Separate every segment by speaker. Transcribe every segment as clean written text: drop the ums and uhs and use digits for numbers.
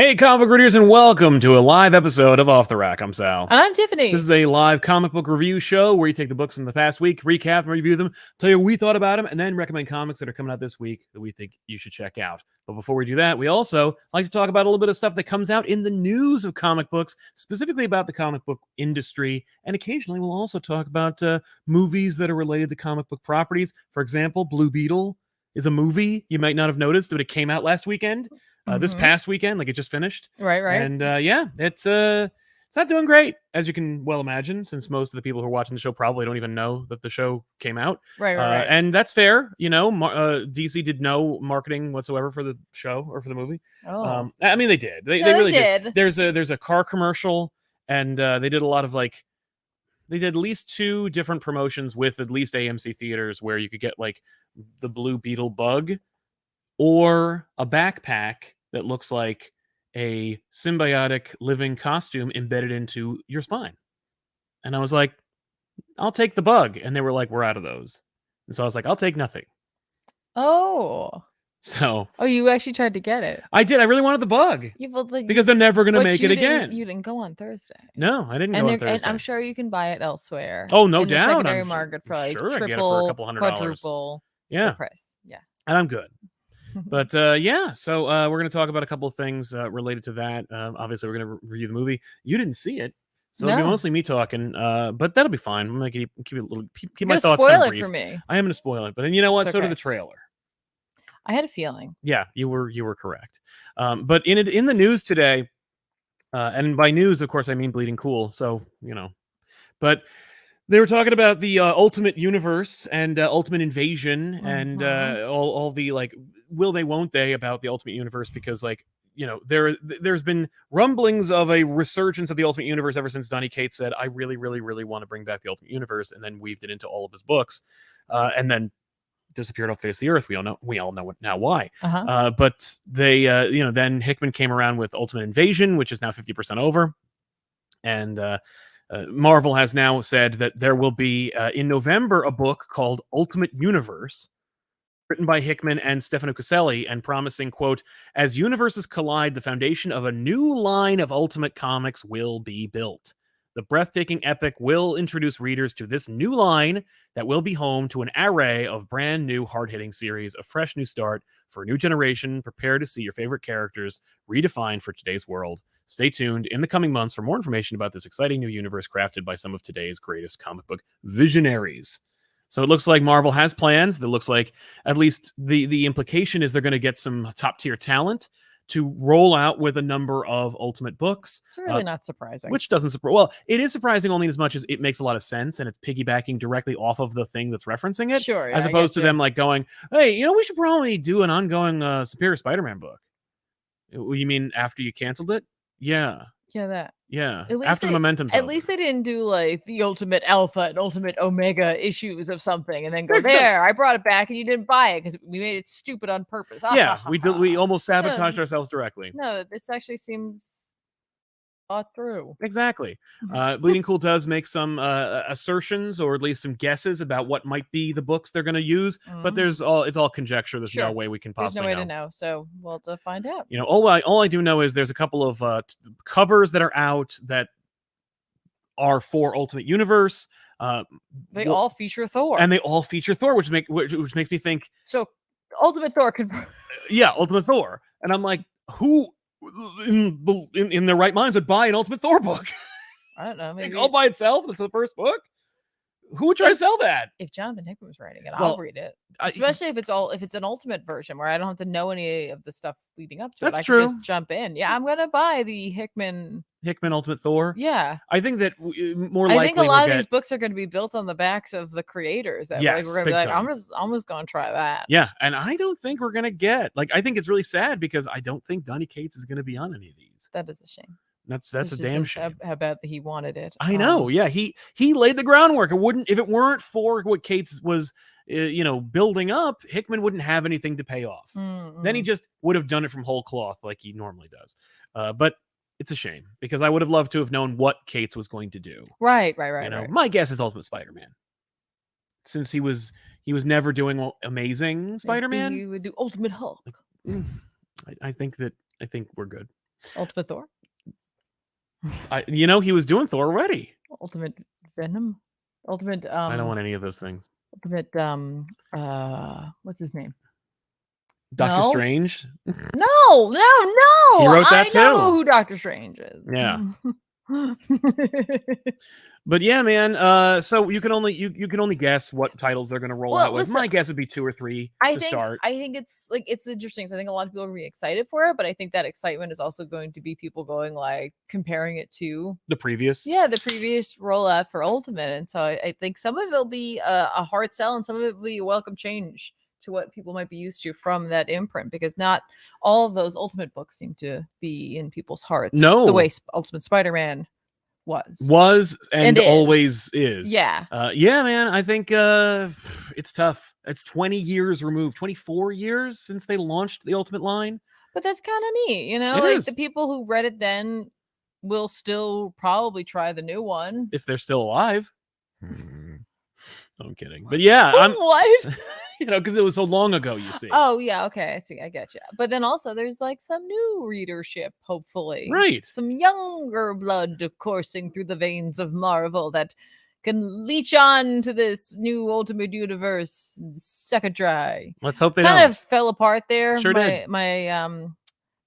Speaker 1: Hey, comic book readers, and welcome to a live episode of Off the Rack. I'm Sal.
Speaker 2: And I'm Tiffany.
Speaker 1: This is a live comic book review show where you take the books from the past week, recap, and review them, tell you what we thought about them, and then recommend comics that are coming out this week that we think you should check out. But before we do that, we also like to talk about a little bit of stuff that comes out in the news of comic books, specifically about the comic book industry, and occasionally we'll also talk about movies that are related to comic book properties. For example, Blue Beetle is a movie you might not have noticed, but it came out last weekend. This past weekend, like it just finished.
Speaker 2: Right.
Speaker 1: And yeah, it's not doing great, as you can well imagine, since most of the people who are watching the show probably don't even know that the show came out.
Speaker 2: Right.
Speaker 1: And that's fair. You know, DC did no marketing whatsoever for the show or for the movie.
Speaker 2: Oh.
Speaker 1: I mean, they did. They really did. There's a car commercial, and they did a lot of like, they did at least 2 different promotions with at least AMC theaters where you could get like the Blue Beetle bug or a backpack that looks like a symbiotic living costume embedded into your spine. And I was like, I'll take the bug. And they were like, we're out of those. And so I was like, I'll take nothing.
Speaker 2: Oh.
Speaker 1: So.
Speaker 2: Oh, you actually tried to get it.
Speaker 1: I did. I really wanted the bug. Because they're never going to make it again.
Speaker 2: You didn't go on Thursday.
Speaker 1: No, I didn't go on Thursday.
Speaker 2: And I'm sure you can buy it elsewhere.
Speaker 1: Oh, no
Speaker 2: in
Speaker 1: doubt.
Speaker 2: The secondary market for like
Speaker 1: sure
Speaker 2: triple,
Speaker 1: I get it for a couple $100.
Speaker 2: quadruple the price. Yeah.
Speaker 1: And I'm good. But yeah, so we're going to talk about a couple of things related to that. Obviously, we're going to review the movie. You didn't see it, so it'll be mostly me talking. But that'll be fine. I'm going to keep it a little, keep my thoughts kind of brief.
Speaker 2: Spoil it for me.
Speaker 1: I am going to spoil it, but then you know what?
Speaker 2: It's
Speaker 1: so
Speaker 2: okay.
Speaker 1: did the trailer.
Speaker 2: I had a feeling.
Speaker 1: Yeah, you were correct. But in the news today, and by news, of course, I mean Bleeding Cool. So you know, but. They were talking about the Ultimate Universe and Ultimate Invasion and all the like will they won't they about the Ultimate Universe, because like, you know, there's been rumblings of a resurgence of the Ultimate Universe ever since Donny Cates said I really want to bring back the Ultimate Universe, and then weaved it into all of his books and then disappeared off the face of the earth. We all know why. But they then Hickman came around with Ultimate Invasion, which is now 50% over, and Marvel has now said that there will be, in November, a book called Ultimate Universe, written by Hickman and Stefano Caselli, and promising, quote, as universes collide, the foundation of a new line of Ultimate Comics will be built. The breathtaking epic will introduce readers to this new line that will be home to an array of brand new hard-hitting series, a fresh new start for a new generation. Prepare to see your favorite characters redefined for today's world. Stay tuned in the coming months for more information about this exciting new universe crafted by some of today's greatest comic book visionaries. So it looks like Marvel has plans. That looks like, at least the implication is, they're going to get some top-tier talent to roll out with a number of Ultimate books.
Speaker 2: It's really not surprising.
Speaker 1: Which doesn't surprise. Well, it is surprising only as much as it makes a lot of sense, and it's piggybacking directly off of the thing that's referencing it.
Speaker 2: Sure.
Speaker 1: As opposed to them like going, hey, you know, we should probably do an ongoing Superior Spider-Man book. You mean after you canceled it? Yeah.
Speaker 2: Yeah, that.
Speaker 1: Yeah. After the momentum's
Speaker 2: At
Speaker 1: over.
Speaker 2: least they didn't do like the Ultimate Alpha and Ultimate Omega issues of something and then go, there, I brought it back and you didn't buy it because we made it stupid on purpose.
Speaker 1: Yeah, we almost sabotaged ourselves directly.
Speaker 2: No, this actually seems thought through.
Speaker 1: Exactly. Bleeding Cool does make some assertions, or at least some guesses about what might be the books they're going to use, but it's all conjecture. There's no way we can possibly know.
Speaker 2: There's no way to know, so we'll have to find out.
Speaker 1: You know, all I do know is there's a couple of covers that are out that are for Ultimate Universe.
Speaker 2: They all feature Thor,
Speaker 1: and they all feature Thor, which makes me think.
Speaker 2: So, Ultimate Thor confirmed.
Speaker 1: Yeah, Ultimate Thor, and I'm like, who in their right minds would buy an Ultimate Thor book?
Speaker 2: I don't know. Maybe
Speaker 1: all by itself. That's the first book. Who would try to sell that?
Speaker 2: If Jonathan Hickman was writing it, I'll read it. Especially if it's an Ultimate version where I don't have to know any of the stuff leading up to it. I can just jump in. Yeah, I'm gonna buy the Hickman
Speaker 1: Ultimate Thor.
Speaker 2: Yeah,
Speaker 1: I think that more
Speaker 2: I
Speaker 1: likely
Speaker 2: think a lot of these books are going to be built on the backs of the creators. That we're going to be like, I'm just going to try that.
Speaker 1: Yeah, and I don't think we're going to get I think it's really sad because I don't think Donny Cates is going to be on any of these.
Speaker 2: That is a shame.
Speaker 1: That's a damn shame.
Speaker 2: How bad that he wanted it.
Speaker 1: I know. Yeah, he laid the groundwork. If it weren't for what Cates was, building up, Hickman wouldn't have anything to pay off. Then he just would have done it from whole cloth like he normally does. But it's a shame because I would have loved to have known what Cates was going to do.
Speaker 2: Right.
Speaker 1: My guess is Ultimate Spider-Man, since he was never doing Amazing Spider-Man.
Speaker 2: He would do Ultimate Hulk.
Speaker 1: I think we're good.
Speaker 2: Ultimate Thor.
Speaker 1: You know, he was doing Thor already.
Speaker 2: Ultimate Venom. Ultimate.
Speaker 1: I don't want any of those things.
Speaker 2: Ultimate. What's his name?
Speaker 1: Doctor Strange.
Speaker 2: No.
Speaker 1: He wrote that
Speaker 2: I know who Doctor Strange is.
Speaker 1: Yeah. But yeah, man. So you can only guess what titles they're going to roll out with. My guess would be 2 or 3 to start.
Speaker 2: I think it's interesting. So I think a lot of people are going to be excited for it, but I think that excitement is also going to be people going like comparing it to
Speaker 1: the previous.
Speaker 2: Yeah, the previous rollout for Ultimate, and so I think some of it will be a hard sell, and some of it will be a welcome change to what people might be used to from that imprint, because not all of those Ultimate books seem to be in people's hearts.
Speaker 1: No,
Speaker 2: the way Ultimate Spider-Man
Speaker 1: was and always is.
Speaker 2: Yeah.
Speaker 1: Yeah, man. I think it's tough. It's 20 years removed, 24 years since they launched the Ultimate line.
Speaker 2: But that's kind of neat, you know. The people who read it then will still probably try the new one
Speaker 1: if they're still alive. I'm kidding, but yeah,
Speaker 2: what?
Speaker 1: You know, because it was so long ago. You see.
Speaker 2: Oh yeah, okay, I see. I get you. But then also, there's like some new readership, hopefully,
Speaker 1: right?
Speaker 2: Some younger blood coursing through the veins of Marvel that can leech on to this new Ultimate Universe second try.
Speaker 1: Let's hope they
Speaker 2: kind of fell apart there.
Speaker 1: Sure did.
Speaker 2: My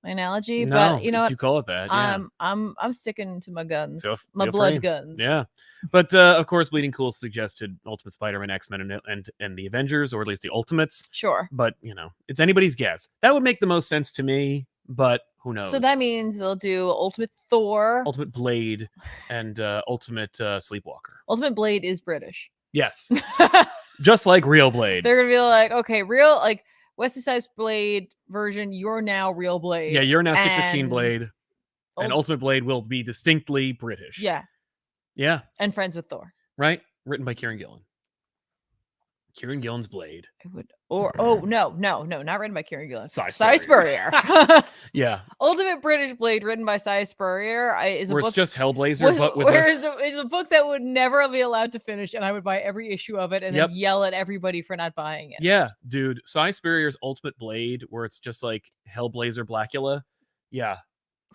Speaker 2: analogy,
Speaker 1: no,
Speaker 2: but you know what?
Speaker 1: You call it that. Yeah.
Speaker 2: I'm sticking to my guns, my blood guns.
Speaker 1: Yeah, but of course, Bleeding Cool suggested Ultimate Spider-Man, X-Men, and the Avengers, or at least the Ultimates.
Speaker 2: Sure,
Speaker 1: but you know, it's anybody's guess. That would make the most sense to me, but who knows?
Speaker 2: So that means they'll do Ultimate Thor,
Speaker 1: Ultimate Blade, and Ultimate Sleepwalker.
Speaker 2: Ultimate Blade is British.
Speaker 1: Yes, just like Real Blade.
Speaker 2: They're gonna be like, okay, real like. Wesley Snipes Blade version, you're now Real Blade.
Speaker 1: Yeah, you're now 616 Blade. And Ultimate Blade will be distinctly British.
Speaker 2: Yeah.
Speaker 1: Yeah.
Speaker 2: And friends with Thor.
Speaker 1: Right? Written by Kieran Gillen. Kieran Gillen's Blade.
Speaker 2: No, not written by Kieran Gillen.
Speaker 1: Cy
Speaker 2: Spurrier.
Speaker 1: Yeah.
Speaker 2: Ultimate British Blade, written by Cy Spurrier, is a
Speaker 1: book. It's just Hellblazer, but with
Speaker 2: is a book that would never be allowed to finish, and I would buy every issue of it and then yell at everybody for not buying it.
Speaker 1: Yeah, dude. Cy Spurrier's Ultimate Blade, where it's just like Hellblazer Blackula. Yeah.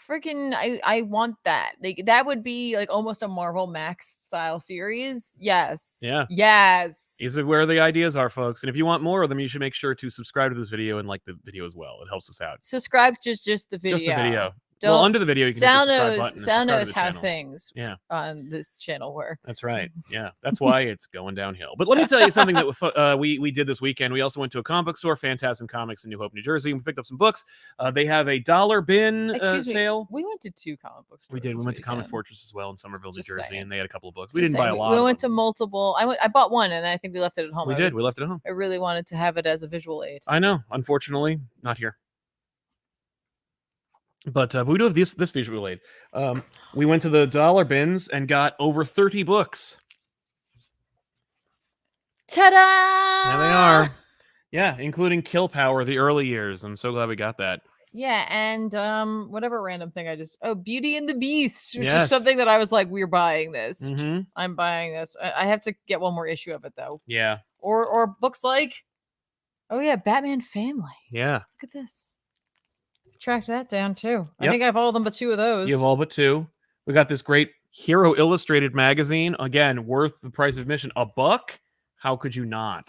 Speaker 2: Freaking I want that. Like that would be like almost a Marvel Max style series. Yes.
Speaker 1: Yeah.
Speaker 2: Yes.
Speaker 1: These are where the ideas are, folks. And if you want more of them, you should make sure to subscribe to this video and like the video as well. It helps us out.
Speaker 2: Subscribe to just the video.
Speaker 1: Just the video. Well, under the video, you can hit the subscribe button.
Speaker 2: Sound knows how things
Speaker 1: yeah.
Speaker 2: on this channel work.
Speaker 1: That's right. Yeah, that's why it's going downhill. But let me tell you something that we did this weekend. We also went to a comic book store, Phantasm Comics in New Hope, New Jersey. And we picked up some books. They have a $1 bin sale.
Speaker 2: We went to 2 comic book stores.
Speaker 1: We did. We went to Comic Fortress as well in Somerville, New Jersey, and they had a couple of books. We didn't buy a lot.
Speaker 2: We went to multiple. I bought one, and I think we left it at home.
Speaker 1: We did. We left it at home.
Speaker 2: I really wanted to have it as a visual aid.
Speaker 1: I know. Unfortunately, not here. But we do have this visual aid. We went to the $1 bins and got over 30 books.
Speaker 2: Ta-da!
Speaker 1: There they are. Yeah, including Kill Power, the early years. I'm so glad we got that.
Speaker 2: Yeah, and whatever random thing Beauty and the Beast, which is something that I was like, we're buying this.
Speaker 1: Mm-hmm.
Speaker 2: I'm buying this. I have to get one more issue of it though.
Speaker 1: Yeah.
Speaker 2: Or books like, Batman Family.
Speaker 1: Yeah.
Speaker 2: Look at this. Tracked that down too. Yep. I think I have all of them but 2 of those.
Speaker 1: You have all but 2. We got this great Hero Illustrated magazine. Again, worth the price of admission. $1? How could you not?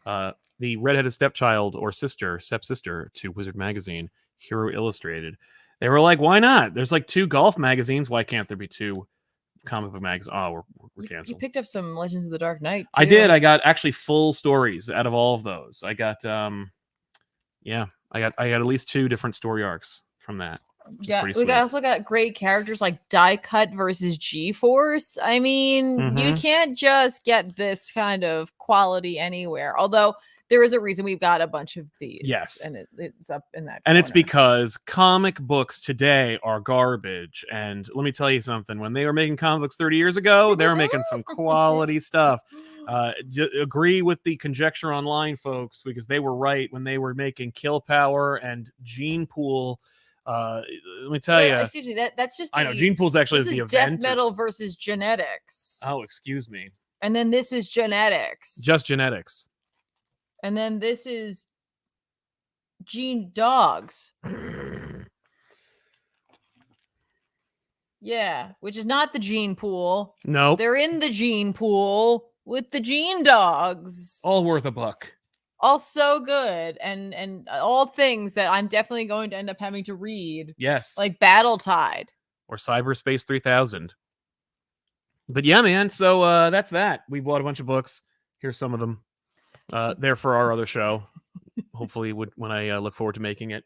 Speaker 1: The redheaded stepchild or stepsister to Wizard Magazine, Hero Illustrated. They were like, why not? There's like 2 golf magazines. Why can't there be 2 comic book magazines? Oh, we're canceled.
Speaker 2: You picked up some Legends of the Dark Knight too.
Speaker 1: I did. I got actually full stories out of all of those. I got I got at least 2 different story arcs from that.
Speaker 2: Yeah, we also got great characters like Die Cut versus G-Force. I mean, you can't just get this kind of quality anywhere. Although there is a reason we've got a bunch of these.
Speaker 1: Yes,
Speaker 2: and it's up in that.
Speaker 1: And it's because comic books today are garbage. And let me tell you something: when they were making comic books 30 years ago, they were making some quality stuff. Agree with the conjecture online, folks, because they were right when they were making Kill Power and Gene Pool. Let me tell you.
Speaker 2: Excuse me. That's just.
Speaker 1: I know Gene Pool's actually the
Speaker 2: Avengers. Death Metal versus Genetics.
Speaker 1: Oh, excuse me.
Speaker 2: And then this is Genetics.
Speaker 1: Just Genetics.
Speaker 2: And then this is Gene Dogs. Yeah, which is not the gene pool.
Speaker 1: Nope.
Speaker 2: They're in the gene pool with the gene dogs.
Speaker 1: All worth a buck.
Speaker 2: All so good, and all things that I'm definitely going to end up having to read.
Speaker 1: Yes.
Speaker 2: Like Battle Tide.
Speaker 1: Or Cyberspace 3000. But yeah, man. So that's that. We bought a bunch of books. Here's some of them. There for our other show. Hopefully, when I look forward to making it.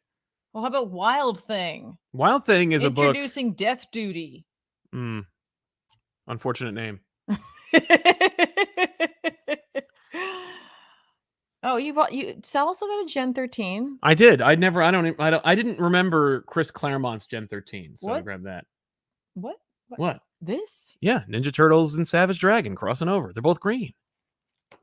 Speaker 2: Well, how about Wild Thing?
Speaker 1: Wild Thing is a book.
Speaker 2: Introducing Death Duty.
Speaker 1: Unfortunate name.
Speaker 2: Oh, Sal also got a Gen 13.
Speaker 1: I did. I didn't remember Chris Claremont's Gen 13, so I
Speaker 2: What?
Speaker 1: grabbed that.
Speaker 2: What? This?
Speaker 1: Yeah, Ninja Turtles and Savage Dragon crossing over. They're both green.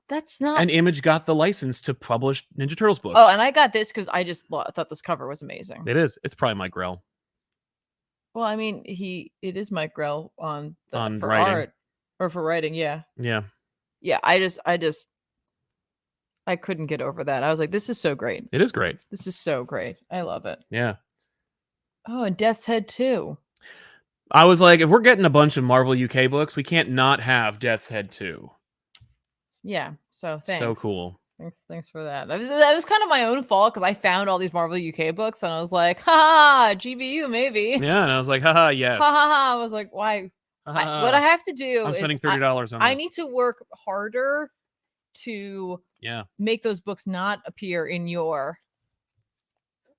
Speaker 2: That's not.
Speaker 1: And Image got the license to publish Ninja Turtles books.
Speaker 2: Oh, and I got this because I just thought this cover was amazing.
Speaker 1: It is. It's probably Mike Grell.
Speaker 2: Well, I mean, it is Mike Grell on for
Speaker 1: writing.
Speaker 2: art or for writing. Yeah.
Speaker 1: Yeah.
Speaker 2: Yeah. I couldn't get over that. I was like, this is so great.
Speaker 1: It is great.
Speaker 2: This is so great. I love it.
Speaker 1: Yeah.
Speaker 2: Oh, and Death's Head 2.
Speaker 1: I was like, if we're getting a bunch of Marvel UK books, we can't not have Death's Head 2.
Speaker 2: Yeah. So thanks.
Speaker 1: So cool.
Speaker 2: Thanks for that. That was kind of my own fault because I found all these Marvel UK books and I was like, ha, GBU maybe.
Speaker 1: Yeah, and I was like, haha, yes.
Speaker 2: Ha ha ha. I was like, why? What I have to do
Speaker 1: I'm
Speaker 2: is
Speaker 1: spending $30 on this.
Speaker 2: I need to work harder to make those books not appear in your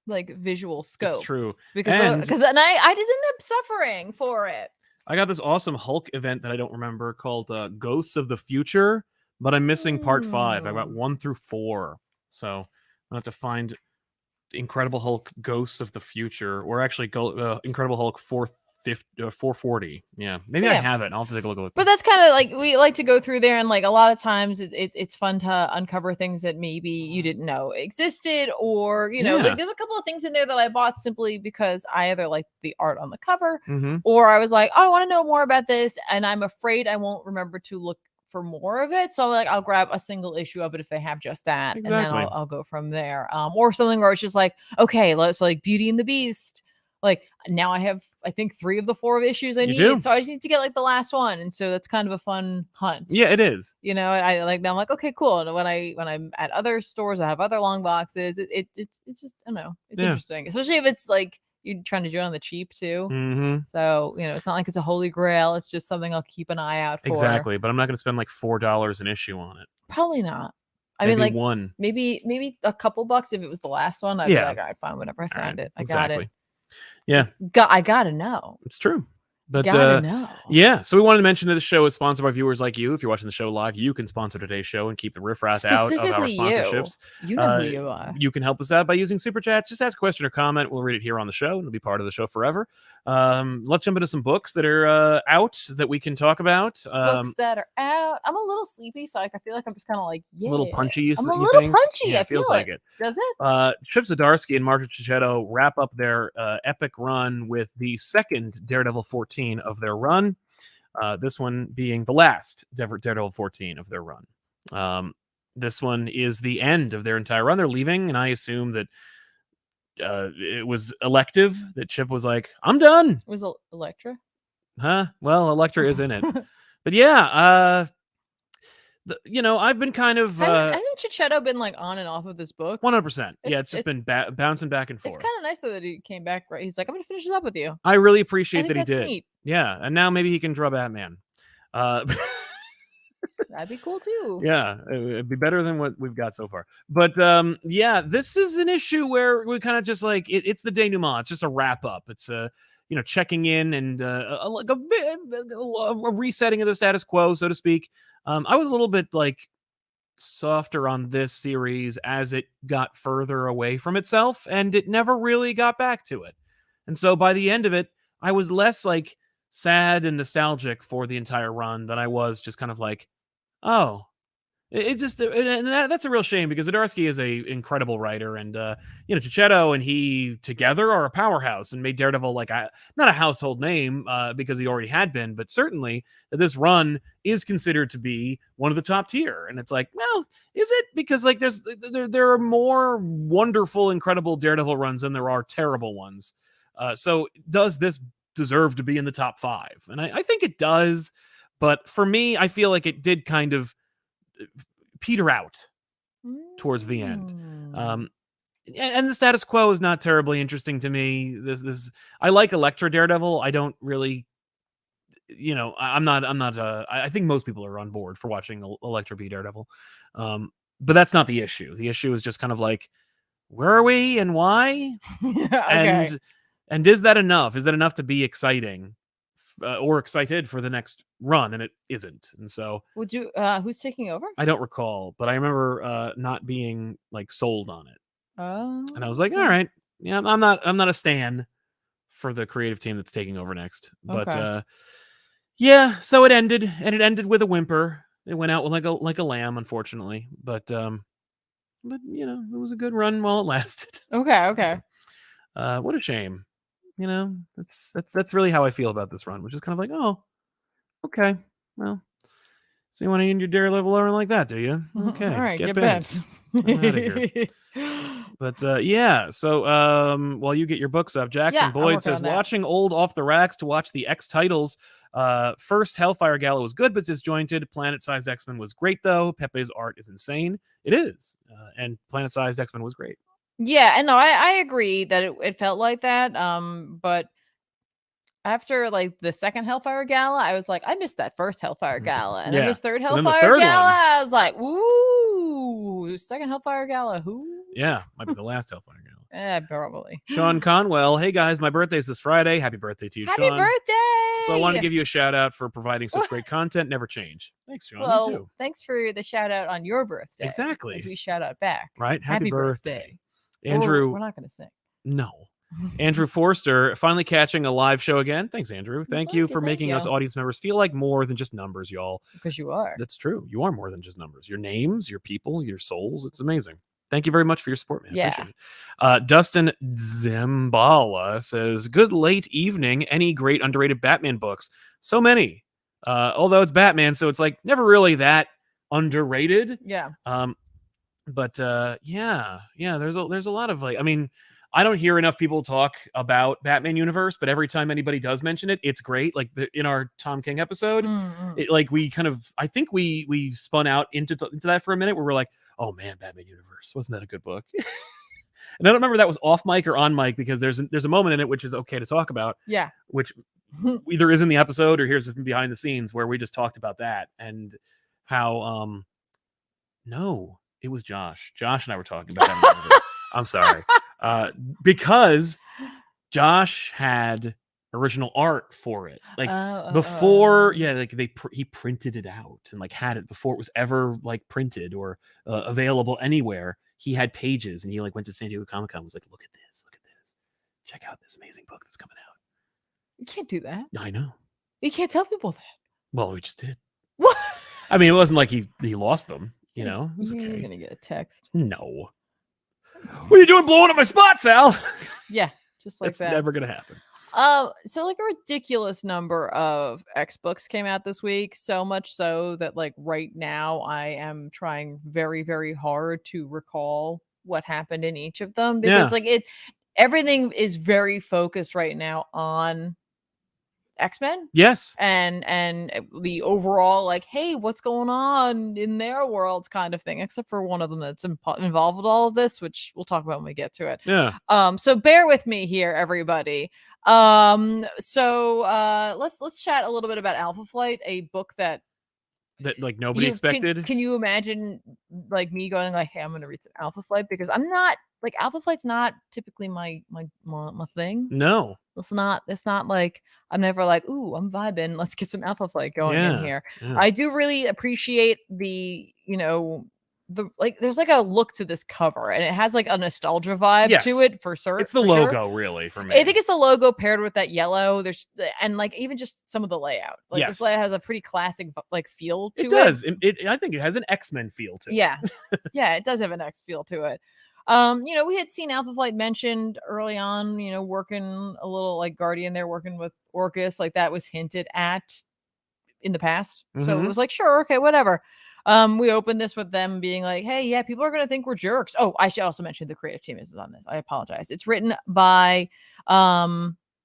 Speaker 2: like visual scope.
Speaker 1: It's true.
Speaker 2: Because I just end up suffering for it.
Speaker 1: I got this awesome Hulk event that I don't remember called Ghosts of the Future, but I'm missing part 5. I got 1 through 4. So I'll have to find Incredible Hulk Ghosts of the Future, or actually Incredible Hulk 440. Yeah, maybe I have it. I'll have to take a look at it.
Speaker 2: But that's kind of like we like to go through there, and like a lot of times it's fun to uncover things that maybe you didn't know existed, or like there's a couple of things in there that I bought simply because I either like the art on the cover, or I was like, oh, I want to know more about this, and I'm afraid I won't remember to look for more of it, so like I'll grab a single issue of it if they have just that, and then I'll go from there. Or something where it's just like, okay, let's like Beauty and the Beast. Like now I have, I think 3 of the 4 issues I need. So I just need to get like the last one. And so that's kind of a fun hunt.
Speaker 1: Yeah, it is.
Speaker 2: I like, now I'm like, okay, cool. And when I'm at other stores, I have other long boxes. It's just, I don't know. It's interesting, especially if it's like you're trying to do it on the cheap too. So, it's not like it's a holy grail. It's just something I'll keep an eye out for.
Speaker 1: Exactly. But I'm not going to spend like $4 an issue on it.
Speaker 2: Probably not.
Speaker 1: Maybe like one,
Speaker 2: maybe a couple bucks. If it was the last one, I'd be like, all right, fine, whenever I find it, I got it.
Speaker 1: Yeah,
Speaker 2: I gotta know.
Speaker 1: It's true. But
Speaker 2: gotta know.
Speaker 1: Yeah, so we wanted to mention that this show is sponsored by viewers like you. If you're watching the show live, you can sponsor today's show and keep the riffraff out of our sponsorships.
Speaker 2: You know who you are.
Speaker 1: You can help us out by using Super Chats. Just ask a question or comment. We'll read it here on the show, and it'll be part of the show forever. Let's jump into some books that are out that we can talk about.
Speaker 2: Books that are out. I'm a little sleepy, so I feel like I'm just kind of like,
Speaker 1: a little punchy.
Speaker 2: I'm a little punchy.
Speaker 1: Yeah,
Speaker 2: I
Speaker 1: feels like it.
Speaker 2: Does it?
Speaker 1: Chip Zdarsky and Margaret Checchetto wrap up their epic run with the second Daredevil 14 of their run. This one being the last Daredevil 14 of their run. This one is the end of their entire run. They're leaving, and I assume that it was elective, that Chip was like, I'm done.
Speaker 2: Was Elektra?
Speaker 1: Huh? Well, Elektra is in it. But yeah, I've been kind of...
Speaker 2: Hasn't Checchetto been like on and off of this book?
Speaker 1: 100%. Yeah, it's just been bouncing back and forth.
Speaker 2: It's kind of nice though that he came back, right? He's like, I'm going to finish this up with you.
Speaker 1: I really appreciate that he did.
Speaker 2: Neat.
Speaker 1: Yeah, and now maybe he can draw Batman.
Speaker 2: That'd be cool too.
Speaker 1: Yeah, it'd be better than what we've got so far. But yeah, this is an issue where we kind of just like it's the denouement. It's just a wrap up. It's checking in and like a resetting of the status quo, so to speak. I was a little bit like softer on this series as it got further away from itself, and it never really got back to it. And so by the end of it, I was less like sad and nostalgic for the entire run than I was just kind of like, oh, that's a real shame, because Zdarsky is a incredible writer, and Checchetto and he together are a powerhouse and made Daredevil like not a household name because he already had been, but certainly that this run is considered to be one of the top tier. And it's like, well, is it? Because like there are more wonderful, incredible Daredevil runs than there are terrible ones. So does this deserve to be in the top 5. And I think it does. But for me, I feel like it did kind of peter out towards the end. And the status quo is not terribly interesting to me. This I like Elektra Daredevil. I don't really, I'm not. I think most people are on board for watching Elektra be Daredevil, but that's not the issue. The issue is just kind of like, where are we and why?
Speaker 2: Okay.
Speaker 1: And is that enough? Is that enough to be exciting or excited for the next run? And it isn't. And so,
Speaker 2: Would you? Who's taking over?
Speaker 1: I don't recall, but I remember not being like sold on it.
Speaker 2: Oh.
Speaker 1: And I was like, all right, yeah, I'm not a stan for the creative team that's taking over next. But
Speaker 2: Okay.
Speaker 1: yeah, so it ended, and it ended with a whimper. It went out with like a lamb, unfortunately. But it was a good run while it lasted.
Speaker 2: Okay.
Speaker 1: What a shame. That's really how I feel about this run, which is kind of like, oh, okay, well, so you want to end your Daredevil run like that, do you? Okay,
Speaker 2: All right.
Speaker 1: get
Speaker 2: bent.
Speaker 1: I'm out of here. But yeah, so while you get your books up, Jackson
Speaker 2: Yeah, I'm
Speaker 1: Boyd
Speaker 2: working
Speaker 1: says
Speaker 2: on that.
Speaker 1: watching old off the racks to watch the X titles. First Hellfire Gala was good but disjointed. Planet-sized X-Men was great though. Pepe's art is insane. It is, and Planet-sized X-Men was great.
Speaker 2: Yeah, and no, I agree that it felt like that. But after like the second Hellfire Gala, I was like, I missed that first Hellfire Gala, and then
Speaker 1: Yeah.
Speaker 2: this third
Speaker 1: And then the
Speaker 2: Hellfire
Speaker 1: third
Speaker 2: Gala,
Speaker 1: one.
Speaker 2: I was like, ooh, second Hellfire Gala, who?
Speaker 1: Yeah, might be the last Hellfire Gala.
Speaker 2: Probably.
Speaker 1: Sean Conwell, hey guys, my birthday's this Friday. Happy birthday to you,
Speaker 2: Happy
Speaker 1: Sean.
Speaker 2: birthday!
Speaker 1: So I want to give you a shout out for providing such great content. Never change. Thanks, Sean.
Speaker 2: Well,
Speaker 1: Me too.
Speaker 2: thanks for the shout out on your birthday.
Speaker 1: Exactly.
Speaker 2: As we shout out back.
Speaker 1: Right? Happy birthday.
Speaker 2: Or
Speaker 1: Andrew.
Speaker 2: we're not going to sing.
Speaker 1: No. Andrew Forster, finally catching a live show again. Thanks, Andrew. Thank you for making us audience members feel like more than just numbers, y'all.
Speaker 2: Because you are.
Speaker 1: That's true. You are more than just numbers. Your names, your people, your souls. It's amazing. Thank you very much for your support, man.
Speaker 2: Yeah.
Speaker 1: Appreciate it. Dustin Zimbala says, good late evening. Any great underrated Batman books? So many. Although it's Batman, so it's like never really that underrated.
Speaker 2: Yeah.
Speaker 1: But yeah, there's a lot of like, I mean, I don't hear enough people talk about Batman universe, but every time anybody does mention it, it's great. Like in our Tom King episode, it, like we kind of, I think we spun out into that for a minute where we're like, oh man, Batman universe, wasn't that a good book? And I don't remember that was off mic or on mic because there's a moment in it which is okay to talk about.
Speaker 2: Yeah.
Speaker 1: Which either is in the episode or here's from behind the scenes where we just talked about that and how no, it was Josh. Josh and I were talking about Batman universe. I'm sorry. Because Josh had original art for it, like before, yeah, like he printed it out and like had it before it was ever like printed or available anywhere. He had pages and he like went to San Diego Comic-Con and was like, look at this, check out this amazing book that's coming out.
Speaker 2: You can't do that.
Speaker 1: I know.
Speaker 2: You can't tell people that.
Speaker 1: Well, we just did.
Speaker 2: What?
Speaker 1: I mean, it wasn't like he lost them, you know. It was okay.
Speaker 2: You're gonna get a text.
Speaker 1: No. What are you doing blowing up my spot, Sal?
Speaker 2: Yeah, just like
Speaker 1: That's
Speaker 2: that.
Speaker 1: never gonna happen.
Speaker 2: So like a ridiculous number of X books came out this week, so much so that like right now I am trying very, very hard to recall what happened in each of them because everything is very focused right now on X-Men.
Speaker 1: Yes.
Speaker 2: And the overall like, hey, what's going on in their world kind of thing, except for one of them that's involved with all of this, which we'll talk about when we get to it.
Speaker 1: Yeah.
Speaker 2: So bear with me here, everybody. Let's chat a little bit about Alpha Flight, a book that
Speaker 1: like nobody expected.
Speaker 2: Can you imagine like me going like, hey, I'm gonna read some Alpha Flight because I'm not like Alpha Flight's not typically my thing.
Speaker 1: No.
Speaker 2: It's not like I'm never like, ooh, I'm vibing. Let's get some Alpha Flight going in here.
Speaker 1: Yeah.
Speaker 2: I do really appreciate the, there's like a look to this cover and it has like a nostalgia vibe to it for certain.
Speaker 1: It's the logo really for me.
Speaker 2: I think it's the logo paired with that yellow. And like even just some of the layout. Like this layout has a pretty classic like feel to it.
Speaker 1: It does. I think it has an X-Men feel to it.
Speaker 2: Yeah. Yeah, it does have an X feel to it. We had seen Alpha Flight mentioned early on, working a little like Guardian there, working with Orcus, like that was hinted at in the past. So it was like, sure, okay, whatever. We opened this with them being like, hey, yeah, people are going to think we're jerks. Oh, I should also mention the creative team is on this. I apologize. It's written by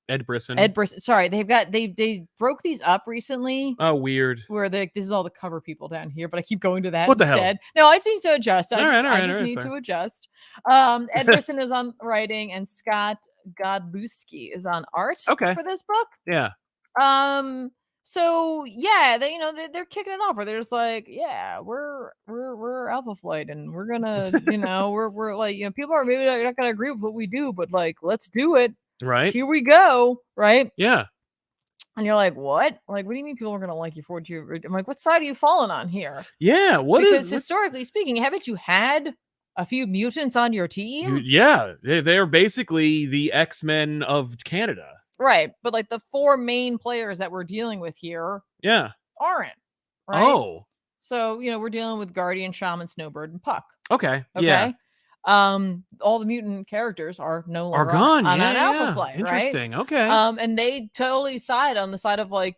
Speaker 1: Ed Brisson.
Speaker 2: Ed Brisson. Sorry, they broke these up recently.
Speaker 1: Oh, weird.
Speaker 2: Where this is all the cover people down here, but I keep going to that
Speaker 1: What the hell?
Speaker 2: instead. No, I just need to adjust. I
Speaker 1: All
Speaker 2: just
Speaker 1: right,
Speaker 2: need
Speaker 1: fair.
Speaker 2: to adjust. Ed Brisson is on writing, and Scott Godlewski is on art for this book.
Speaker 1: Yeah.
Speaker 2: So yeah, they're kicking it off where they're just like, yeah, we're Alpha Flight, and we're gonna, we're like, people are maybe not gonna agree with what we do, but like, let's do it.
Speaker 1: Right.
Speaker 2: Here we go. Right.
Speaker 1: Yeah.
Speaker 2: And you're like, what? Like, what do you mean people are gonna like you for what you? I'm like, what side are you falling on here?
Speaker 1: Yeah.
Speaker 2: Because historically speaking, haven't you had a few mutants on your team?
Speaker 1: Yeah, they're basically the X-Men of Canada.
Speaker 2: Right, but like the 4 main players that we're dealing with here, aren't. Right?
Speaker 1: Oh,
Speaker 2: so we're dealing with Guardian, Shaman, Snowbird, and Puck.
Speaker 1: Okay.
Speaker 2: Yeah. All the mutant characters are no longer
Speaker 1: gone.
Speaker 2: on Alpha Flight.
Speaker 1: Interesting.
Speaker 2: Right?
Speaker 1: Okay.
Speaker 2: And they totally side on the side of like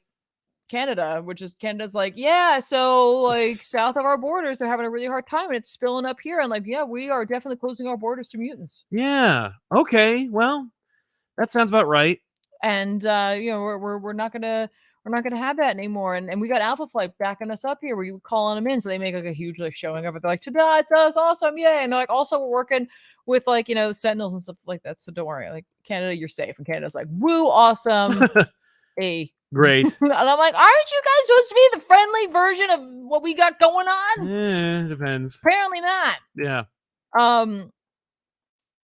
Speaker 2: Canada, which is Canada's like, yeah, so like south of our borders, they're having a really hard time, and it's spilling up here, and like, yeah, we are definitely closing our borders to mutants.
Speaker 1: Yeah. Okay. Well, that sounds about right.
Speaker 2: And we're not gonna have that anymore. And we got Alpha Flight backing us up here, where you calling them in, so they make like a huge like showing of it. They're like, "Ta-da, it's us, awesome, yay!" And they're like, "Also, we're working with like Sentinels and stuff like that, so don't worry, like Canada, you're safe." And Canada's like, "Woo, awesome,
Speaker 1: Great."
Speaker 2: And I'm like, aren't you guys supposed to be the friendly version of what we got going on?
Speaker 1: Depends.
Speaker 2: Apparently not.
Speaker 1: Yeah.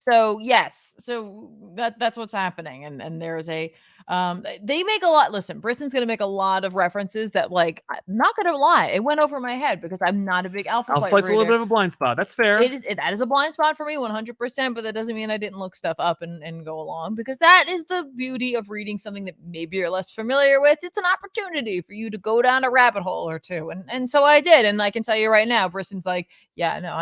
Speaker 2: So yes, so that's what's happening, and there's a they make a lot. Listen, Brisson's gonna make a lot of references that, like, I'm not gonna lie, it went over my head because I'm not a big Alpha Flight's
Speaker 1: a little bit of a blind spot. That's fair.
Speaker 2: That is a blind spot for me, 100%. But that doesn't mean I didn't look stuff up and go along, because that is the beauty of reading something that maybe you're less familiar with. It's an opportunity for you to go down a rabbit hole or two, and so I did, and I can tell you right now, Brisson's like, yeah, no,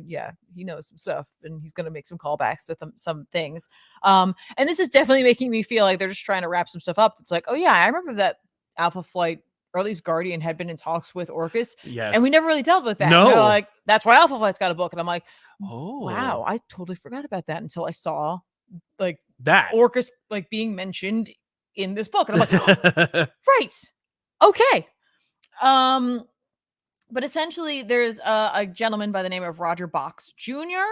Speaker 2: yeah, he knows some stuff, and he's gonna make some callbacks to some things. And this is definitely making me feel like they're just trying to wrap some stuff up. It's like, oh yeah, I remember that Alpha Flight, or at least Guardian, had been in talks with Orcus.
Speaker 1: Yes.
Speaker 2: And we never really dealt with that.
Speaker 1: No.
Speaker 2: They're like, that's why Alpha Flight's got a book. And I'm like,
Speaker 1: oh
Speaker 2: wow, I totally forgot about that until I saw like
Speaker 1: that
Speaker 2: Orcus like being mentioned in this book. And I'm like, right. Okay. But essentially there's a gentleman by the name of Roger Box Jr.,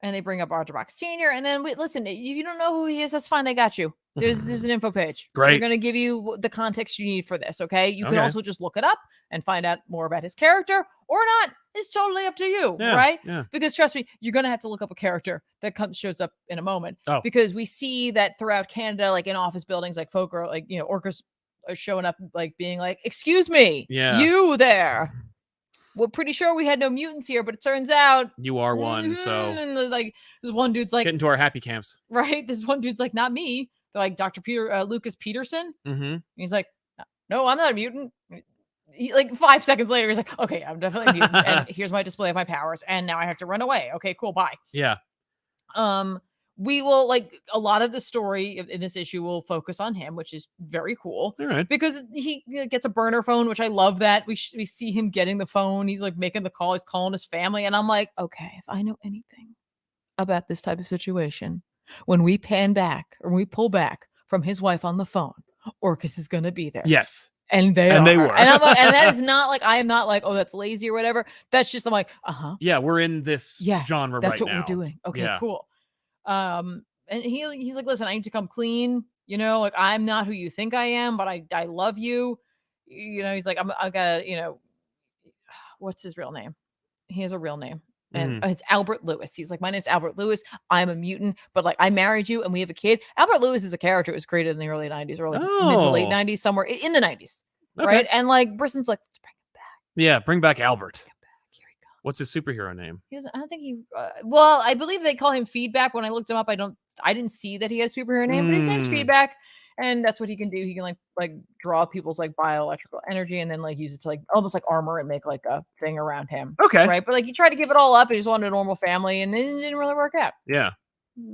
Speaker 2: and they bring up Roger Box Sr. And then listen, if you don't know who he is, that's fine. They got you. There's an info page.
Speaker 1: Great.
Speaker 2: They're going to give you the context you need for this. Okay. You can also just look it up and find out more about his character or not. It's totally up to you. Right.
Speaker 1: Yeah.
Speaker 2: Because trust me, you're going to have to look up a character that shows up in a moment. Because we see that throughout Canada, like in office buildings, like folk are like, Orcus are showing up, like being like, excuse me, you there. We're pretty sure we had no mutants here, but it turns out
Speaker 1: you are one. So,
Speaker 2: and like, this one dude's like,
Speaker 1: get into our happy camps,
Speaker 2: right? This one dude's like, not me. They're like, Dr. Lucas Peterson.
Speaker 1: Mm-hmm.
Speaker 2: He's like, no, I'm not a mutant. He, like 5 seconds later, he's like, okay, I'm definitely a mutant, and here's my display of my powers, and now I have to run away. Okay, cool, bye.
Speaker 1: Yeah.
Speaker 2: We will, like, a lot of the story in this issue will focus on him, which is very cool.
Speaker 1: All right.
Speaker 2: Because he gets a burner phone, which I love that. We see him getting the phone. He's like making the call. He's calling his family. And I'm like, okay, if I know anything about this type of situation, when we pan back or we pull back from his wife on the phone, Orcus is going to be there.
Speaker 1: Yes.
Speaker 2: And they
Speaker 1: were.
Speaker 2: And I'm like, and that is not like, I am not like, oh, that's lazy or whatever. That's just, I'm like,
Speaker 1: yeah, we're in this genre right now.
Speaker 2: That's what we're doing. Okay, cool. And he's like, listen, I need to come clean, like, I'm not who you think I am, but I love you. He's like, I gotta, what's his real name? He has a real name, and it's Albert Lewis. He's like, my name's Albert Lewis. I'm a mutant, but like, I married you and we have a kid. Albert Lewis is a character who was created in the early 90s, or like mid to late 90s, somewhere in the 90s. Okay. Right. And like, Brisson's like, let's bring him back.
Speaker 1: Yeah. Bring back Albert. What's his superhero name?
Speaker 2: I don't think he. Well, I believe they call him Feedback. When I looked him up, I didn't see that he had a superhero name, but his name's Feedback, and that's what he can do. He can like draw people's like bioelectrical energy, and then like use it to like almost like armor and make like a thing around him.
Speaker 1: Okay,
Speaker 2: right. But like he tried to give it all up, and he just wanted a normal family, and it didn't really work out.
Speaker 1: Yeah,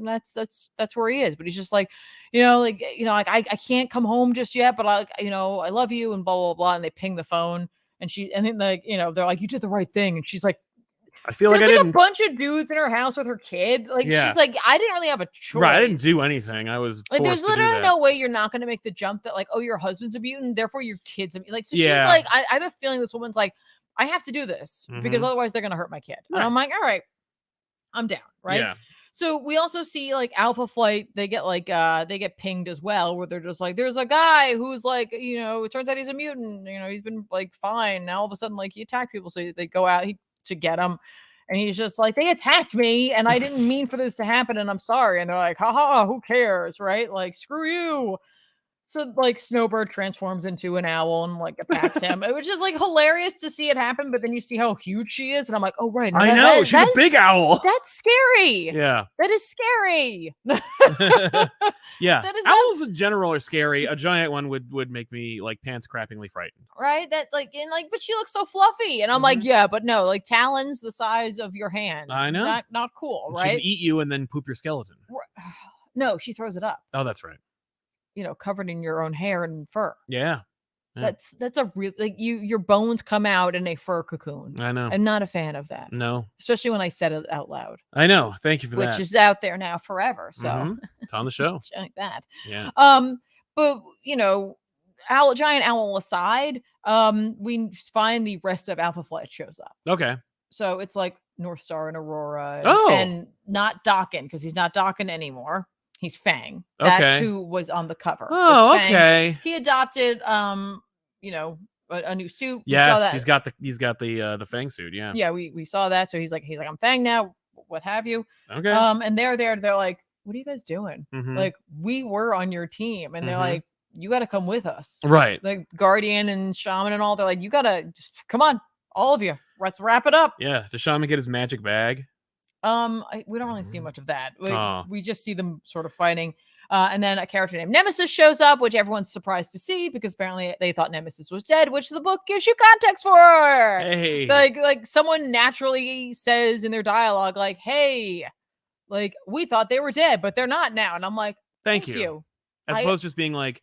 Speaker 2: that's where he is. But he's just like, I can't come home just yet, but I love you, and blah blah blah. And they ping the phone. And then like, they're like, you did the right thing. And she's like,
Speaker 1: I feel like
Speaker 2: There's
Speaker 1: I
Speaker 2: like
Speaker 1: didn't.
Speaker 2: a bunch of dudes in her house with her kid. Like
Speaker 1: Yeah.
Speaker 2: she's like, I didn't really have a choice.
Speaker 1: Right, I didn't do anything. I was
Speaker 2: Like,
Speaker 1: forced
Speaker 2: there's
Speaker 1: to do
Speaker 2: literally
Speaker 1: that.
Speaker 2: no way you're not going to make the jump that, like, oh, your husband's a mutant, therefore your kid's a mutant. Like, so she's
Speaker 1: Yeah.
Speaker 2: like, I have a feeling this woman's like, I have to do this because
Speaker 1: Mhm.
Speaker 2: otherwise they're going to hurt my kid. And
Speaker 1: Right.
Speaker 2: I'm like, all right, I'm down. Right.
Speaker 1: Yeah.
Speaker 2: So we also see like Alpha Flight, they get like, they get pinged as well, where they're just like, there's a guy who's like, you know, it turns out he's a mutant. You know, he's been like fine. Now all of a sudden, like, he attacked people. So they go out to get him. And he's just like, they attacked me and I didn't mean for this to happen. And I'm sorry. And they're like, haha, who cares? Right? Like, screw you. So like Snowbird transforms into an owl and like attacks him. It was just like hilarious to see it happen, but then you see how huge she is, and I'm like, oh right, no,
Speaker 1: I know she's a big owl.
Speaker 2: That's scary.
Speaker 1: Yeah,
Speaker 2: that is scary.
Speaker 1: Yeah,
Speaker 2: That is
Speaker 1: owls in general are scary. A giant one would make me like pants crappingly frightened.
Speaker 2: Right? That like, and like, but she looks so fluffy, and I'm like, yeah, but no, like talons the size of your hand.
Speaker 1: I know,
Speaker 2: not cool,
Speaker 1: and
Speaker 2: right?
Speaker 1: she can eat you and then poop your skeleton.
Speaker 2: No, she throws it up.
Speaker 1: Oh, that's right.
Speaker 2: You know, covered in your own hair and fur.
Speaker 1: Yeah.
Speaker 2: That's a real, like, your bones come out in a fur cocoon.
Speaker 1: I know.
Speaker 2: I'm not a fan of that.
Speaker 1: No.
Speaker 2: Especially when I said it out loud.
Speaker 1: I know. Thank you for that.
Speaker 2: Which is out there now forever. So
Speaker 1: it's on the show.
Speaker 2: Like that.
Speaker 1: Yeah.
Speaker 2: But you know, giant owl aside, we find the rest of Alpha Flight shows up.
Speaker 1: Okay.
Speaker 2: So it's like North Star and Aurora
Speaker 1: and
Speaker 2: not Daken, because he's not Daken anymore. He's Fang. That's who was on the cover.
Speaker 1: Oh, okay.
Speaker 2: He adopted you know, a new suit.
Speaker 1: Yes, he's got the Fang suit. Yeah.
Speaker 2: Yeah, we saw that. So he's like, I'm Fang now, what have you.
Speaker 1: Okay.
Speaker 2: And they're like, what are you guys doing?
Speaker 1: Mm-hmm.
Speaker 2: Like, we were on your team, and they're like, you got to come with us.
Speaker 1: Right.
Speaker 2: Like Guardian and Shaman and all, they're like, you gotta come on, all of you. Let's wrap it up.
Speaker 1: Yeah. Does Shaman get his magic bag?
Speaker 2: We don't really see much of that. We just see them sort of fighting. And then a character named Nemesis shows up, which everyone's surprised to see because apparently they thought Nemesis was dead, which the book gives you context for.
Speaker 1: Hey.
Speaker 2: Like someone naturally says in their dialogue, like, hey, like, we thought they were dead, but they're not now. And I'm like, thank you.
Speaker 1: As opposed to just being like,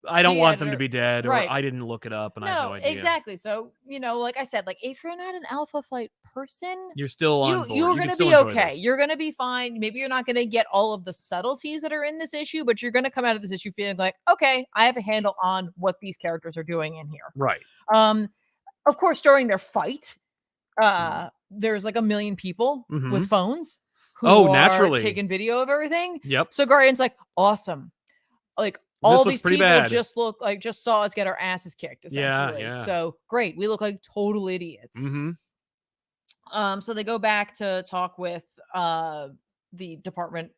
Speaker 1: I don't want them to be dead, or I didn't look it up and I have no idea.
Speaker 2: Exactly. So, you know, like I said, like, if you're not an Alpha Flight person,
Speaker 1: you're still on board.
Speaker 2: You're going to be okay. You're going to be fine. Maybe you're not going to get all of the subtleties that are in this issue, but you're going to come out of this issue feeling like, okay, I have a handle on what these characters are doing in here.
Speaker 1: Right.
Speaker 2: Of course, during their fight, there's like a million people with phones who are
Speaker 1: naturally
Speaker 2: taking video of everything.
Speaker 1: Yep.
Speaker 2: So Guardian's like, awesome. Like, all these people just saw us get our asses kicked, essentially.
Speaker 1: Yeah.
Speaker 2: So great. We look like total idiots. So they go back to talk with the Department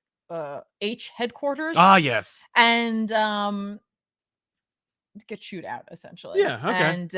Speaker 2: H headquarters.
Speaker 1: Ah, yes.
Speaker 2: And get shoot out, essentially.
Speaker 1: Yeah, okay.
Speaker 2: And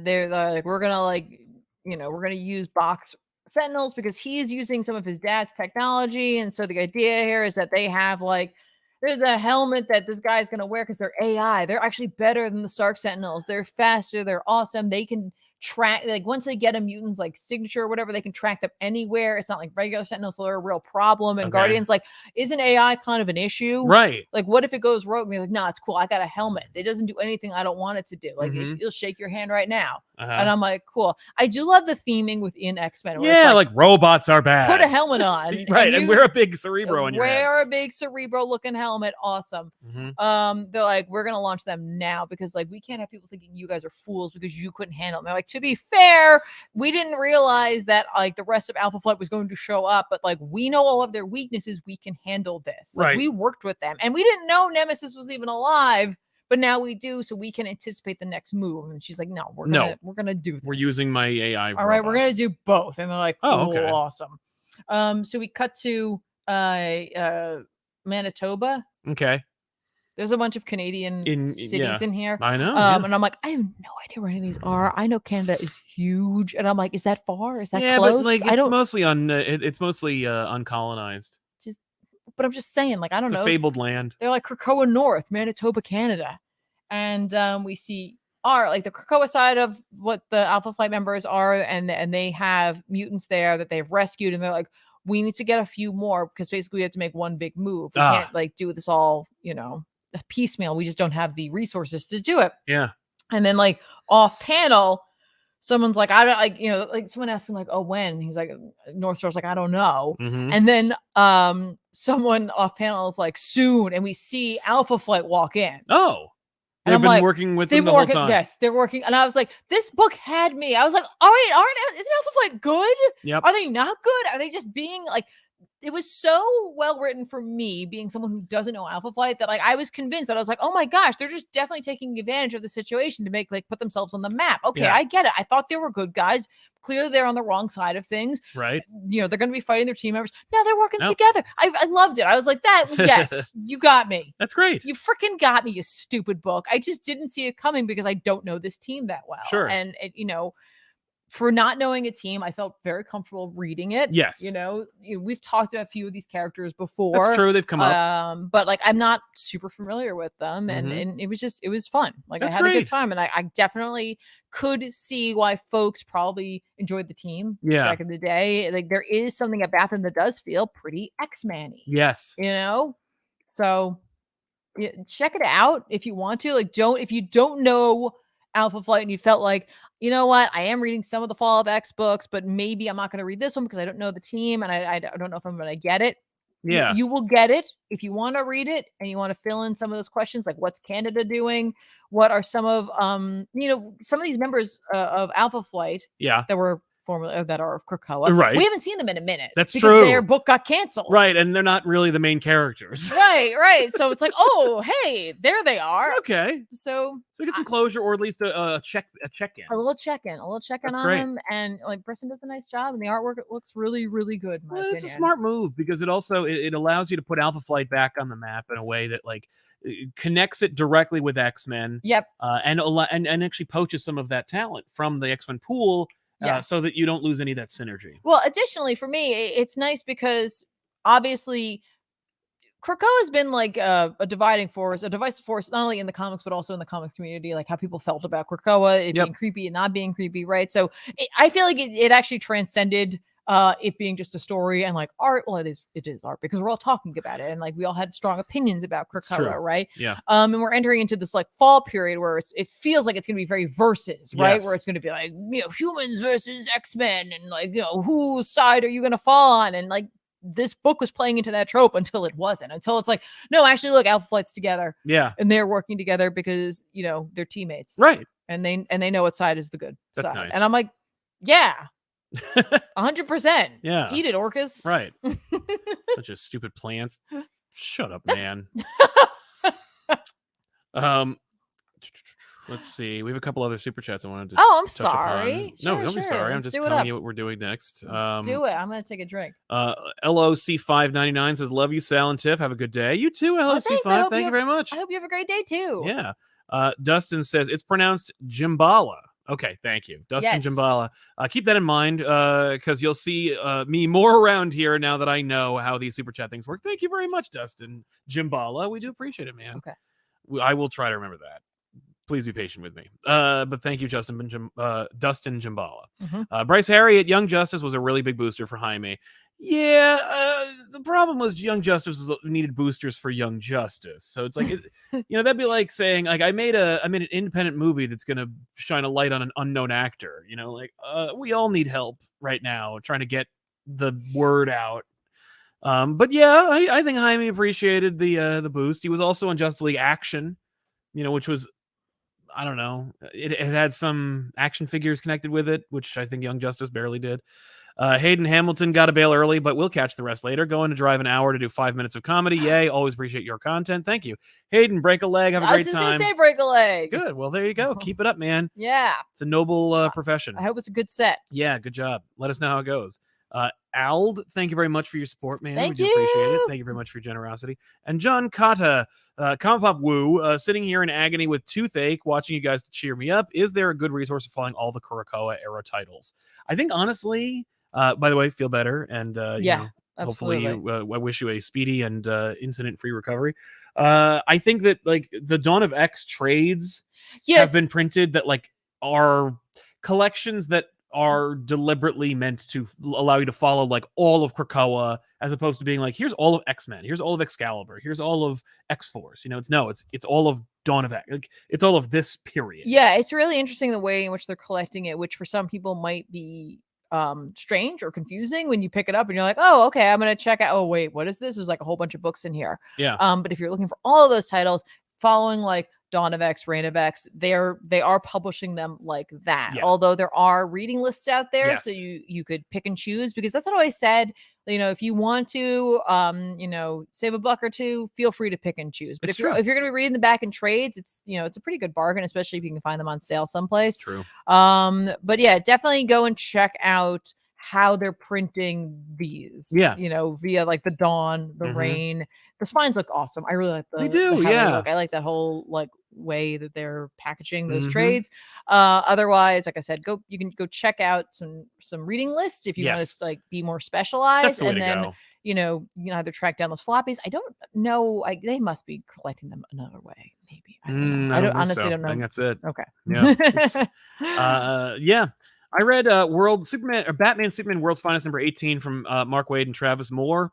Speaker 2: they're like, we're gonna use Box Sentinels because he's using some of his dad's technology. And so the idea here is that they have like, there's a helmet that this guy's going to wear because they're AI. They're actually better than the Stark Sentinels. They're faster. They're awesome. They can track, like, once they get a mutant's like signature or whatever, they can track them anywhere. It's not like regular Sentinels, so they're a real problem. And Guardian's like, isn't AI kind of an issue?
Speaker 1: Right. Like,
Speaker 2: what if it goes rogue? And they're like, no, it's cool. I got a helmet. It doesn't do anything I don't want it to do. Like, it'll shake your hand right now. And I'm like, cool. I do love the theming within X-Men.
Speaker 1: Yeah, like robots are bad.
Speaker 2: Put a helmet on.
Speaker 1: Right, and wear a big Cerebro on your head.
Speaker 2: Wear a big Cerebro-looking helmet. Awesome. They're like, we're going to launch them now because, like, we can't have people thinking you guys are fools because you couldn't handle them. They're like, to be fair, we didn't realize that, like, the rest of Alpha Flight was going to show up, but, like, we know all of their weaknesses. We can handle this. Like, we worked with them. And we didn't know Nemesis was even alive. But now we do, so we can anticipate the next move. And she's like, no, we're gonna do this.
Speaker 1: We're using my AI.
Speaker 2: All right, we're gonna do both. And they're like,
Speaker 1: oh, okay.
Speaker 2: Awesome. So we cut to Manitoba.
Speaker 1: Okay.
Speaker 2: There's a bunch of Canadian cities in here.
Speaker 1: I know.
Speaker 2: And I'm like, I have no idea where any of these are. I know Canada is huge, and I'm like, is that far? Is that close?
Speaker 1: But like, it's mostly uncolonized.
Speaker 2: But I'm just saying, like, I don't know.
Speaker 1: It's a fabled land.
Speaker 2: They're like Krakoa North, Manitoba, Canada. And we see like the Krakoa side of what the Alpha Flight members are, and they have mutants there that they've rescued, and they're like, we need to get a few more because basically we have to make one big move. We can't like do this all, piecemeal. We just don't have the resources to do it.
Speaker 1: Yeah.
Speaker 2: And then like off panel, someone's like, I don't like, like someone asked him like, oh, when? And he's like, North Star's like, I don't know.
Speaker 1: Mhm.
Speaker 2: And then someone off panel is like, soon, and we see Alpha Flight walk in.
Speaker 1: Oh,
Speaker 2: And
Speaker 1: they've
Speaker 2: I'm
Speaker 1: been
Speaker 2: like,
Speaker 1: working with
Speaker 2: they've
Speaker 1: them the
Speaker 2: been
Speaker 1: whole
Speaker 2: working.
Speaker 1: time.
Speaker 2: Yes, they're working. And I was like, this book had me. I was like, all right, isn't Alpha Flight good?
Speaker 1: Yep.
Speaker 2: Are they not good? Are they just being like? It was so well written for me, being someone who doesn't know Alpha Flight, that like I was convinced that I was like, oh my gosh, they're just definitely taking advantage of the situation to make like put themselves on the map. Okay,
Speaker 1: Yeah.
Speaker 2: I get it. I thought they were good guys. Clearly, they're on the wrong side of things.
Speaker 1: Right.
Speaker 2: They're going to be fighting their team members. Now they're working
Speaker 1: Nope.
Speaker 2: together. I loved it. I was like, that. Yes, you got me.
Speaker 1: That's great.
Speaker 2: You freaking got me, you stupid book. I just didn't see it coming because I don't know this team that well.
Speaker 1: Sure.
Speaker 2: And for not knowing a team, I felt very comfortable reading it.
Speaker 1: Yes.
Speaker 2: We've talked about a few of these characters before.
Speaker 1: That's true. They've come up.
Speaker 2: But like I'm not super familiar with them.
Speaker 1: Mhm.
Speaker 2: And it was fun. Like
Speaker 1: That's
Speaker 2: I had a
Speaker 1: great.
Speaker 2: good time. And I definitely could see why folks probably enjoyed the team back in the day. Like there is something at Bathurst that does feel pretty X-Man-y.
Speaker 1: Yes.
Speaker 2: So check it out if you want to. Like if you don't know Alpha Flight and you felt like, you know what, I am reading some of the Fall of X books, but maybe I'm not going to read this one because I don't know the team and I don't know if I'm going to get it.
Speaker 1: Yeah.
Speaker 2: You will get it if you want to read it and you want to fill in some of those questions, like what's Canada doing? What are some of some of these members of Alpha Flight that were formerly that are of Krakoa.
Speaker 1: Right.
Speaker 2: We haven't seen them in a minute.
Speaker 1: That's
Speaker 2: because
Speaker 1: true.
Speaker 2: Their book got canceled.
Speaker 1: Right, and they're not really the main characters.
Speaker 2: Right. So it's like, oh, hey, there they are.
Speaker 1: Okay.
Speaker 2: So
Speaker 1: we get some closure, or at least a check-in.
Speaker 2: A little check-in on
Speaker 1: great.
Speaker 2: them, and like Brisson does a nice job, and the artwork looks really, really good. In my opinion.
Speaker 1: It's a smart move because it also it allows you to put Alpha Flight back on the map in a way that like connects it directly with X-Men.
Speaker 2: Yep.
Speaker 1: And actually poaches some of that talent from the X-Men pool.
Speaker 2: Yeah.
Speaker 1: So that you don't lose any of that synergy.
Speaker 2: Well, additionally, for me, it's nice because obviously Krakoa has been like a dividing force, a divisive force, not only in the comics, but also in the comics community, like how people felt about Krakoa, it being creepy and not being creepy, right? So I feel like it actually transcended it being just a story and like art. Well, it is art because we're all talking about it and like we all had strong opinions about Krakoa, right?
Speaker 1: Yeah.
Speaker 2: And we're entering into this like fall period where it feels like it's going to be very versus, right?
Speaker 1: Yes.
Speaker 2: Where it's going to be like, humans versus X-Men and like, whose side are you going to fall on? And like this book was playing into that trope until it wasn't, until it's like, no, actually look, Alpha Flight's together.
Speaker 1: Yeah.
Speaker 2: And they're working together because, they're teammates.
Speaker 1: Right.
Speaker 2: And they know what side is the good
Speaker 1: That's
Speaker 2: side.
Speaker 1: nice.
Speaker 2: And I'm like, yeah. 100%.
Speaker 1: Yeah.
Speaker 2: Eat it, Orcus.
Speaker 1: Right. Such a stupid plants. Shut up, man. Let's see. We have a couple other super chats I wanted to.
Speaker 2: Oh, I'm
Speaker 1: touch
Speaker 2: sorry.
Speaker 1: Upon. No, don't be sorry. I'm just telling you what we're doing next.
Speaker 2: Do it. I'm gonna take a drink.
Speaker 1: LOC599 says, "Love you, Sal and Tiff. Have a good day." You too, LOC5. Thank you very much.
Speaker 2: I hope you have a great day too.
Speaker 1: Yeah. Dustin says it's pronounced Jimbala. Okay, thank you, Dustin. Yes. Jimbala. Keep that in mind because you'll see me more around here now that I know how these super chat things work. Thank you very much, Dustin Jimbala. We do appreciate it, man.
Speaker 2: Okay.
Speaker 1: I will try to remember that. Please be patient with me. But thank you, Dustin Jimbala.
Speaker 2: Mm-hmm.
Speaker 1: Bryce Harriet, Young Justice was a really big booster for Jaime. Yeah, the problem was Young Justice needed boosters for Young Justice. So it's like, that'd be like saying, like, I made an independent movie that's going to shine a light on an unknown actor. We all need help right now trying to get the word out. But yeah, I think Jaime appreciated the boost. He was also in Justice League Action, which was, I don't know, it had some action figures connected with it, which I think Young Justice barely did. Hayden Hamilton got a bail early, but we'll catch the rest later. Going to drive an hour to do 5 minutes of comedy. Yay. Always appreciate your content. Thank you. Hayden, break a leg. Have a great time. I was just
Speaker 2: going to say break a leg.
Speaker 1: Good. Well, there you go. Keep it up, man.
Speaker 2: Yeah.
Speaker 1: It's a noble profession.
Speaker 2: I hope it's a good set.
Speaker 1: Yeah, good job. Let us know how it goes. Ald, thank you very much for your support, man.
Speaker 2: Thank
Speaker 1: we do appreciate it. Thank you very much for your generosity. And John Kata, ComicPop Woo, sitting here in agony with toothache, watching you guys to cheer me up. Is there a good resource for following all the Krakoa era titles? I think honestly, by the way, feel better, and hopefully, I wish you a speedy and incident-free recovery. I think that like the Dawn of X trades have been printed that like are collections that are deliberately meant to allow you to follow like all of Krakoa, as opposed to being like, here's all of X-Men, here's all of Excalibur, here's all of X-Force. You know, it's all of Dawn of X. Like, it's all of this period.
Speaker 2: Yeah, it's really interesting the way in which they're collecting it, which for some people might be strange or confusing when you pick it up and you're like, oh, okay, I'm gonna check out. Oh, wait, what is this? There's like a whole bunch of books in here.
Speaker 1: Yeah.
Speaker 2: But if you're looking for all of those titles, following like Dawn of X, Reign of X, they are publishing them like that.
Speaker 1: Yeah.
Speaker 2: Although there are reading lists out there,
Speaker 1: Yes.
Speaker 2: so you could pick and choose, because that's what I always said. You know, if you want to, you know, save a buck or two, feel free to pick and choose. But
Speaker 1: It's
Speaker 2: if you're
Speaker 1: true.
Speaker 2: going to be reading the back in trades, it's, you know, it's a pretty good bargain, especially if you can find them on sale someplace.
Speaker 1: True.
Speaker 2: But yeah, definitely go and check out how they're printing these.
Speaker 1: Yeah.
Speaker 2: You know, via like the Dawn, the Reign. The spines look awesome. I really like
Speaker 1: They do,
Speaker 2: how
Speaker 1: yeah.
Speaker 2: they look. I like that whole like way that they're packaging those trades. Otherwise, like I said, you can go check out some reading lists if you want to like be more specialized, and then you know, you can either track down those floppies. I don't know. They must be collecting them another way. Maybe I don't know. I don't honestly don't know.
Speaker 1: I think that's it.
Speaker 2: Okay.
Speaker 1: Yeah. Yeah. I read Batman Superman World's Finest number 18 from Mark Waid and Travis Moore.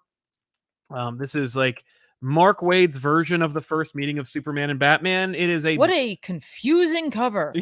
Speaker 1: This is like Mark Waid's version of the first meeting of Superman and Batman. It is
Speaker 2: what a confusing cover.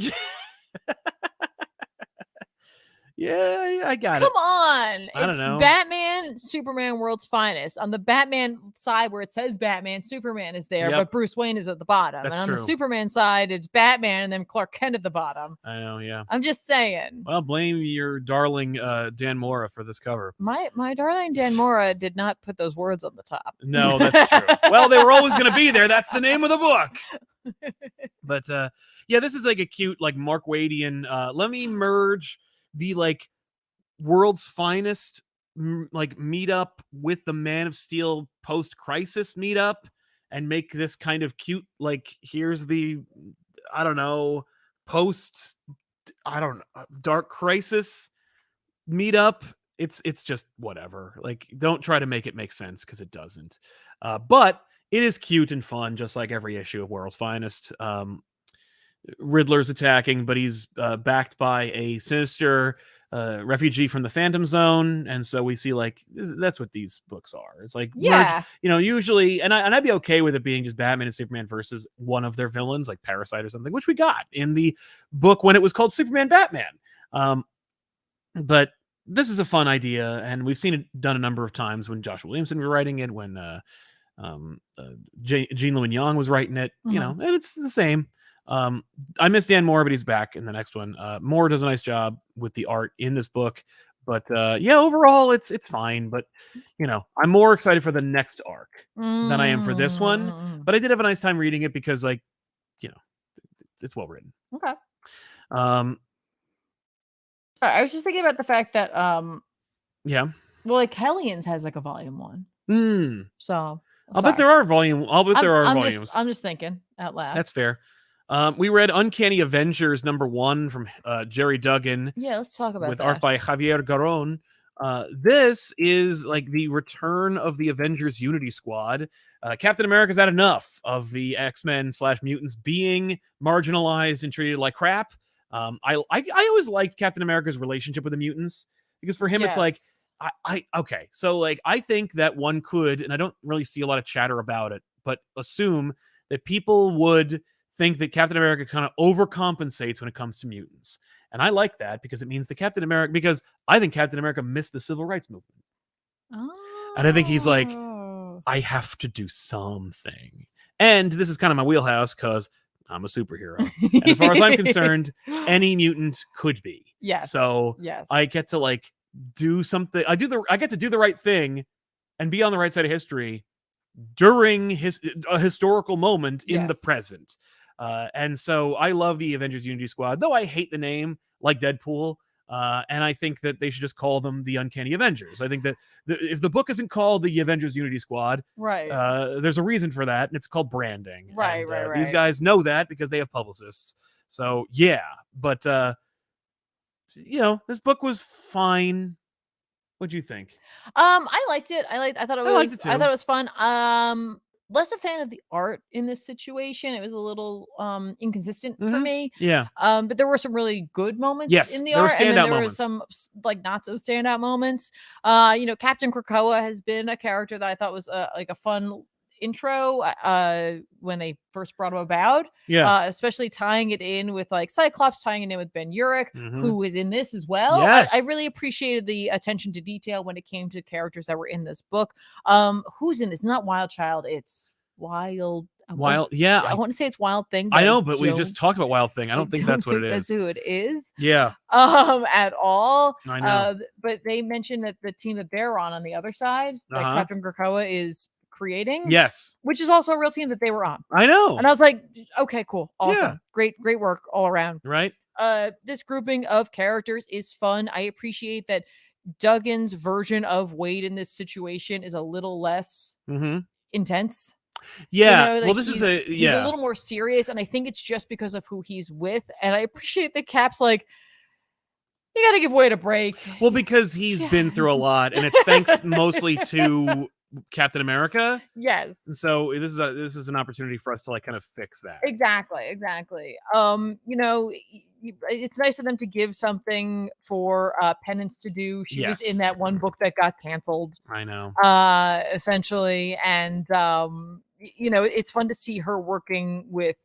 Speaker 1: Yeah, I got
Speaker 2: it. Come on.
Speaker 1: I don't know.
Speaker 2: Batman, Superman, World's Finest. On the Batman side where it says Batman, Superman is there, but Bruce Wayne is at the bottom.
Speaker 1: That's
Speaker 2: and on
Speaker 1: true.
Speaker 2: the Superman side, it's Batman and then Clark Kent at the bottom.
Speaker 1: I know, yeah.
Speaker 2: I'm just saying.
Speaker 1: Well, blame your darling Dan Mora for this cover.
Speaker 2: My darling Dan Mora did not put those words on the top.
Speaker 1: No, that's true. Well, they were always going to be there. That's the name of the book. But yeah, this is like a cute, like Mark Wadian. Let me merge the like World's Finest like meetup with the Man of Steel post-crisis meetup and make this kind of cute, like, here's the, I don't know, Dark Crisis meetup. It's just whatever. Like, don't try to make it make sense, because it doesn't. But it is cute and fun, just like every issue of World's Finest. Riddler's attacking, but he's backed by a sinister refugee from the Phantom Zone, and so we see like that's what these books are. It's like usually, and I'd be okay with it being just Batman and Superman versus one of their villains, like Parasite or something, which we got in the book when it was called Superman Batman. But this is a fun idea, and we've seen it done a number of times when Josh Williamson was writing it, when Gene Luen Yang was writing it, you know, and it's the same. I miss Dan Moore, but he's back in the next one. Moore does a nice job with the art in this book, but yeah, overall it's fine. But you know, I'm more excited for the next arc than I am for this one. But I did have a nice time reading it because, like, you know, it's well written.
Speaker 2: Okay. I was just thinking about the fact that
Speaker 1: yeah,
Speaker 2: well, like Hellions has like a volume 1. So
Speaker 1: I'll bet there are volumes.
Speaker 2: I'm just thinking out loud.
Speaker 1: That's fair. We read Uncanny Avengers number 1 from Jerry Duggan.
Speaker 2: Yeah, let's talk about
Speaker 1: with
Speaker 2: that.
Speaker 1: art by Javier Garon. This is like the return of the Avengers Unity Squad. Captain America's had enough of the X-Men / mutants being marginalized and treated like crap. I always liked Captain America's relationship with the mutants, because for him it's like, okay, so like I think that one could, and I don't really see a lot of chatter about it, but assume that people would think that Captain America kind of overcompensates when it comes to mutants. And I like that, because it means because I think Captain America missed the civil rights movement. And I think he's like, I have to do something. And this is kind of my wheelhouse, because I'm a superhero. And as far as I'm concerned, any mutant could be.
Speaker 2: Yes.
Speaker 1: So I get to like do something. I get to do the right thing and be on the right side of history during a historical moment in the present. And so I love the Avengers Unity Squad, though I hate the name, like Deadpool. And I think that they should just call them the Uncanny Avengers. I think that if the book isn't called the Avengers Unity Squad, there's a reason for that, and it's called branding.
Speaker 2: Right.
Speaker 1: These guys know that because they have publicists. So yeah, but you know, this book was fine. What'd you think?
Speaker 2: I liked it. I thought it was fun. less a fan of the art in this situation. It was a little inconsistent for me.
Speaker 1: Yeah.
Speaker 2: But there were some really good moments
Speaker 1: Yes,
Speaker 2: in the
Speaker 1: there were
Speaker 2: art, and then
Speaker 1: standout
Speaker 2: there were
Speaker 1: moments.
Speaker 2: some like not so standout moments. Captain Krakoa has been a character that I thought was like a fun intro when they first brought him about.
Speaker 1: Yeah.
Speaker 2: Especially tying it in with like Cyclops, tying it in with Ben Urich, who is in this as well.
Speaker 1: Yes.
Speaker 2: I really appreciated the attention to detail when it came to characters that were in this book. Who's in this? Not Wild Child, it's Wild.
Speaker 1: Yeah.
Speaker 2: I want to say it's Wild Thing. But
Speaker 1: I know, but we just talked about Wild Thing. I don't think that's what it is.
Speaker 2: That's who it is.
Speaker 1: Yeah.
Speaker 2: At all.
Speaker 1: I know.
Speaker 2: But they mentioned that the team that they're on the other side, that Captain Krakoa is creating.
Speaker 1: Yes.
Speaker 2: Which is also a real team that they were on.
Speaker 1: I know.
Speaker 2: And I was like, okay, cool. Awesome.
Speaker 1: Yeah.
Speaker 2: Great work all around.
Speaker 1: Right.
Speaker 2: This grouping of characters is fun. I appreciate that Duggan's version of Wade in this situation is a little less intense.
Speaker 1: Yeah.
Speaker 2: Like
Speaker 1: well, this is
Speaker 2: he's a little more serious, and I think it's just because of who he's with. And I appreciate that Cap's like, you got to give Wade a break.
Speaker 1: Well, because he's been through a lot, and it's thanks mostly to Captain America.
Speaker 2: Yes.
Speaker 1: So this is an opportunity for us to like kind of fix that.
Speaker 2: Exactly. It's nice of them to give something for Penance to do. She was in that one book that got canceled.
Speaker 1: I know.
Speaker 2: Essentially, and it's fun to see her working with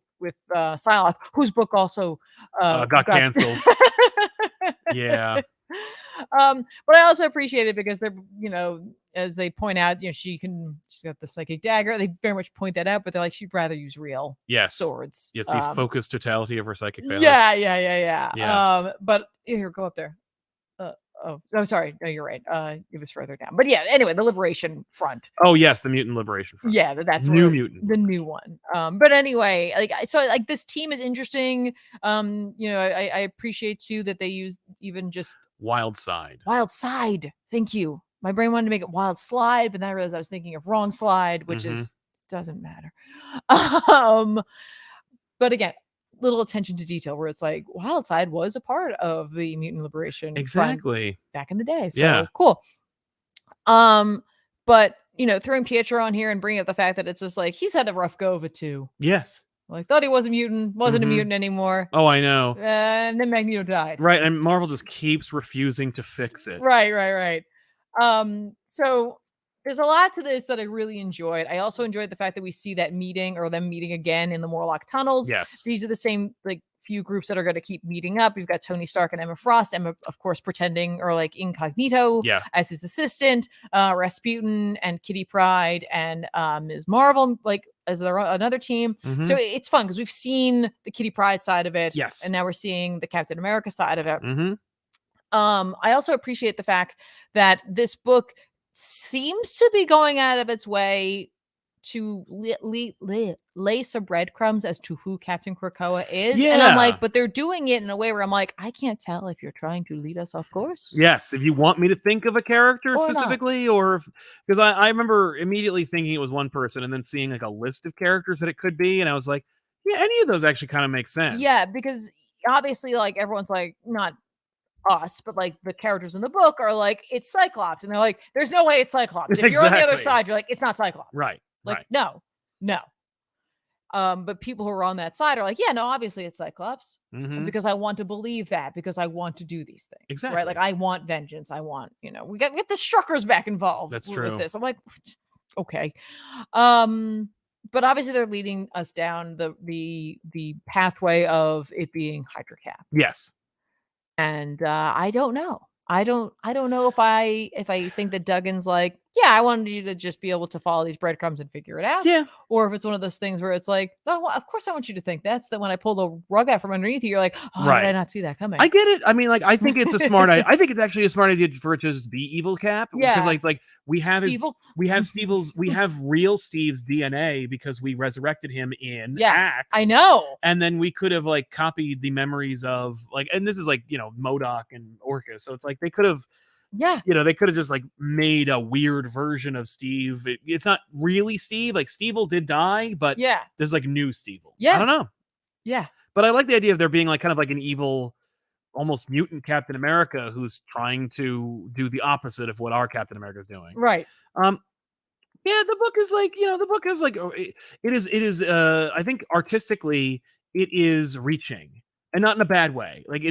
Speaker 2: Psylocke, whose book also
Speaker 1: got canceled. Yeah.
Speaker 2: But I also appreciate it because they're, as they point out, she's got the psychic dagger. They very much point that out, but they're like, she'd rather use real swords.
Speaker 1: Yes, the focused totality of her psychic powers.
Speaker 2: Yeah. But here, go up there. Sorry. No, you're right. It was further down. But yeah, anyway, the Liberation Front.
Speaker 1: Oh yes, the Mutant Liberation Front.
Speaker 2: Yeah, that's
Speaker 1: New Mutant.
Speaker 2: The new one. But anyway, this team is interesting. I appreciate too that they use even just
Speaker 1: Wild Side.
Speaker 2: Thank you. My brain wanted to make it Wild Slide, but then I realized I was thinking of Wrong Slide, which doesn't matter. But again, little attention to detail where it's like Wildside was a part of the Mutant Liberation Front back in the day. So cool. But throwing Pietro on here and bringing up the fact that it's just like he's had a rough go of it too.
Speaker 1: Yes.
Speaker 2: Like thought he was a mutant, wasn't a mutant anymore.
Speaker 1: Oh, I know.
Speaker 2: And then Magneto died.
Speaker 1: Right, and Marvel just keeps refusing to fix it.
Speaker 2: Right. So there's a lot to this that I really enjoyed. I also enjoyed the fact that we see that meeting or them meeting again in the Morlock tunnels.
Speaker 1: Yes.
Speaker 2: These are the same few groups that are going to keep meeting up. We've got Tony Stark and Emma Frost. Emma, of course, pretending or incognito as his assistant. Rasputin and Kitty Pryde and Ms. Marvel as another team. So it's fun because we've seen the Kitty Pryde side of it.
Speaker 1: Yes.
Speaker 2: And now we're seeing the Captain America side of it. I also appreciate the fact that this book seems to be going out of its way to lay some breadcrumbs as to who Captain Krakoa is. And I'm like, but they're doing it in a way where I'm like, I can't tell if you're trying to lead us off course.
Speaker 1: Yes, if you want me to think of a character specifically, or because I remember immediately thinking it was one person and then seeing a list of characters that it could be, and I was like, yeah, any of those actually kind of makes sense.
Speaker 2: Yeah, because obviously everyone's not us, but the characters in the book are it's Cyclops, and they're like, there's no way it's Cyclops. If you're on the other side, you're like, it's not Cyclops.
Speaker 1: Right.
Speaker 2: No. But people who are on that side are like, yeah, no, obviously it's Cyclops, because I want to believe that, because I want to do these things.
Speaker 1: Exactly.
Speaker 2: Right. I want vengeance. I want, we get the Struckers back involved.
Speaker 1: That's true.
Speaker 2: With this. I'm like, okay. But obviously they're leading us down the pathway of it being Hydra Cap.
Speaker 1: Yes.
Speaker 2: And I don't know. I don't know if I think that Duggan's like, yeah, I wanted you to just be able to follow these breadcrumbs and figure it out.
Speaker 1: Yeah.
Speaker 2: Or if it's one of those things where it's like, no, of course I want you to think that's that when I pull the rug out from underneath you, you're like, oh, how did I not see that coming?
Speaker 1: I get it. I mean, I think it's a smart I think it's actually a smart idea for it to just be Evil Cap.
Speaker 2: Yeah.
Speaker 1: Because we have we have real Steve's DNA because we resurrected him in Axe.
Speaker 2: I know.
Speaker 1: And then we could have copied the memories of and this is MODOK and Orcus. So it's they could have they could have just made a weird version of Steve. It's not really Steve. Steve did die, but there's new Steve.
Speaker 2: Yeah.
Speaker 1: I don't know.
Speaker 2: Yeah.
Speaker 1: But I like the idea of there being kind of an evil, almost mutant Captain America who's trying to do the opposite of what our Captain America is doing.
Speaker 2: Right.
Speaker 1: Yeah, the book is like, the book is like, it is I think artistically it is reaching, and not in a bad way. Like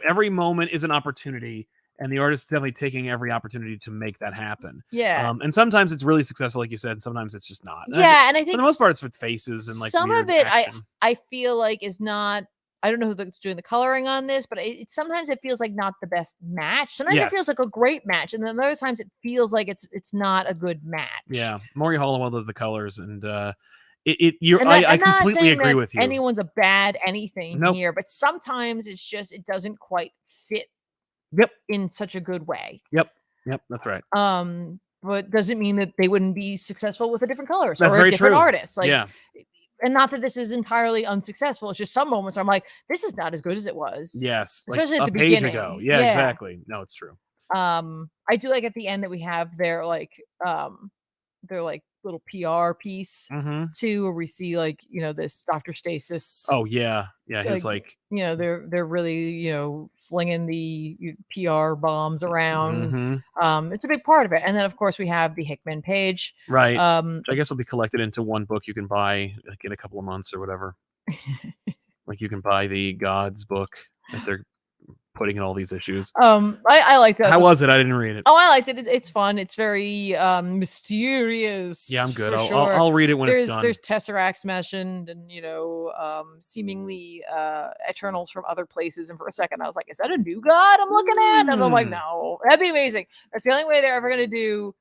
Speaker 1: every moment is an opportunity, and the artist is definitely taking every opportunity to make that happen.
Speaker 2: Yeah.
Speaker 1: And sometimes it's really successful, like you said, and sometimes it's just not.
Speaker 2: Yeah, and I
Speaker 1: For
Speaker 2: think
Speaker 1: the most part, it's with faces and like
Speaker 2: some of
Speaker 1: weird
Speaker 2: it
Speaker 1: action.
Speaker 2: I feel like is not. I don't know who's doing the coloring on this, but sometimes it feels like not the best match. Sometimes it feels
Speaker 1: Yes.
Speaker 2: like a great match, and then other times it feels like it's not a good match.
Speaker 1: Yeah, Maury Hollowell does the colors, and
Speaker 2: I'm
Speaker 1: I
Speaker 2: not
Speaker 1: completely
Speaker 2: saying
Speaker 1: agree
Speaker 2: that
Speaker 1: with you.
Speaker 2: anyone's a bad anything
Speaker 1: Nope.
Speaker 2: here, but sometimes it's just it doesn't quite fit
Speaker 1: Yep.
Speaker 2: in such a good way.
Speaker 1: Yep. Yep. That's right.
Speaker 2: But doesn't mean that they wouldn't be successful with a different colorist
Speaker 1: That's
Speaker 2: or a
Speaker 1: very
Speaker 2: different
Speaker 1: true.
Speaker 2: artist. Like,
Speaker 1: Yeah.
Speaker 2: and not that this is entirely unsuccessful. It's just some moments where I'm like, this is not as good as it was.
Speaker 1: Yes. Like
Speaker 2: Especially at
Speaker 1: a
Speaker 2: the
Speaker 1: page
Speaker 2: beginning.
Speaker 1: ago. Yeah.
Speaker 2: Yeah.
Speaker 1: Exactly. No, it's true.
Speaker 2: I do like at the end that we have their little PR piece
Speaker 1: Mm-hmm.
Speaker 2: too, where we see like, this Dr. Stasis.
Speaker 1: Oh yeah. Yeah. His like.
Speaker 2: They're really, flinging the PR bombs around.
Speaker 1: Mm-hmm.
Speaker 2: It's a big part of it. And then of course we have the Hickman page.
Speaker 1: Right. I guess will be collected into one book you can buy like in a couple of months or whatever. Like you can buy the Gods book that they're putting in all these issues.
Speaker 2: I like that.
Speaker 1: How was it? I didn't read it.
Speaker 2: Oh, I liked it. It's fun. It's very mysterious.
Speaker 1: Yeah, I'm good.
Speaker 2: For
Speaker 1: I'll read it when it's done.
Speaker 2: There's Tesseracts mentioned, and seemingly Eternals from other places. And for a second, I was like, "Is that a new god I'm looking at?" And I'm like, "No, that'd be amazing. That's the only way they're ever gonna do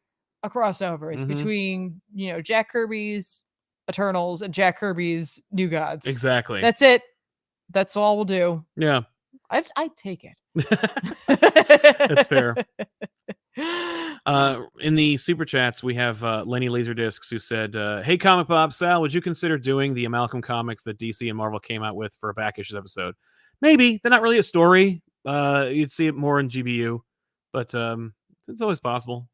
Speaker 2: a crossover is between Jack Kirby's Eternals and Jack Kirby's New Gods.
Speaker 1: Exactly.
Speaker 2: That's it. That's all we'll do.
Speaker 1: Yeah,
Speaker 2: I'd take it."
Speaker 1: That's fair. In the super chats, we have Lenny Laserdiscs who said, "Hey, Comic Bob, Sal, would you consider doing the Amalgam comics that DC and Marvel came out with for a back issues episode? Maybe. They're not really a story. You'd see it more in GBU, but it's always possible."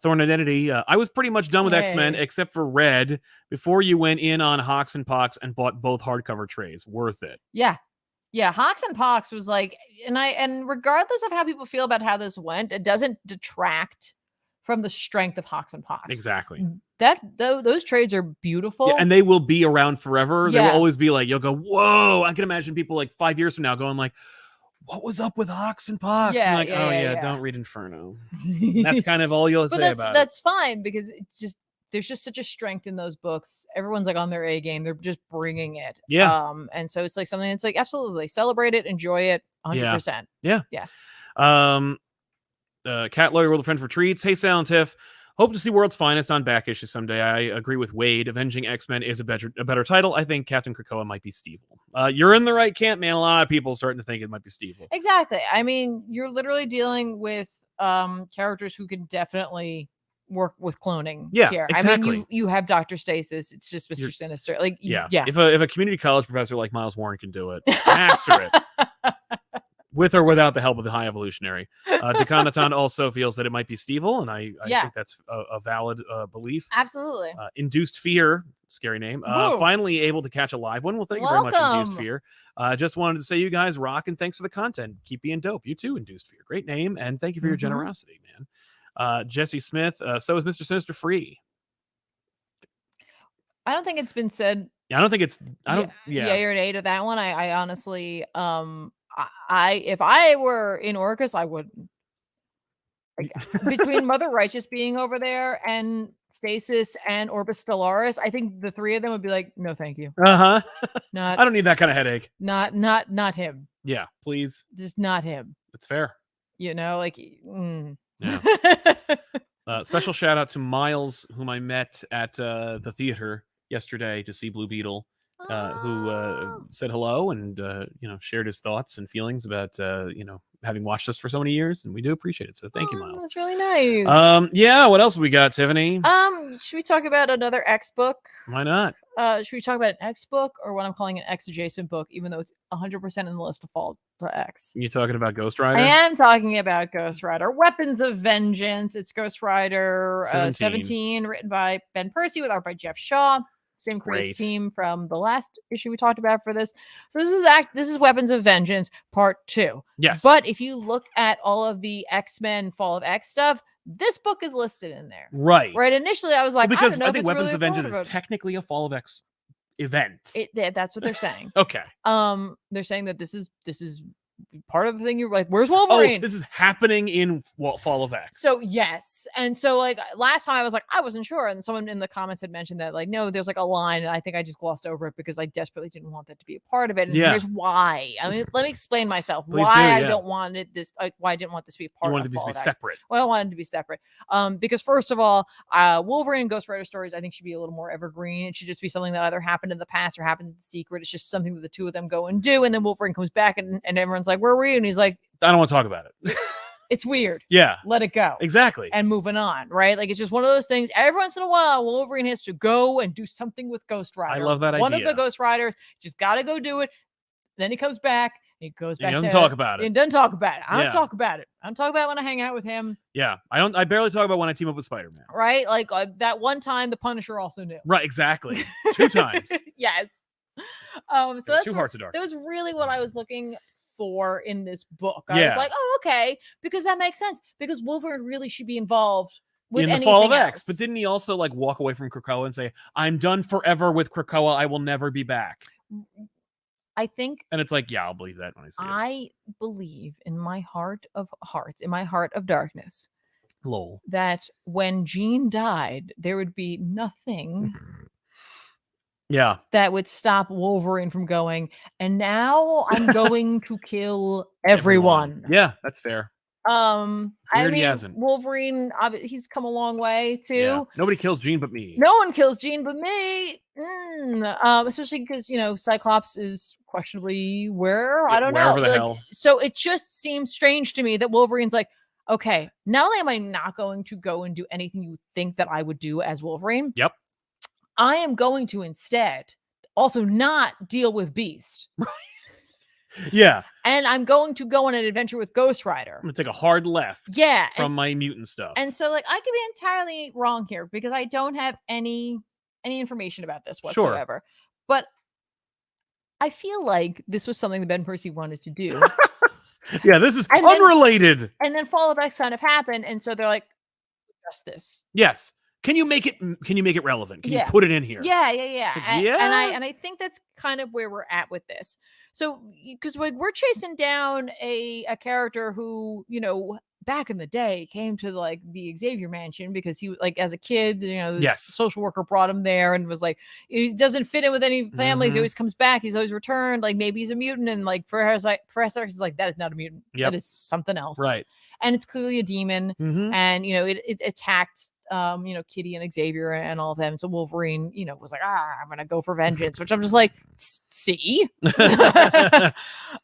Speaker 1: Thorn Identity. I was pretty much done with X-Men except for Red before you went in on Hawks and Pox and bought both hardcover trays. Worth it.
Speaker 2: Yeah, Hawks and Pox was like, and regardless of how people feel about how this went, it doesn't detract from the strength of Hawks and Pox.
Speaker 1: Exactly.
Speaker 2: Those trades are beautiful.
Speaker 1: Yeah, and they will be around forever.
Speaker 2: Yeah.
Speaker 1: They will always be like, you'll go, whoa! I can imagine people like 5 years from now going like, what was up with Hawks and Pox?
Speaker 2: Yeah,
Speaker 1: and like,
Speaker 2: yeah.
Speaker 1: Don't read Inferno. That's kind of all you'll say about it.
Speaker 2: That's fine because it's just there's just such a strength in those books. Everyone's like on their A game. They're just bringing it.
Speaker 1: Yeah.
Speaker 2: And so it's like something that's like absolutely celebrate it, enjoy it, 100%.
Speaker 1: Yeah. Cat Lawyer World of Friends Retreats. Hey, Sal and Tiff. Hope to see World's Finest on back issue someday. I agree with Wade. Avenging X-Men is a better title. I think Captain Krakoa might be Stevel. You're in the right camp, man. A lot of people are starting to think it might be Stevel.
Speaker 2: Exactly. I mean, you're literally dealing with characters who can definitely work with cloning.
Speaker 1: Yeah,
Speaker 2: here.
Speaker 1: exactly.
Speaker 2: I mean, you have Dr. Stasis. It's just Mr. Sinister. Like, yeah.
Speaker 1: If a community college professor like Miles Warren can do it, master it. With or without the help of the High Evolutionary. Deconatan also feels that it might be Stevel, and I think that's a valid belief.
Speaker 2: Absolutely.
Speaker 1: Induced Fear, scary name. Finally able to catch a live one. Well, thank you very much, Induced Fear. Just wanted to say you guys rock, and thanks for the content. Keep being dope. You too, Induced Fear. Great name, and thank you for your generosity, man. Jesse Smith, so is Mr. Sinister free?
Speaker 2: I don't think it's been said.
Speaker 1: Yeah, I don't think it's.
Speaker 2: Yay or nay to that one. I honestly, if I were in Orcus, I wouldn't. Like, between Mother Righteous being over there and Stasis and Orbis Stellaris, I think the three of them would be like, no, thank you.
Speaker 1: Not.
Speaker 2: I
Speaker 1: don't need that kind of headache.
Speaker 2: Not him.
Speaker 1: Yeah, please.
Speaker 2: Just not him.
Speaker 1: It's fair.
Speaker 2: Like.
Speaker 1: Yeah. Special shout out to Miles, whom I met at the theater yesterday to see Blue Beetle, who said hello and shared his thoughts and feelings about having watched us for so many years, and we do appreciate it. So thank you, Miles.
Speaker 2: That's really nice.
Speaker 1: Yeah. What else have we got, Tiffany?
Speaker 2: Should we talk about another X book?
Speaker 1: Why not?
Speaker 2: Should we talk about an X book or what I'm calling an X adjacent book, even though it's 100% in the list to fall to X?
Speaker 1: You talking about Ghost Rider?
Speaker 2: I am talking about Ghost Rider. Weapons of Vengeance. It's Ghost Rider 17, written by Ben Percy with art by Jeff Shaw. same creative
Speaker 1: Great.
Speaker 2: team from the last issue we talked about for this. So this is Weapons of Vengeance Part 2.
Speaker 1: Yes.
Speaker 2: But if you look at all of the X-Men Fall of X stuff, this book is listed in there.
Speaker 1: Right.
Speaker 2: Right. Initially, I was like,
Speaker 1: because
Speaker 2: I don't know
Speaker 1: I
Speaker 2: if
Speaker 1: think
Speaker 2: it's
Speaker 1: Weapons
Speaker 2: really
Speaker 1: of Vengeance
Speaker 2: part
Speaker 1: is technically a Fall of X event.
Speaker 2: That's what they're saying.
Speaker 1: Okay.
Speaker 2: They're saying that this is part of the thing. You're like, where's Wolverine?
Speaker 1: Oh, this is happening in Fall of X.
Speaker 2: So yes, and so like last time I was like, I wasn't sure, and someone in the comments had mentioned that like, no, there's like a line, and I think I just glossed over it because I desperately didn't want that to be a part of it. And here's why. I mean, let me explain myself.
Speaker 1: Please
Speaker 2: why
Speaker 1: do,
Speaker 2: I don't want it this. Why I didn't want this to be a part.
Speaker 1: You wanted
Speaker 2: of
Speaker 1: this to be
Speaker 2: Fall of X.
Speaker 1: separate.
Speaker 2: Well, I wanted it to be separate. Because first of all, Wolverine and Ghost Rider stories I think should be a little more evergreen. It should just be something that either happened in the past or happens in secret. It's just something that the two of them go and do, and then Wolverine comes back and everyone's like, where were you? And he's like,
Speaker 1: I don't want to talk about it.
Speaker 2: It's weird.
Speaker 1: Yeah.
Speaker 2: Let it go.
Speaker 1: Exactly.
Speaker 2: And moving on, right? Like, it's just one of those things. Every once in a while, Wolverine has to go and do something with Ghost Rider.
Speaker 1: I love that
Speaker 2: One
Speaker 1: idea.
Speaker 2: of the Ghost Riders just got to go do it. Then he comes back. He goes back.
Speaker 1: He doesn't talk about it.
Speaker 2: He doesn't talk about it. I don't
Speaker 1: Yeah.
Speaker 2: talk about it. I don't talk about it when I hang out with him.
Speaker 1: Yeah. I barely talk about when I team up with Spider-Man.
Speaker 2: Right? Like that one time, the Punisher also knew.
Speaker 1: Right. Exactly. 2 times.
Speaker 2: Yes. So that's
Speaker 1: 2 Hearts of Darkness.
Speaker 2: That was really what I was looking for in this book. I
Speaker 1: Yeah.
Speaker 2: was like, oh, okay, because that makes sense. Because Wolverine really should be involved with
Speaker 1: in the
Speaker 2: anything
Speaker 1: Fall of
Speaker 2: else.
Speaker 1: X. But didn't he also like walk away from Krakoa and say, I'm done forever with Krakoa. I will never be back.
Speaker 2: I think,
Speaker 1: And it's like, yeah, I'll believe that when I see it.
Speaker 2: I believe in my heart of hearts, in my heart of darkness,
Speaker 1: Lol.
Speaker 2: that when Jean died, there would be nothing
Speaker 1: Yeah.
Speaker 2: that would stop Wolverine from going, and now I'm going to kill everyone.
Speaker 1: Yeah, that's fair.
Speaker 2: I
Speaker 1: Weird he
Speaker 2: mean,
Speaker 1: hasn't.
Speaker 2: Wolverine, he's come a long way too.
Speaker 1: Yeah. Nobody kills Jean but me.
Speaker 2: No one kills Jean but me. Especially because, Cyclops is questionably where? I don't know.
Speaker 1: Wherever the hell.
Speaker 2: So it just seems strange to me that Wolverine's like, okay, not only am I not going to go and do anything you think that I would do as Wolverine.
Speaker 1: Yep.
Speaker 2: I am going to instead also not deal with Beast.
Speaker 1: Yeah.
Speaker 2: And I'm going to go on an adventure with Ghost Rider.
Speaker 1: I'm going to take a hard left.
Speaker 2: Yeah.
Speaker 1: From my mutant stuff.
Speaker 2: And so, like, I could be entirely wrong here because I don't have any information about this whatsoever. Sure. But I feel like this was something that Ben Percy wanted to do.
Speaker 1: Yeah, this is unrelated.
Speaker 2: And then Fall of X kind of happened, and so they're like, just this.
Speaker 1: Yes. Can you make it relevant? Can you put it in here?
Speaker 2: Yeah.
Speaker 1: Like,
Speaker 2: and I think that's kind of where we're at with this. So, because like we're chasing down a character who, back in the day came to like the Xavier Mansion because he like as a kid, the social worker brought him there and was like, he doesn't fit in with any families. Mm-hmm. He always comes back. He's always returned. Like maybe he's a mutant. And like Professor X is like, that is not a mutant. Yep. That is something else.
Speaker 1: Right.
Speaker 2: And it's clearly a demon. Mm-hmm. And, it attacked Kitty and Xavier and all of them. So Wolverine, was like, I'm gonna go for vengeance, which I'm just like, see,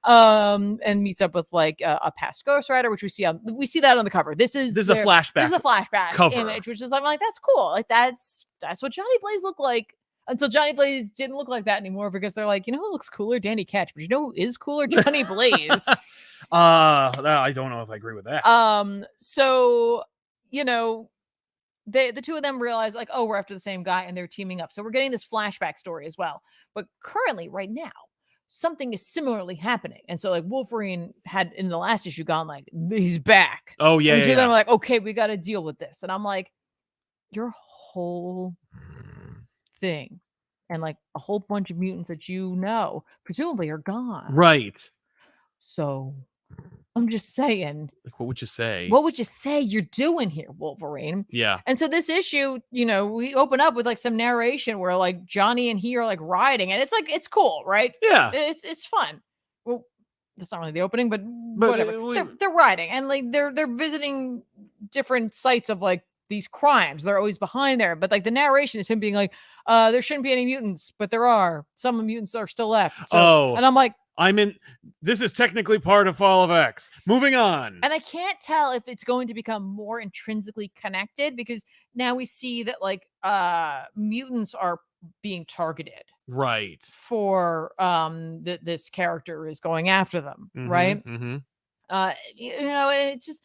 Speaker 2: and meets up with like a past Ghost Rider, which we see that on the cover. This is a flashback. This is a flashback cover image, which is I'm like, that's cool. Like that's what Johnny Blaze looked like. Until Johnny Blaze didn't look like that anymore because they're like, who looks cooler? Danny Ketch. But who is cooler? Johnny Blaze.
Speaker 1: I don't know if I agree with that.
Speaker 2: So, the two of them realize like, oh, we're after the same guy and they're teaming up. So we're getting this flashback story as well. But currently, right now, something is similarly happening. And so like Wolverine had in the last issue gone like, he's back.
Speaker 1: Oh, yeah.
Speaker 2: And the two of them are like, okay, we got to deal with this. And I'm like, your whole thing and like a whole bunch of mutants that presumably are gone.
Speaker 1: Right.
Speaker 2: So I'm just saying.
Speaker 1: Like, what would you say?
Speaker 2: What would you say you're doing here, Wolverine?
Speaker 1: Yeah.
Speaker 2: And so this issue, we open up with like some narration where like Johnny and he are like riding, and it's like it's cool, right?
Speaker 1: Yeah.
Speaker 2: It's fun. Well, that's not really the opening, but whatever. They're riding and like they're visiting different sites of like these crimes. They're always behind there, but like the narration is him being like, there shouldn't be any mutants, but there are. Some mutants are still left. So, and I'm like,
Speaker 1: this is technically part of Fall of X. Moving on.
Speaker 2: And I can't tell if it's going to become more intrinsically connected because now we see that like mutants are being targeted.
Speaker 1: Right.
Speaker 2: For this character is going after them.
Speaker 1: Mm-hmm,
Speaker 2: right.
Speaker 1: Mm-hmm.
Speaker 2: And it's just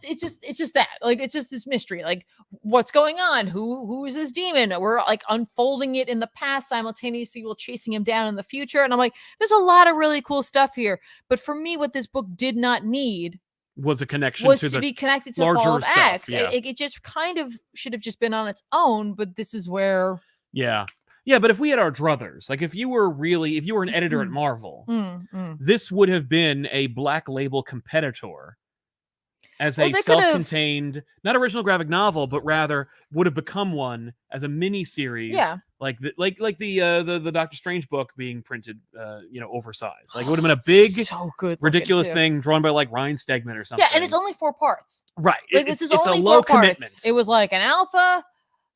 Speaker 2: it's just that, like, it's just this mystery, like, what's going on, who is this demon, we're like unfolding it in the past simultaneously while chasing him down in the future, and I'm like, there's a lot of really cool stuff here. But for me, what this book did not need
Speaker 1: Was a connection
Speaker 2: was
Speaker 1: to
Speaker 2: to
Speaker 1: the
Speaker 2: be connected to
Speaker 1: larger
Speaker 2: Fall of
Speaker 1: stuff.
Speaker 2: X.
Speaker 1: Yeah.
Speaker 2: It just kind of should have just been on its own, but this is where
Speaker 1: Yeah. But if we had our druthers, like if you were an editor at Marvel, this would have been a Black Label competitor as a self-contained, not original graphic novel, but rather would have become one as a mini series.
Speaker 2: Yeah.
Speaker 1: Like the Doctor Strange book being printed, oversized. Like it would have been a big,
Speaker 2: so good
Speaker 1: ridiculous thing drawn by like Ryan Stegman or something.
Speaker 2: Yeah, and it's only 4 parts.
Speaker 1: Right.
Speaker 2: Like this is only
Speaker 1: a
Speaker 2: 4
Speaker 1: low
Speaker 2: parts.
Speaker 1: commitment.
Speaker 2: It was like an Alpha,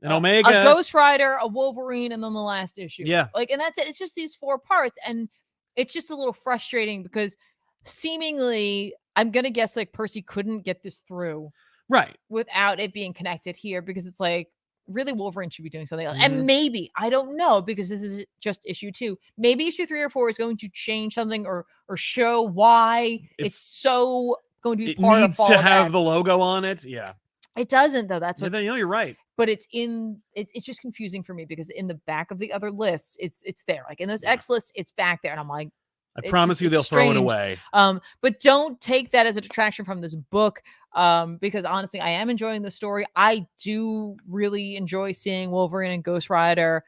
Speaker 1: an Omega,
Speaker 2: a Ghost Rider, a Wolverine, and then the last issue.
Speaker 1: Yeah.
Speaker 2: Like, and that's it. It's just these 4 parts, and it's just a little frustrating because seemingly, I'm gonna guess like Percy couldn't get this through,
Speaker 1: right,
Speaker 2: without it being connected here, because it's like, really, Wolverine should be doing something else. And maybe, I don't know, because this is just issue 2. Maybe issue 3 or 4 is going to change something or show why it's so going to be part of Fall of X.
Speaker 1: It needs to have the logo on it. Yeah.
Speaker 2: It doesn't, though. That's what.
Speaker 1: Yeah, you're right.
Speaker 2: But it's just confusing for me because in the back of the other lists, it's there. Like in those X lists, it's back there, and I'm like,
Speaker 1: I promise you, they'll throw it away.
Speaker 2: But don't take that as a detraction from this book, because honestly, I am enjoying the story. I do really enjoy seeing Wolverine and Ghost Rider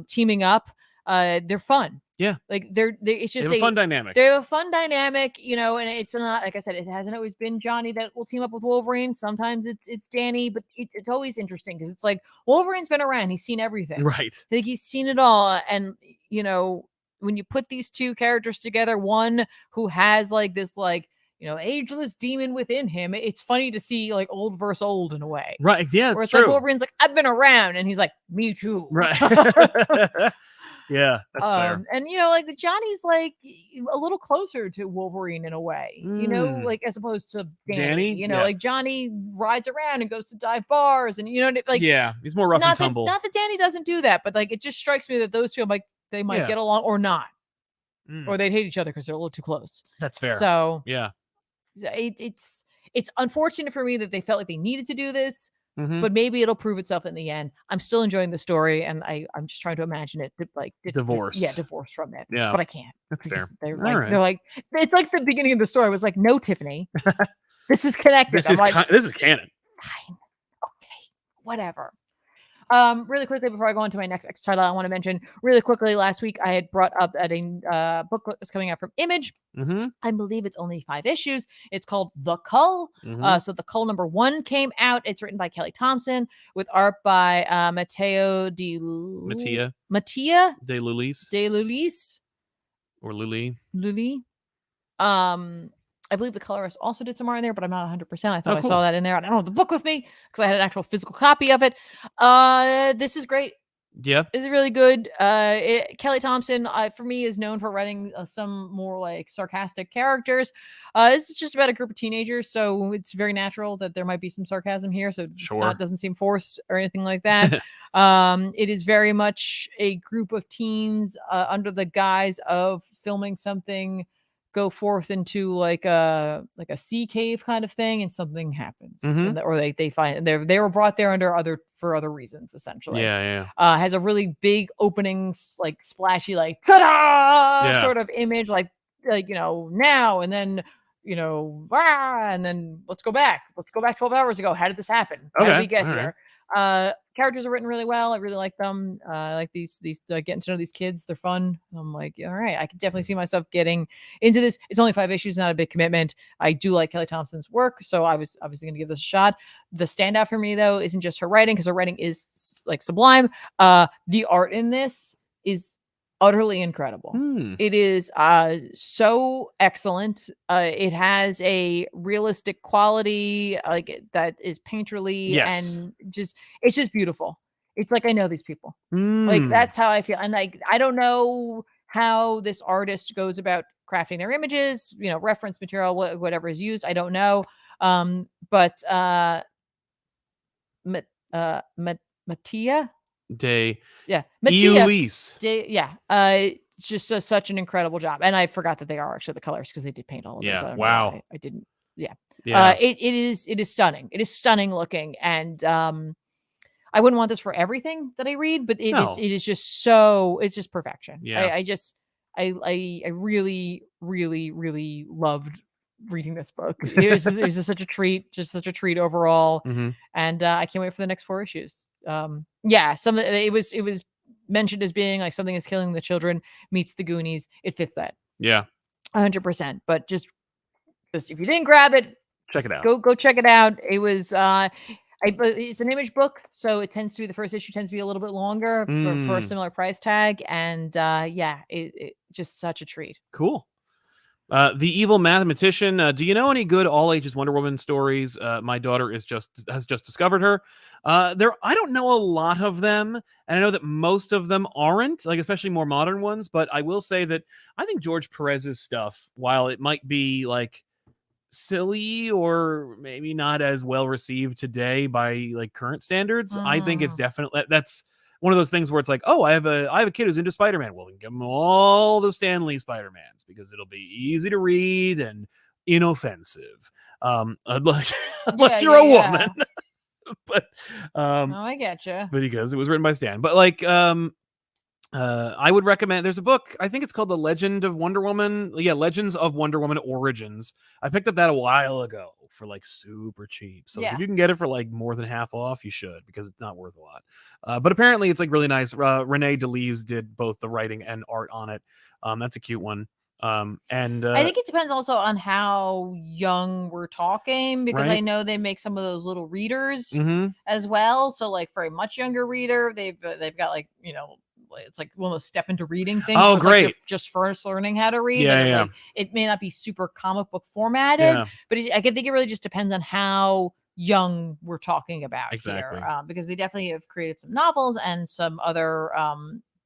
Speaker 2: teaming up. They're fun.
Speaker 1: Yeah,
Speaker 2: like it's just
Speaker 1: a fun dynamic.
Speaker 2: They have a fun dynamic, and it's not, like I said, it hasn't always been Johnny that will team up with Wolverine. Sometimes it's Danny, but it's always interesting because it's like Wolverine's been around, he's seen everything,
Speaker 1: right?
Speaker 2: Like he's seen it all, and when you put these 2 characters together, one who has like this ageless demon within him, it's funny to see like old versus old in a way,
Speaker 1: right? Yeah,
Speaker 2: where it's
Speaker 1: true.
Speaker 2: like Wolverine's like, I've been around, and he's like, me too,
Speaker 1: right? Yeah, that's fair.
Speaker 2: And like Johnny's like a little closer to Wolverine in a way, like as opposed to Danny. Like Johnny rides around and goes to dive bars, and like,
Speaker 1: yeah, he's more rough and tumble.
Speaker 2: Not that Danny doesn't do that, but like it just strikes me that those 2, like, they might get along or not, or they'd hate each other because they're a little too close.
Speaker 1: That's fair.
Speaker 2: So
Speaker 1: yeah,
Speaker 2: it's unfortunate for me that they felt like they needed to do this. But maybe it'll prove itself in the end. I'm still enjoying the story, and I'm just trying to imagine it
Speaker 1: divorced.
Speaker 2: Divorced from it.
Speaker 1: Yeah,
Speaker 2: but I can't.
Speaker 1: That's fair.
Speaker 2: They're like, it's like the beginning of the story. It was like, no, Tiffany, this is connected.
Speaker 1: This is canon.
Speaker 2: Fine, okay, whatever. Really quickly before I go on to my next X title, I want to mention really quickly. Last week, I had brought up that a book that's coming out from Image. I believe it's only 5 issues. It's called The Cull. So The Cull #1 came out. It's written by Kelly Thompson with art by Mattia De Lulis
Speaker 1: or Luli.
Speaker 2: I believe the colorist also did some art in there, but I'm not 100%. I thought I saw that in there. I don't have the book with me because I had an actual physical copy of it. This is great.
Speaker 1: Yeah,
Speaker 2: this is really good. Kelly Thompson, for me, is known for writing some more like sarcastic characters. This is just about a group of teenagers, so it's very natural that there might be some sarcasm here. So it doesn't seem forced or anything like that. It is very much a group of teens under the guise of filming something, go forth into like a sea cave kind of thing, and something happens, or they find they were brought there for other reasons, essentially. Has a really big opening, like splashy, like ta-da sort of image, like now and then, and then let's go back 12 hours ago. How did this happen? How did we get here? Characters are written really well. I really like them. I like these getting to know these kids. They're fun. I'm like, all right, I can definitely see myself getting into this. It's only 5 issues, not a big commitment. I do like Kelly Thompson's work, so I was obviously going to give this a shot. The standout for me, though, isn't just her writing, because her writing is like sublime. The art in this is utterly incredible. It is so excellent. It has a realistic quality, like that is painterly, and it's just beautiful. It's like, I know these people. Like, that's how I feel. And like, I don't know how this artist goes about crafting their images, reference material, whatever is used. I don't know. But Mattia. It's just such an incredible job, and I forgot that they are actually the colors because they did paint all of this.
Speaker 1: Wow.
Speaker 2: I didn't
Speaker 1: Yeah.
Speaker 2: It is stunning. It is stunning looking, and I wouldn't want this for everything that I read, but it
Speaker 1: No.
Speaker 2: is just so, it's just perfection.
Speaker 1: Yeah.
Speaker 2: I really, really, really loved reading this book. It was just such a treat overall.
Speaker 1: Mhm.
Speaker 2: And I can't wait for the next 4 issues. Yeah, it was mentioned as being like Something is Killing the Children meets the Goonies. It fits that
Speaker 1: Yeah.
Speaker 2: 100%. But just if you didn't grab it,
Speaker 1: Check it out.
Speaker 2: go check it out. It was but it's an Image book, so it tends to be, the first issue tends to be a little bit longer for a similar price tag, and yeah, it just such a treat.
Speaker 1: Cool. The Evil Mathematician. Do you know any good all ages Wonder Woman stories? My daughter has just discovered her. I don't know a lot of them, and I know that most of them aren't, like especially more modern ones. But I will say that I think George Perez's stuff, while it might be like silly or maybe not as well received today by like current standards, I think it's definitely, that's one of those things where it's like, oh, I have a kid who's into Spider-Man. Well, then give him all the Stan Lee Spider-Mans because it'll be easy to read and inoffensive. Unless you're a woman. But
Speaker 2: I get you.
Speaker 1: but because it was written by Stan. But like I would recommend, there's a book, I think it's called The Legend of Wonder Woman. Yeah, Legends of Wonder Woman Origins. I picked up that a while ago for like super cheap. So if you can get it for like more than half off, you should, because it's not worth a lot. But apparently it's like really nice. Renee DeLise did both the writing and art on it. That's a cute one. And
Speaker 2: I think it depends also on how young we're talking, because I know they make some of those little readers as well. So like for a much younger reader, they've got like, you know, it's like one of those step into reading things.
Speaker 1: Oh, great.
Speaker 2: Like just first learning how to read.
Speaker 1: Yeah.
Speaker 2: Like, it may not be super comic book formatted, but I think it really just depends on how young we're talking about here. Because they definitely have created some novels and some other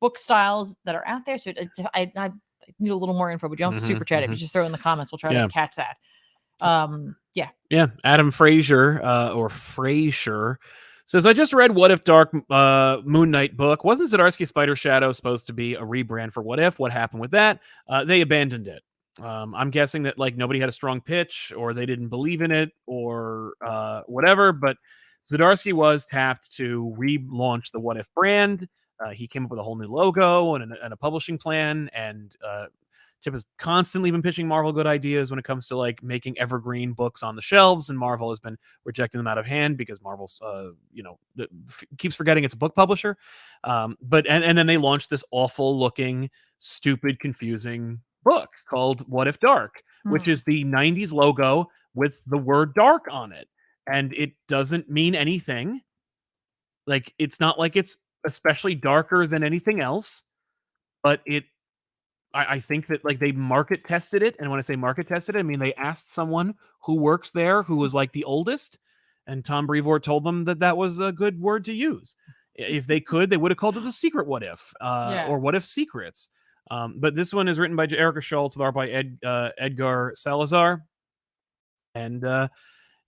Speaker 2: book styles that are out there. So I need a little more info, but you don't have to super chat. If you just throw it in the comments, we'll try to catch that.
Speaker 1: Adam Frazier or Frazier says, I just read What If Dark Moon Knight book. Wasn't Zdarsky's Spider Shadow supposed to be a rebrand for What If? What happened with that? They abandoned it. I'm guessing that like nobody had a strong pitch, or they didn't believe in it, or whatever. But Zdarsky was tapped to relaunch the What If brand. He came up with a whole new logo and a publishing plan, and Chip has constantly been pitching Marvel good ideas when it comes to like making evergreen books on the shelves, and Marvel has been rejecting them out of hand because Marvel's, keeps forgetting it's a book publisher. But then they launched this awful looking, stupid, confusing book called What If Dark, which is the 90s logo with the word dark on it. And it doesn't mean anything. Like, it's not like it's especially darker than anything else, but I think that like they market tested it. And when I say market tested, I mean they asked someone who works there who was like the oldest, and Tom Brevoort told them that that was a good word to use. If they could, they would have called it the Secret What If, or What If Secrets. But this one is written by Erica Schultz with art by Edgar Salazar. And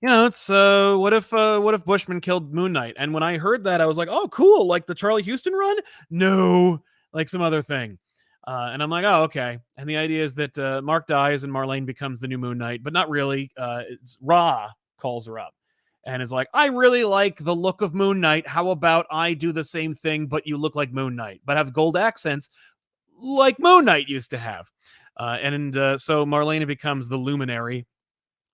Speaker 1: it's what if Bushman killed Moon Knight? And when I heard that, I was like, oh, cool, like the Charlie Houston run? No, like some other thing. And I'm like, oh, okay. And the idea is that Mark dies and Marlene becomes the new Moon Knight, but not really. It's Ra calls her up and is like, I really like the look of Moon Knight. How about I do the same thing, but you look like Moon Knight, but have gold accents like Moon Knight used to have. So Marlena becomes the Luminary.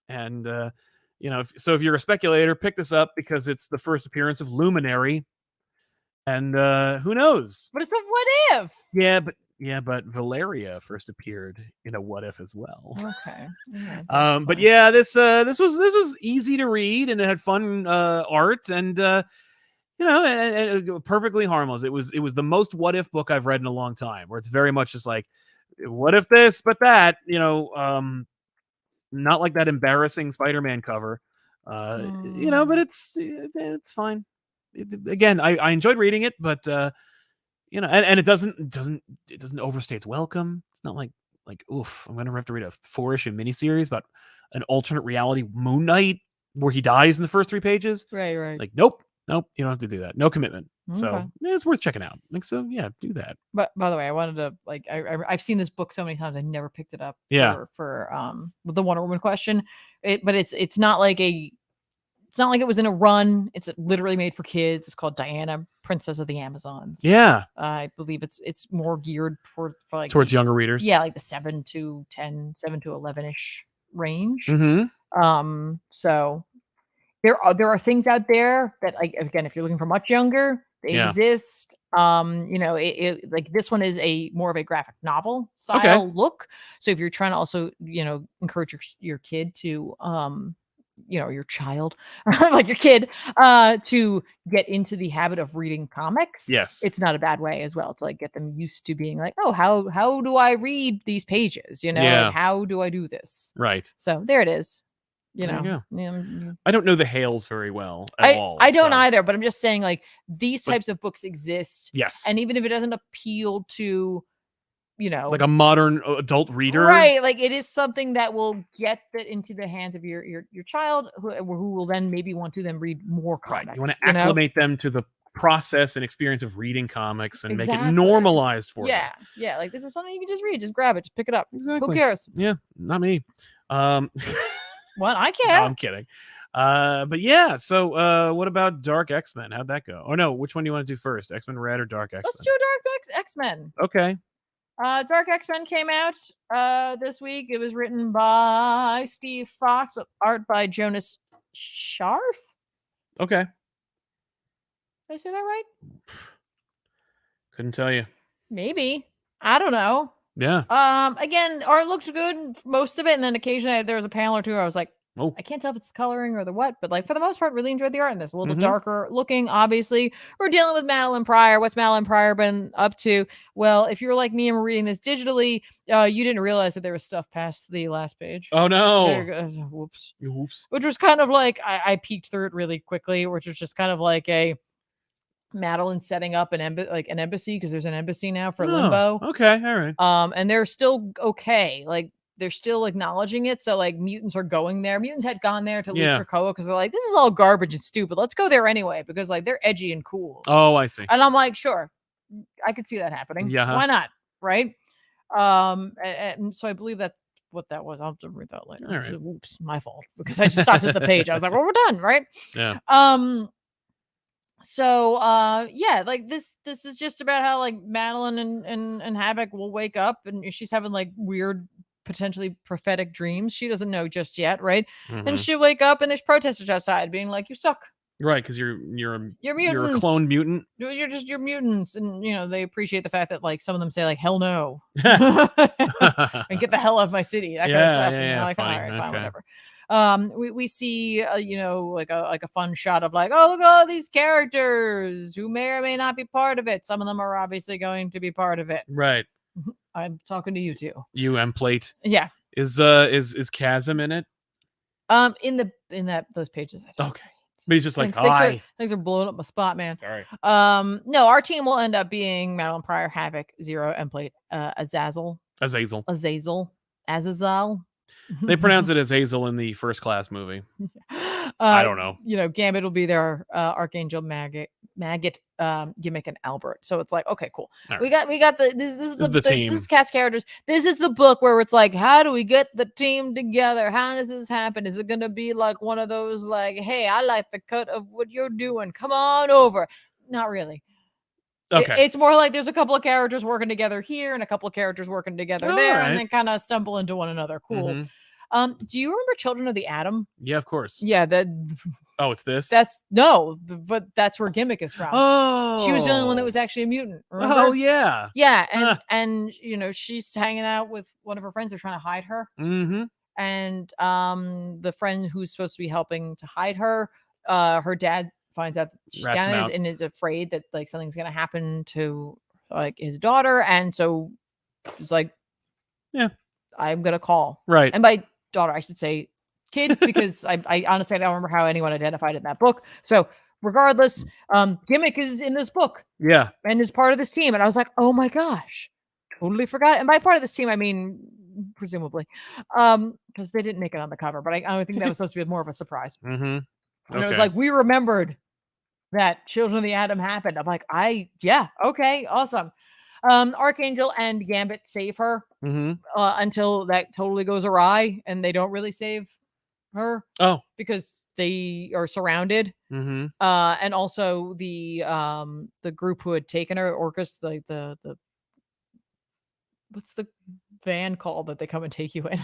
Speaker 1: And, so if you're a speculator, pick this up because it's the first appearance of Luminary. And who knows?
Speaker 2: But it's a What If.
Speaker 1: Yeah, but Valeria first appeared in a What If as well.
Speaker 2: Okay.
Speaker 1: But yeah, this was easy to read, and it had fun art, and perfectly harmless. It was the most What If book I've read in a long time, where it's very much just like, what if this, but that, not like that embarrassing Spider-Man cover, but it's fine. Again, I enjoyed reading it, but and it doesn't overstay its welcome. It's not like oof, I'm gonna have to read a 4-issue miniseries about an alternate reality Moon Knight where he dies in the first 3 pages.
Speaker 2: Right.
Speaker 1: Like, nope, you don't have to do that. No commitment. So it's worth checking out. Like, so yeah, do that.
Speaker 2: But by the way, I wanted to like I've seen this book so many times I never picked it up.
Speaker 1: Yeah.
Speaker 2: For with the Wonder Woman question, but it's not like it's not like it was in a run. It's literally made for kids. It's called Diana, Princess of the Amazons.
Speaker 1: Yeah.
Speaker 2: I believe it's more geared for like
Speaker 1: towards younger readers.
Speaker 2: Yeah, like the 7 to 10, 7 to 11ish range.
Speaker 1: Mm-hmm.
Speaker 2: So there are things out there that, like, again, if you're looking for much younger, they exist. You know, like this one is a more of a graphic novel style look. So if you're trying to also, you know, encourage your kid to you know, your child, like your kid, to get into the habit of reading comics.
Speaker 1: Yes.
Speaker 2: It's not a bad way as well to like get them used to being like, oh, how do I read these pages? You know, like, how do I do this?
Speaker 1: Right.
Speaker 2: So there it is. You
Speaker 1: there
Speaker 2: know,
Speaker 1: you go. I don't know the Hales very well at all.
Speaker 2: I don't either, but I'm just saying, like, these types of books exist.
Speaker 1: Yes.
Speaker 2: And even if it doesn't appeal to, you know,
Speaker 1: like a modern adult reader,
Speaker 2: right? Like, it is something that will get that into the hands of your child, who will then maybe want to then read more comics.
Speaker 1: Right. You want to acclimate them to the process and experience of reading comics and make it normalized for them.
Speaker 2: Yeah. Like, this is something you can just read. Just grab it. Just pick it up.
Speaker 1: Exactly.
Speaker 2: Who cares?
Speaker 1: Yeah. Not me.
Speaker 2: Well, I care.
Speaker 1: No, I'm kidding. But yeah, so what about Dark X-Men? How'd that go? Oh no, which one do you want to do first? X-Men Red or Dark X-Men?
Speaker 2: Let's do Dark X-Men.
Speaker 1: Okay.
Speaker 2: Dark X-Men came out this week. It was written by Steve Fox with art by Jonas Scharf.
Speaker 1: Okay.
Speaker 2: Did I say that right?
Speaker 1: Couldn't tell you.
Speaker 2: Maybe. I don't know.
Speaker 1: Yeah.
Speaker 2: Again, art looked good, most of it, and then occasionally there was a panel or two where I was like,
Speaker 1: oh,
Speaker 2: I can't tell if it's the coloring or the what, but like for the most part, really enjoyed the art in this. A little darker looking, obviously. We're dealing with Madeline Pryor. What's Madeline Pryor been up to? Well, if you were like me and were reading this digitally, you didn't realize that there was stuff past the last page.
Speaker 1: Oh no.
Speaker 2: Whoops.
Speaker 1: Whoops.
Speaker 2: Which was kind of like, I peeked through it really quickly, which was just kind of like a Madeline setting up an embassy, because there's an embassy now for Limbo.
Speaker 1: Okay, all right.
Speaker 2: And they're still okay. Like, they're still acknowledging it. So like mutants are going there. Mutants had gone there to leave Krakoa because they're like, this is all garbage and stupid. Let's go there anyway, because like they're edgy and cool.
Speaker 1: Oh, I see.
Speaker 2: And I'm like, sure, I could see that happening.
Speaker 1: Yeah.
Speaker 2: Why not? Right. And so I believe that what that was. I'll have to read that later.
Speaker 1: All right.
Speaker 2: Oops, my fault, because I just stopped at the page. I was like, well, we're done, right?
Speaker 1: Yeah.
Speaker 2: So yeah, like this is just about how like Madeline and Havoc will wake up and she's having like weird, potentially prophetic dreams. She doesn't know just yet, right? And she'll wake up and there's protesters outside being like, you suck.
Speaker 1: Right, because you're a clone mutant.
Speaker 2: You're mutants, and you know they appreciate the fact that like some of them say like hell no and get the hell out of my city, that kind of stuff. And you're like, all right, fine, whatever. We see you know, like a fun shot of like, oh, look at all these characters who may or may not be part of it. Some of them are obviously going to be part of it.
Speaker 1: Right.
Speaker 2: I'm talking to you too.
Speaker 1: You Plate.
Speaker 2: Yeah.
Speaker 1: Is Chasm in it?
Speaker 2: In those pages.
Speaker 1: Okay. But he's just like,
Speaker 2: things are blowing up my spot, man.
Speaker 1: Sorry.
Speaker 2: No, our team will end up being Madeline Pryor, Havoc, Zero, Plate, Azazel.
Speaker 1: They pronounce it Azazel in the First Class movie. I don't know.
Speaker 2: You know, Gambit will be there. Archangel, Maggot, Gimmick, and Albert. So it's like, okay, cool. Right. We got this is the team. This is cast characters. This is the book where it's like, how do we get the team together? How does this happen? Is it gonna be like one of those like, hey, I like the cut of what you're doing. Come on over. Not really.
Speaker 1: Okay.
Speaker 2: It's more like there's a couple of characters working together here and a couple of characters working together there, and then kind of stumble into one another. Cool. Do you remember Children of the Atom?
Speaker 1: Yeah, of course.
Speaker 2: Yeah,
Speaker 1: oh, it's this?
Speaker 2: But that's where Gimmick is from.
Speaker 1: Oh.
Speaker 2: She was the only one that was actually a mutant. Remember?
Speaker 1: Oh, yeah.
Speaker 2: Yeah, and you know, she's hanging out with one of her friends. They're trying to hide her. And the friend who's supposed to be helping to hide her, her dad finds out that she's down and is afraid that like something's gonna happen to like his daughter, and so he's like, yeah, I'm gonna call.
Speaker 1: Right.
Speaker 2: And by daughter, I should say kid, because I honestly I don't remember how anyone identified it in that book. So regardless, Gimmick is in this book.
Speaker 1: Yeah.
Speaker 2: And is part of this team. And I was like, oh my gosh, totally forgot. And by part of this team, I mean presumably. Because they didn't make it on the cover, but I think that was supposed to be more of a surprise.
Speaker 1: And
Speaker 2: it was like, we remembered that Children of the Atom happened. I'm like, yeah, okay, awesome. Archangel and Gambit save her until that totally goes awry, and they don't really save her.
Speaker 1: Oh,
Speaker 2: because they are surrounded. And also the group who had taken her, Orcus, the what's the van called that they come and take you in?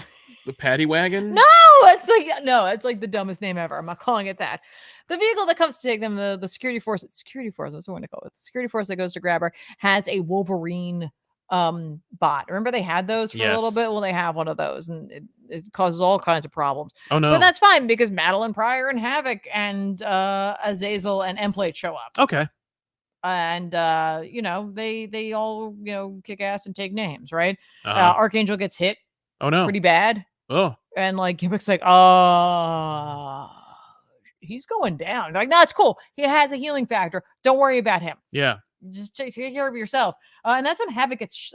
Speaker 1: the paddy wagon.
Speaker 2: No, it's like the dumbest name ever. I'm not calling it that. The vehicle that comes to take them, the security force, that's what I want to call it. The security force that goes to grab her has a Wolverine bot. Remember they had those for a little bit? Well, they have one of those, and it causes all kinds of problems.
Speaker 1: Oh no.
Speaker 2: But that's fine because Madeline Pryor and Havoc and Azazel and Emplate show up.
Speaker 1: Okay.
Speaker 2: And they all kick ass and take names, right? Archangel gets hit.
Speaker 1: Oh no.
Speaker 2: Pretty bad.
Speaker 1: Oh.
Speaker 2: And like Gimmick's like, he's going down. They're like, no, it's cool. He has a healing factor. Don't worry about him.
Speaker 1: Yeah.
Speaker 2: Just take care of yourself. And that's when Havoc gets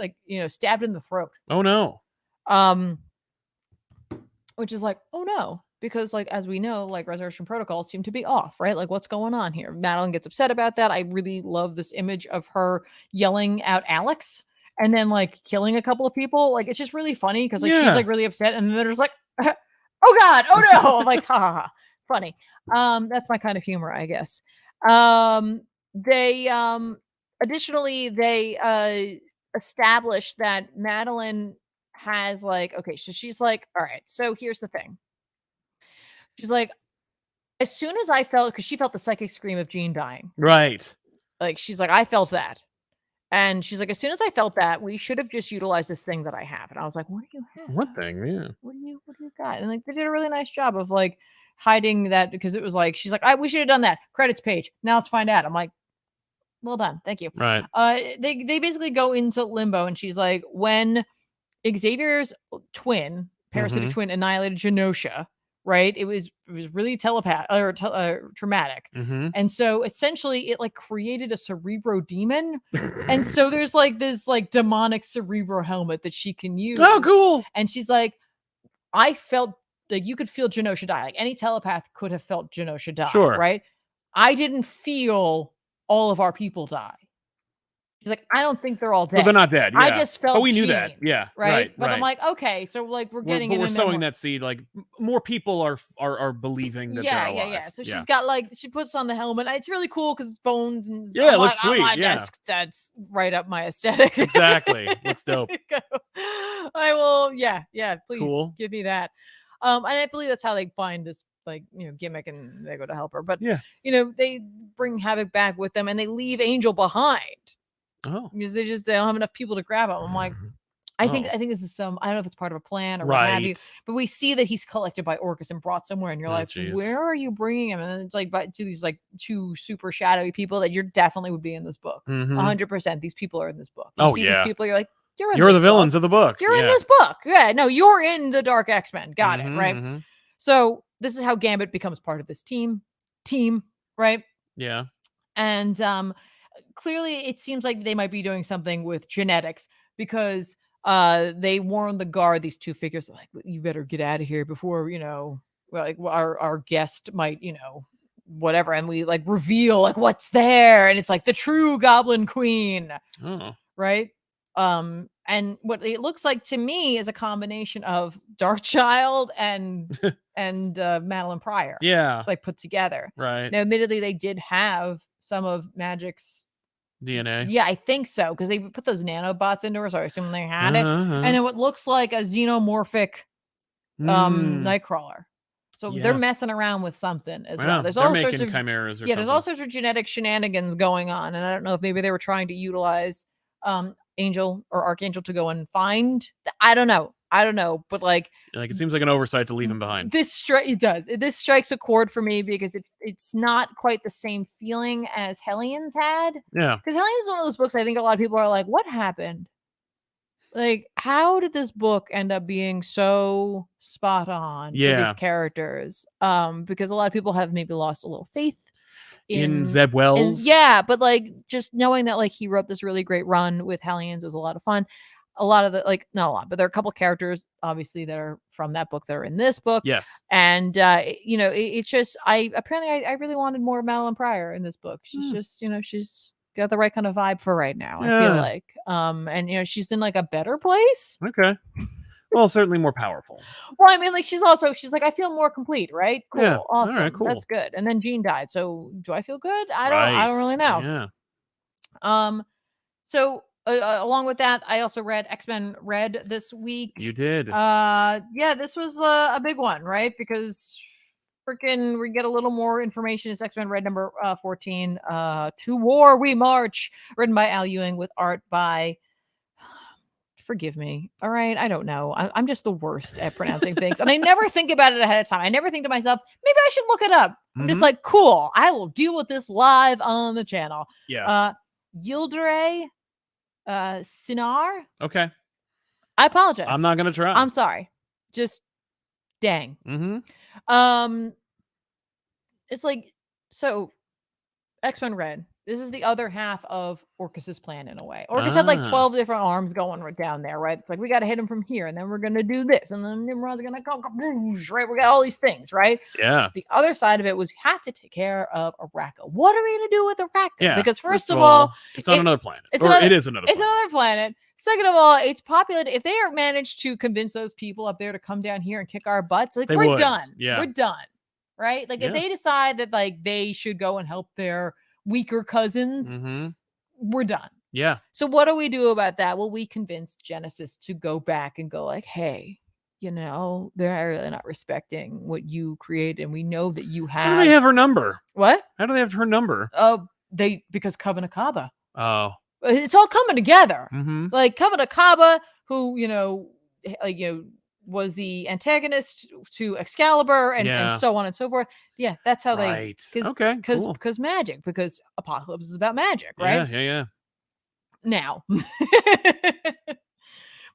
Speaker 2: stabbed in the throat.
Speaker 1: Oh no.
Speaker 2: Which is like, oh no, because like as we know, like Resurrection protocols seem to be off, right? Like what's going on here? Madeline gets upset about that. I really love this image of her yelling out Alex and then like killing a couple of people. Like it's just really funny because like she's like really upset, and then there's like, oh god, oh no. I'm like, ha ha ha, funny. That's my kind of humor, I guess. They additionally they established that Madeline has like, okay, so she's like, all right, so here's the thing. She's like, as soon as I felt, because she felt the psychic scream of Jean dying.
Speaker 1: Right.
Speaker 2: Like, she's like, I felt that. And she's like, as soon as I felt that, we should have just utilized this thing that I have. And I was like, what do you have?
Speaker 1: What thing? Yeah.
Speaker 2: What do you got? And like, they did a really nice job of like hiding that, because it was like, she's like, we should have done that. Credits page. Now let's find out. I'm like, well done. Thank you.
Speaker 1: Right.
Speaker 2: They basically go into limbo, and she's like, when Xavier's twin, parasitic twin, annihilated Genosha, right? It was really traumatic. And so essentially it like created a cerebro demon. And so there's like this like demonic cerebro helmet that she can use.
Speaker 1: Oh, cool.
Speaker 2: And she's like, I felt like you could feel Genosha die. Like any telepath could have felt Genosha die.
Speaker 1: Sure.
Speaker 2: Right? I didn't feel all of our people die. She's like, I don't think they're all dead.
Speaker 1: But they're not dead. Yeah.
Speaker 2: I just felt.
Speaker 1: Oh, we knew that. Yeah.
Speaker 2: Right. But I'm like, okay, so like we're getting.
Speaker 1: But we're sowing that seed. Like more people are believing that. They're alive.
Speaker 2: Yeah. So she's got like, she puts on the helmet. It's really cool because it's bones and.
Speaker 1: Yeah, it looks sweet. On my
Speaker 2: desk. That's right up my aesthetic.
Speaker 1: Exactly. Looks dope.
Speaker 2: I will. Yeah. Please give me that. And I believe that's how they find this. Like, gimmick, and they go to help her. But they bring Havoc back with them, and they leave Angel behind.
Speaker 1: Oh,
Speaker 2: because they don't have enough people to grab him. I'm like, I think this is I don't know if it's part of a plan or what have you, but we see that he's collected by Orcus and brought somewhere, and you're like, where are you bringing him? And then it's like to these like two super shadowy people that you definitely would be in this book. 100%. These people are in this book. You see these people, you're like, you're
Speaker 1: the villains of the book.
Speaker 2: You're in this book. Yeah, no, you're in the Dark X-Men. Got it, right? So this is how Gambit becomes part of this team, right?
Speaker 1: Yeah.
Speaker 2: And clearly it seems like they might be doing something with genetics, because they warn the guard, these two figures, like, you better get out of here before like our guest might whatever, and we like reveal like what's there, and it's like the true Goblin Queen. Right. And what it looks like to me is a combination of Darkchild and Madeline Pryor.
Speaker 1: Yeah.
Speaker 2: Like put together.
Speaker 1: Right.
Speaker 2: Now, admittedly, they did have some of Magic's
Speaker 1: DNA.
Speaker 2: Yeah, I think so, because they put those nanobots into her, so I assume they had it. And then what looks like a xenomorphic Nightcrawler. So they're messing around with something as well. There's all sorts of
Speaker 1: chimeras.
Speaker 2: There's all sorts of genetic shenanigans going on, and I don't know if maybe they were trying to utilize Angel or Archangel to go and find. I don't know, but like
Speaker 1: it seems like an oversight to leave him behind.
Speaker 2: This strikes a chord for me, because it's not quite the same feeling as Hellions had.
Speaker 1: Yeah,
Speaker 2: because Hellions is one of those books I think a lot of people are like, what happened? Like, how did this book end up being so spot on for these characters? Because a lot of people have maybe lost a little faith
Speaker 1: in Zeb Wells.
Speaker 2: But like just knowing that like he wrote this really great run with Hellions was a lot of fun. a lot of the not a lot, but there are a couple characters obviously that are from that book that are in this book.
Speaker 1: Yes.
Speaker 2: And it's just I really wanted more Madeline Pryor in this book. She's just she's got the right kind of vibe for right now. I feel like and she's in like a better place.
Speaker 1: Okay. Well, certainly more powerful.
Speaker 2: Well, I mean, like she's like, I feel more complete, right? Cool,
Speaker 1: Yeah.
Speaker 2: awesome,
Speaker 1: All right, cool.
Speaker 2: That's good. And then Jean died, so do I feel good? I don't really know.
Speaker 1: Yeah.
Speaker 2: So along with that, I also read X-Men Red this week.
Speaker 1: You did.
Speaker 2: Yeah, this was a big one, right? Because freaking we get a little more information. It's X-Men Red number 14. To War We March, written by Al Ewing with art by. Forgive me. All right. I don't know. I'm just the worst at pronouncing things. And I never think about it ahead of time. I never think to myself, maybe I should look it up. I'm just like, cool. I will deal with this live on the channel.
Speaker 1: Yeah.
Speaker 2: Yildiray Sinar.
Speaker 1: Okay.
Speaker 2: I apologize.
Speaker 1: I'm not going to try.
Speaker 2: I'm sorry. Just dang. It's like, so X-Men Red. This is the other half of Orcus's plan in a way. Orcus had like 12 different arms going right down there, right? It's like, we got to hit him from here, and then we're going to do this, and then Nimrod's going to come, right? We got all these things, right?
Speaker 1: Yeah.
Speaker 2: The other side of it was, you have to take care of Araka. What are we going to do with Araka?
Speaker 1: Yeah.
Speaker 2: Because first of all,
Speaker 1: it's on another planet. It is another planet.
Speaker 2: It's another planet. Second of all, it's populated. If they are managed to convince those people up there to come down here and kick our butts, like, we're done.
Speaker 1: Yeah.
Speaker 2: We're done. Right? Like, if they decide that like they should go and help their weaker cousins, we're done.
Speaker 1: Yeah.
Speaker 2: So what do we do about that? Well, we convinced Genesis to go back and go like, hey, they're really not respecting what you created, and we know that you have.
Speaker 1: How do they have her number?
Speaker 2: What?
Speaker 1: How do they have her number?
Speaker 2: Because Coven Akaba.
Speaker 1: Oh.
Speaker 2: It's all coming together.
Speaker 1: Like
Speaker 2: Coven Akaba, who was the antagonist to Excalibur and so on and so forth. Yeah, that's how they. Because magic. Because Apocalypse is about magic, right?
Speaker 1: Yeah.
Speaker 2: Now,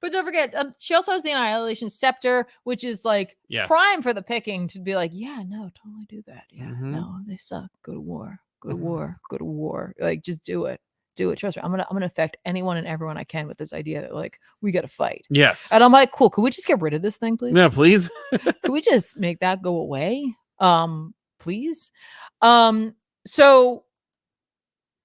Speaker 2: but don't forget, she also has the Annihilation Scepter, which is like prime for the picking to be like, yeah, no, totally do that. Yeah, no, they suck. Go to war. Go to war. Go to war. Like, just do it. Do it. Trust me. I'm gonna affect anyone and everyone I can with this idea that like we gotta fight.
Speaker 1: Yes.
Speaker 2: And I'm like, cool. Could we just get rid of this thing, please?
Speaker 1: Yeah, please.
Speaker 2: Could we just make that go away? Please. So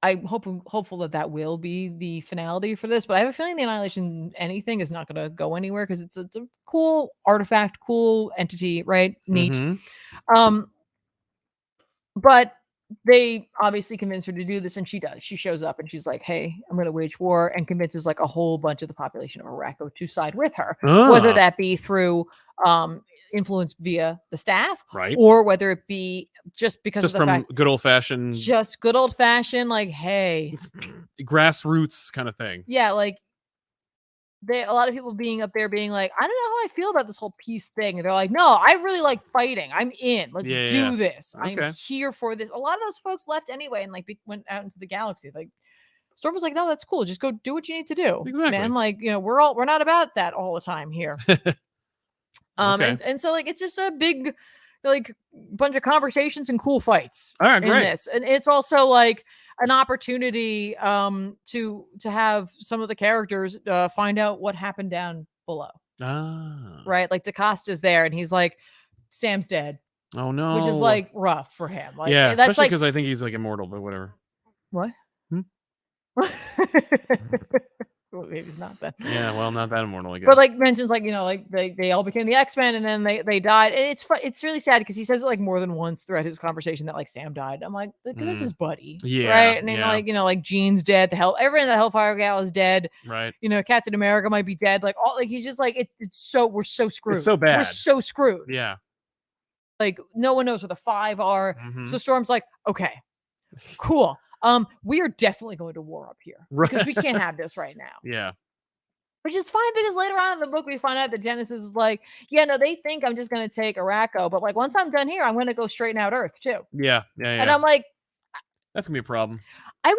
Speaker 2: I'm hopeful that will be the finality for this, but I have a feeling the Annihilation anything is not gonna go anywhere because it's a cool artifact, cool entity, right? Neat. But they obviously convince her to do this, and she does. She shows up and she's like, hey, I'm going to wage war, and convinces like a whole bunch of the population of Arakko to side with her, whether that be through influence via the staff,
Speaker 1: right,
Speaker 2: or whether it be just because of the fact,
Speaker 1: good old fashioned,
Speaker 2: like, hey,
Speaker 1: grassroots kind of thing.
Speaker 2: Yeah, like a lot of people being up there being like, I don't know how I feel about this whole peace thing. And they're like, no, I really like fighting. I'm in. Let's do this. Okay. I'm here for this. A lot of those folks left anyway and like went out into the galaxy. Like Storm was like, no, that's cool. Just go do what you need to do.
Speaker 1: Exactly.
Speaker 2: Man, like, we're not about that all the time here. And so like it's just a big like bunch of conversations and cool fights in this. And it's also like an opportunity to have some of the characters find out what happened down below. Right? Like DaCosta's there and he's like, Sam's dead.
Speaker 1: Oh no.
Speaker 2: Which is like rough for him. Like,
Speaker 1: yeah, that's especially because I think he's like immortal, but whatever.
Speaker 2: What? Well, maybe it's not that.
Speaker 1: Yeah, well, not that immortal, I guess.
Speaker 2: But like mentions like, like they all became the X-Men and then they died. And it's really sad because he says it like more than once throughout his conversation that like Sam died. I'm like, this is his buddy. Yeah. Right. And then like Jean's dead. Everyone in the Hellfire Gal is dead.
Speaker 1: Right.
Speaker 2: Captain America might be dead. Like all he's just like we're so screwed.
Speaker 1: It's so bad.
Speaker 2: We're so screwed.
Speaker 1: Yeah.
Speaker 2: Like no one knows where the 5 are. So Storm's like, okay, cool. We are definitely going to war up here because we can't have this right now.
Speaker 1: Yeah.
Speaker 2: Which is fine because later on in the book, we find out that Genesis is like, yeah, no, they think I'm just going to take Arakko. But like, once I'm done here, I'm going to go straighten out Earth too.
Speaker 1: Yeah.
Speaker 2: And I'm like,
Speaker 1: that's going to be a problem.
Speaker 2: I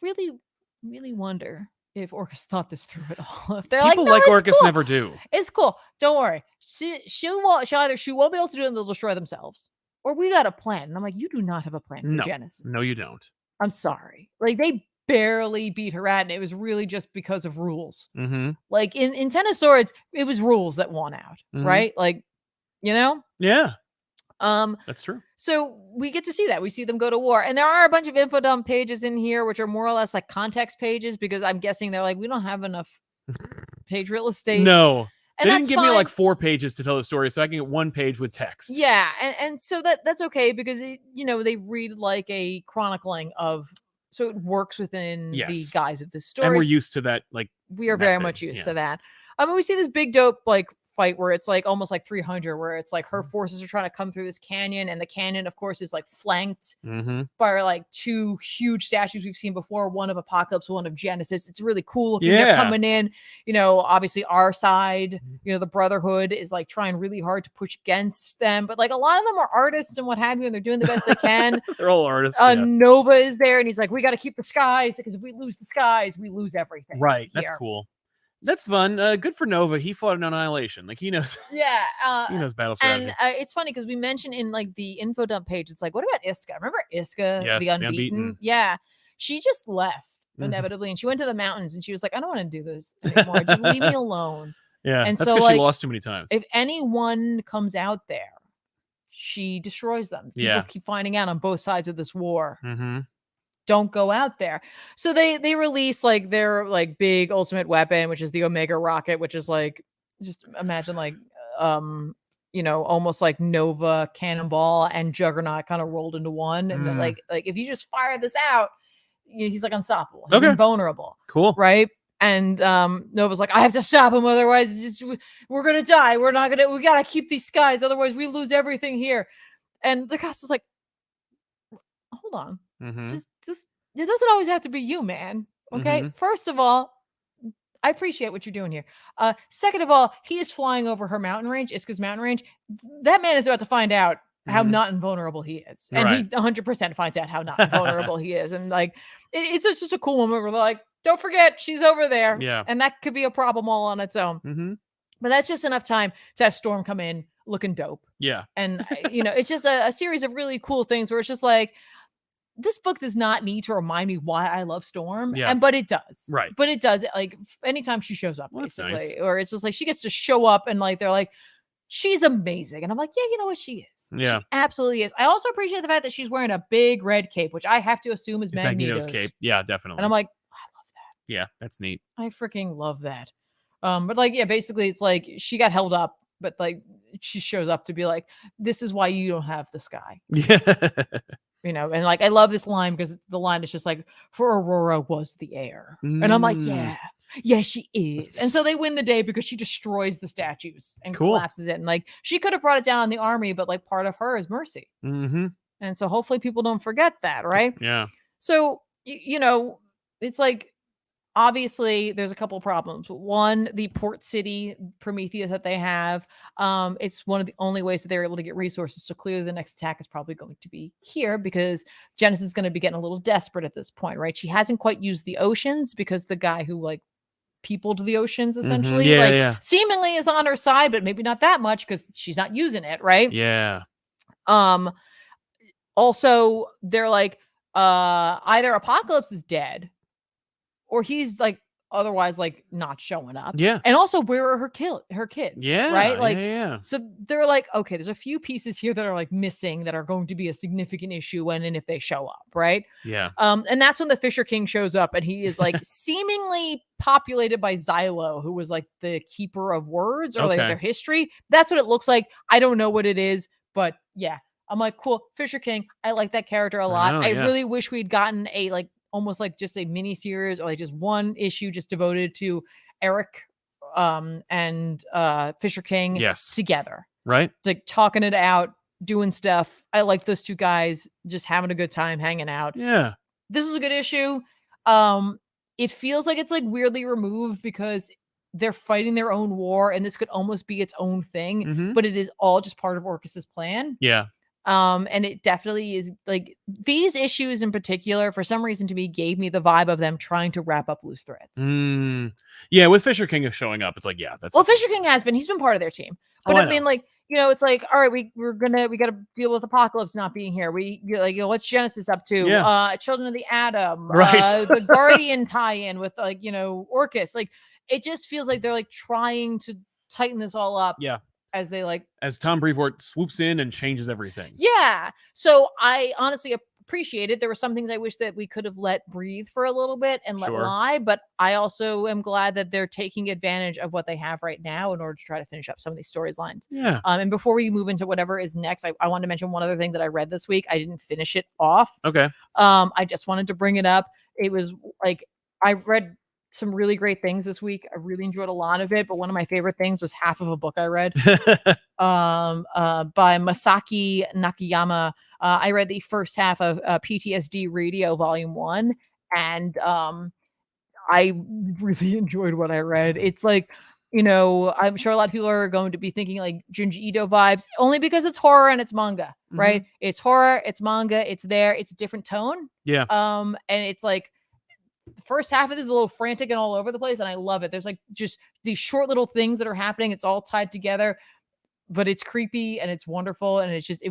Speaker 2: really wonder if Orcus thought this through at all. If they're
Speaker 1: people
Speaker 2: like, no,
Speaker 1: Orcus
Speaker 2: cool.
Speaker 1: never do.
Speaker 2: It's cool. Don't worry. She won't be able to do it and they'll destroy themselves. Or we got a plan. And I'm like, you do not have a plan for Genesis.
Speaker 1: No, you don't.
Speaker 2: I'm sorry. Like they barely beat her at, and it was really just because of rules.
Speaker 1: Mm-hmm.
Speaker 2: Like in Ten of Swords, it was rules that won out, right? Like, you know?
Speaker 1: Yeah.
Speaker 2: Um,
Speaker 1: That's true.
Speaker 2: So we get to see that. We see them go to war. And there are a bunch of info dump pages in here, which are more or less like context pages, because I'm guessing they're like, we don't have enough page real estate.
Speaker 1: No.
Speaker 2: And
Speaker 1: they didn't give me
Speaker 2: fine.
Speaker 1: like 4 pages to tell the story, so I can get 1 page with text.
Speaker 2: Yeah, and so that's okay, because they read like a chronicling of, so it works within the guise of the story.
Speaker 1: And we're used to that, like
Speaker 2: we are very much used to that. I mean, we see this big dope like fight where it's like almost like 300, where it's like her forces are trying to come through this canyon, and the canyon, of course, is like flanked by like 2 huge statues we've seen before, one of Apocalypse, one of Genesis. It's really cool looking. They're coming in, obviously our side, the Brotherhood is like trying really hard to push against them, but like a lot of them are artists and what have you, and they're doing the best they can.
Speaker 1: They're all artists.
Speaker 2: Nova is there, and he's like, we got to keep the skies, because if we lose the skies, we lose everything.
Speaker 1: Right. That's cool. That's fun. Good for Nova. He fought an Annihilation. Like, he knows.
Speaker 2: Yeah.
Speaker 1: He knows battle strategy.
Speaker 2: And it's funny because we mentioned in like the info dump page, it's like, what about Iska? Remember Iska,
Speaker 1: yes,
Speaker 2: the Unbeaten? Yeah. She just left inevitably, and she went to the mountains, and she was like, I don't want to do this anymore. Just leave me alone.
Speaker 1: Yeah.
Speaker 2: And
Speaker 1: that's
Speaker 2: so
Speaker 1: because
Speaker 2: like,
Speaker 1: she lost too many times.
Speaker 2: If anyone comes out there, she destroys them. People keep finding out on both sides of this war. Don't go out there. So they release like their like big ultimate weapon, which is the Omega rocket, which is like, just imagine like almost like Nova, Cannonball, and Juggernaut kind of rolled into one. And then like if you just fire this out, he's like unstoppable. He's invulnerable.
Speaker 1: Cool.
Speaker 2: Right? And Nova's like, I have to stop him, otherwise we're gonna die. We gotta keep these skies, otherwise we lose everything here. And the cast is like, hold on. Just it doesn't always have to be you, man. Okay. First of all, I appreciate what you're doing here. Second of all, he is flying over her mountain range, Iska's mountain range. That man is about to find out how not invulnerable he is. And he 100% finds out how not invulnerable he is. And like, it's just a cool moment where they're like, don't forget, she's over there.
Speaker 1: Yeah.
Speaker 2: And that could be a problem all on its own. But that's just enough time to have Storm come in looking dope.
Speaker 1: Yeah.
Speaker 2: And, it's just a series of really cool things where it's just like, this book does not need to remind me why I love Storm. But it does.
Speaker 1: Right.
Speaker 2: But it does. Like, anytime she shows up, basically.
Speaker 1: Nice.
Speaker 2: Or it's just like, she gets to show up and like, they're like, she's amazing. And I'm like, yeah, you know what? She is.
Speaker 1: Yeah.
Speaker 2: She absolutely is. I also appreciate the fact that she's wearing a big red cape, which I have to assume is Magneto's
Speaker 1: cape. Yeah, definitely.
Speaker 2: And I'm like, I love that.
Speaker 1: Yeah, that's neat.
Speaker 2: I freaking love that. But like, yeah, basically it's like she got held up, but like she shows up to be like, this is why you don't have the sky.
Speaker 1: Yeah.
Speaker 2: And like, I love this line because the line is just like, for Aurora was the air. And I'm like, yeah, she is. And so they win the day because she destroys the statues and collapses it. And like, she could have brought it down on the army, but like part of her is mercy. And so hopefully people don't forget that, right?
Speaker 1: Yeah.
Speaker 2: So, it's like, obviously there's a couple problems. One, the port city Prometheus that they have, it's one of the only ways that they're able to get resources. So clearly the next attack is probably going to be here, because Genesis is going to be getting a little desperate at this point, right? She hasn't quite used the oceans because the guy who like peopled the oceans essentially seemingly is on her side, but maybe not that much because she's not using it, right?
Speaker 1: Yeah.
Speaker 2: Also they're like, either Apocalypse is dead, or he's like otherwise like not showing up.
Speaker 1: Yeah.
Speaker 2: And also, where are her kids?
Speaker 1: Yeah.
Speaker 2: Right. Like,
Speaker 1: yeah.
Speaker 2: So they're like, okay, there's a few pieces here that are like missing that are going to be a significant issue when and if they show up. Right.
Speaker 1: Yeah.
Speaker 2: And that's when the Fisher King shows up, and he is like seemingly populated by Xylo, who was like the keeper of words or like their history. That's what it looks like. I don't know what it is, but yeah. I'm like, cool. Fisher King. I like that character a lot. I really wish we'd gotten a like almost like just a mini series or like just one issue just devoted to Eric and Fisher King together. Right. Like talking it out, doing stuff. I like those two guys just having a good time hanging out.
Speaker 1: Yeah.
Speaker 2: This is a good issue. It feels like it's like weirdly removed because they're fighting their own war and this could almost be its own thing, but it is all just part of Orcus's plan.
Speaker 1: Yeah.
Speaker 2: And it definitely is like these issues in particular, for some reason to me, gave me the vibe of them trying to wrap up loose threads.
Speaker 1: Yeah, with Fisher King showing up, it's like, yeah, that's
Speaker 2: Fisher King he's been part of their team. But I mean, like, it's like, all right, we got to deal with Apocalypse not being here. What's Genesis up to?
Speaker 1: Yeah.
Speaker 2: Children of the Atom,
Speaker 1: Right.
Speaker 2: the Guardian tie-in with Orcus. Like, it just feels like they're like trying to tighten this all up.
Speaker 1: Yeah.
Speaker 2: As they
Speaker 1: as Tom Brevoort swoops in and changes everything.
Speaker 2: Yeah. So I honestly appreciate it. There were some things I wish that we could have let breathe for a little bit and let lie, but I also am glad that they're taking advantage of what they have right now in order to try to finish up some of these storylines.
Speaker 1: Yeah.
Speaker 2: And before we move into whatever is next, I wanted to mention one other thing that I read this week. I didn't finish it off.
Speaker 1: Okay.
Speaker 2: I just wanted to bring it up. It was like, I read some really great things this week. I really enjoyed a lot of it, but one of my favorite things was half of a book I read by Masaki Nakayama. I read the first half of PTSD Radio Volume 1, and I really enjoyed what I read. It's like, I'm sure a lot of people are going to be thinking like Junji Ito vibes, only because it's horror and it's manga, right? It's horror, it's manga, it's there, it's a different tone.
Speaker 1: Yeah.
Speaker 2: And it's like, the first half of this is a little frantic and all over the place, and I love it. There's like just these short little things that are happening. It's all tied together, but it's creepy and it's wonderful, and it's just a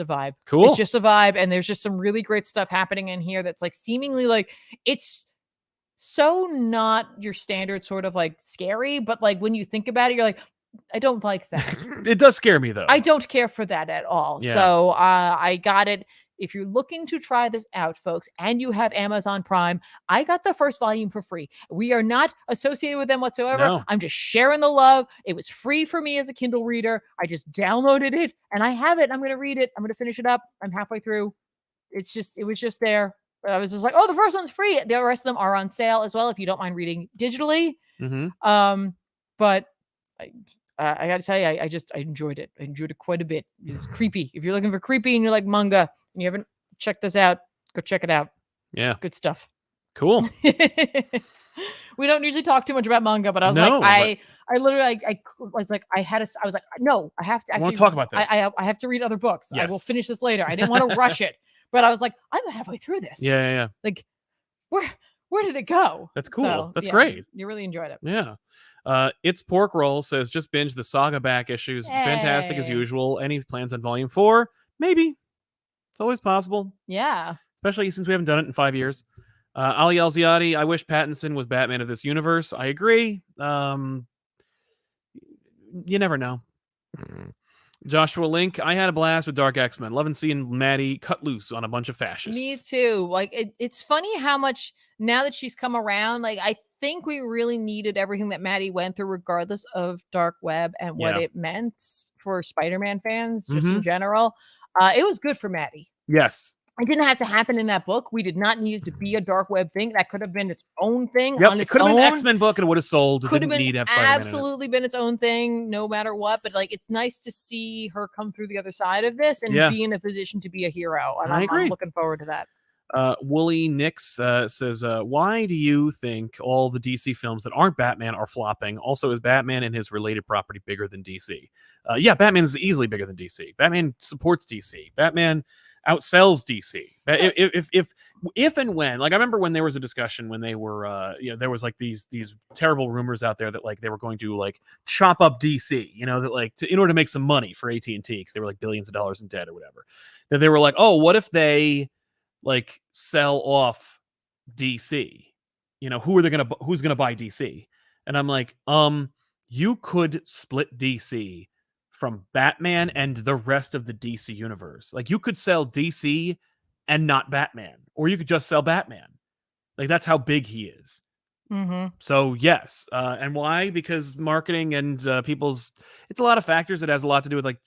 Speaker 2: vibe.
Speaker 1: Cool.
Speaker 2: It's just a vibe, and there's just some really great stuff happening in here that's like seemingly like it's so not your standard sort of like scary, but like when you think about it, you're like, I don't like that.
Speaker 1: It does scare me though.
Speaker 2: I don't care for that at all.
Speaker 1: Yeah.
Speaker 2: So I got it. If you're looking to try this out, folks, and you have Amazon Prime, I got the first volume for free. We are not associated with them whatsoever.
Speaker 1: No.
Speaker 2: I'm just sharing the love. It was free for me as a Kindle reader. I just downloaded it and I have it. I'm going to read it. I'm going to finish it up. I'm halfway through. It was just there. I was just like, oh, the first one's free. The rest of them are on sale as well if you don't mind reading digitally. But I got to tell you, I enjoyed it. I enjoyed it quite a bit. It's creepy. If you're looking for creepy and you like manga and you haven't checked this out, go check it out.
Speaker 1: Yeah.
Speaker 2: It's good stuff.
Speaker 1: Cool.
Speaker 2: We don't usually talk too much about manga, but I was I literally, I was like, I was like, no, I have to actually
Speaker 1: I want to talk about this.
Speaker 2: I have to read other books.
Speaker 1: Yes.
Speaker 2: I will finish this later. I didn't want to rush it, but I was like, I'm halfway through this.
Speaker 1: Yeah.
Speaker 2: Like, where did it go?
Speaker 1: That's cool.
Speaker 2: So,
Speaker 1: That's great.
Speaker 2: You really enjoyed it.
Speaker 1: Yeah. It's Pork Roll says just binge the Saga back issues. It's fantastic as usual. Any plans on volume 4? Maybe. It's always possible.
Speaker 2: Yeah.
Speaker 1: Especially since we haven't done it in 5 years. Ali Alziadi, I wish Pattinson was Batman of this universe. I agree. You never know. Joshua Link, I had a blast with Dark X-Men. Loving seeing Maddie cut loose on a bunch of fascists.
Speaker 2: Me too. Like, it's funny how much, now that she's come around, like, I think we really needed everything that Maddie went through, regardless of Dark Web and what it meant for Spider-Man fans, just in general. It was good for Maddie.
Speaker 1: Yes.
Speaker 2: It didn't have to happen in that book. We did not need it to be a Dark Web thing. That could have been its own thing.
Speaker 1: Yep, it could have been an X-Men book and it would have sold. It
Speaker 2: could have
Speaker 1: didn't
Speaker 2: been
Speaker 1: need to have Spider-Man
Speaker 2: absolutely been its own thing, no matter what. But like, it's nice to see her come through the other side of this and be in a position to be a hero. And I'm looking forward to that.
Speaker 1: Wooly Nix says, why do you think all the DC films that aren't Batman are flopping? Also, is Batman and his related property bigger than DC? Yeah, Batman is easily bigger than DC. Batman supports DC. Batman outsells DC. If and when, like, I remember when there was a discussion when they were, there was like these terrible rumors out there that like they were going to like chop up DC, that like in order to make some money for AT&T because they were like billions of dollars in debt or whatever. That they were like, oh, what if they like sell off DC? Who's gonna buy DC? And I'm like, you could split DC from Batman and the rest of the DC universe. Like, you could sell DC and not Batman, or you could just sell Batman. Like, that's how big he is. So yes. And why? Because marketing and it's a lot of factors. It has a lot to do with like,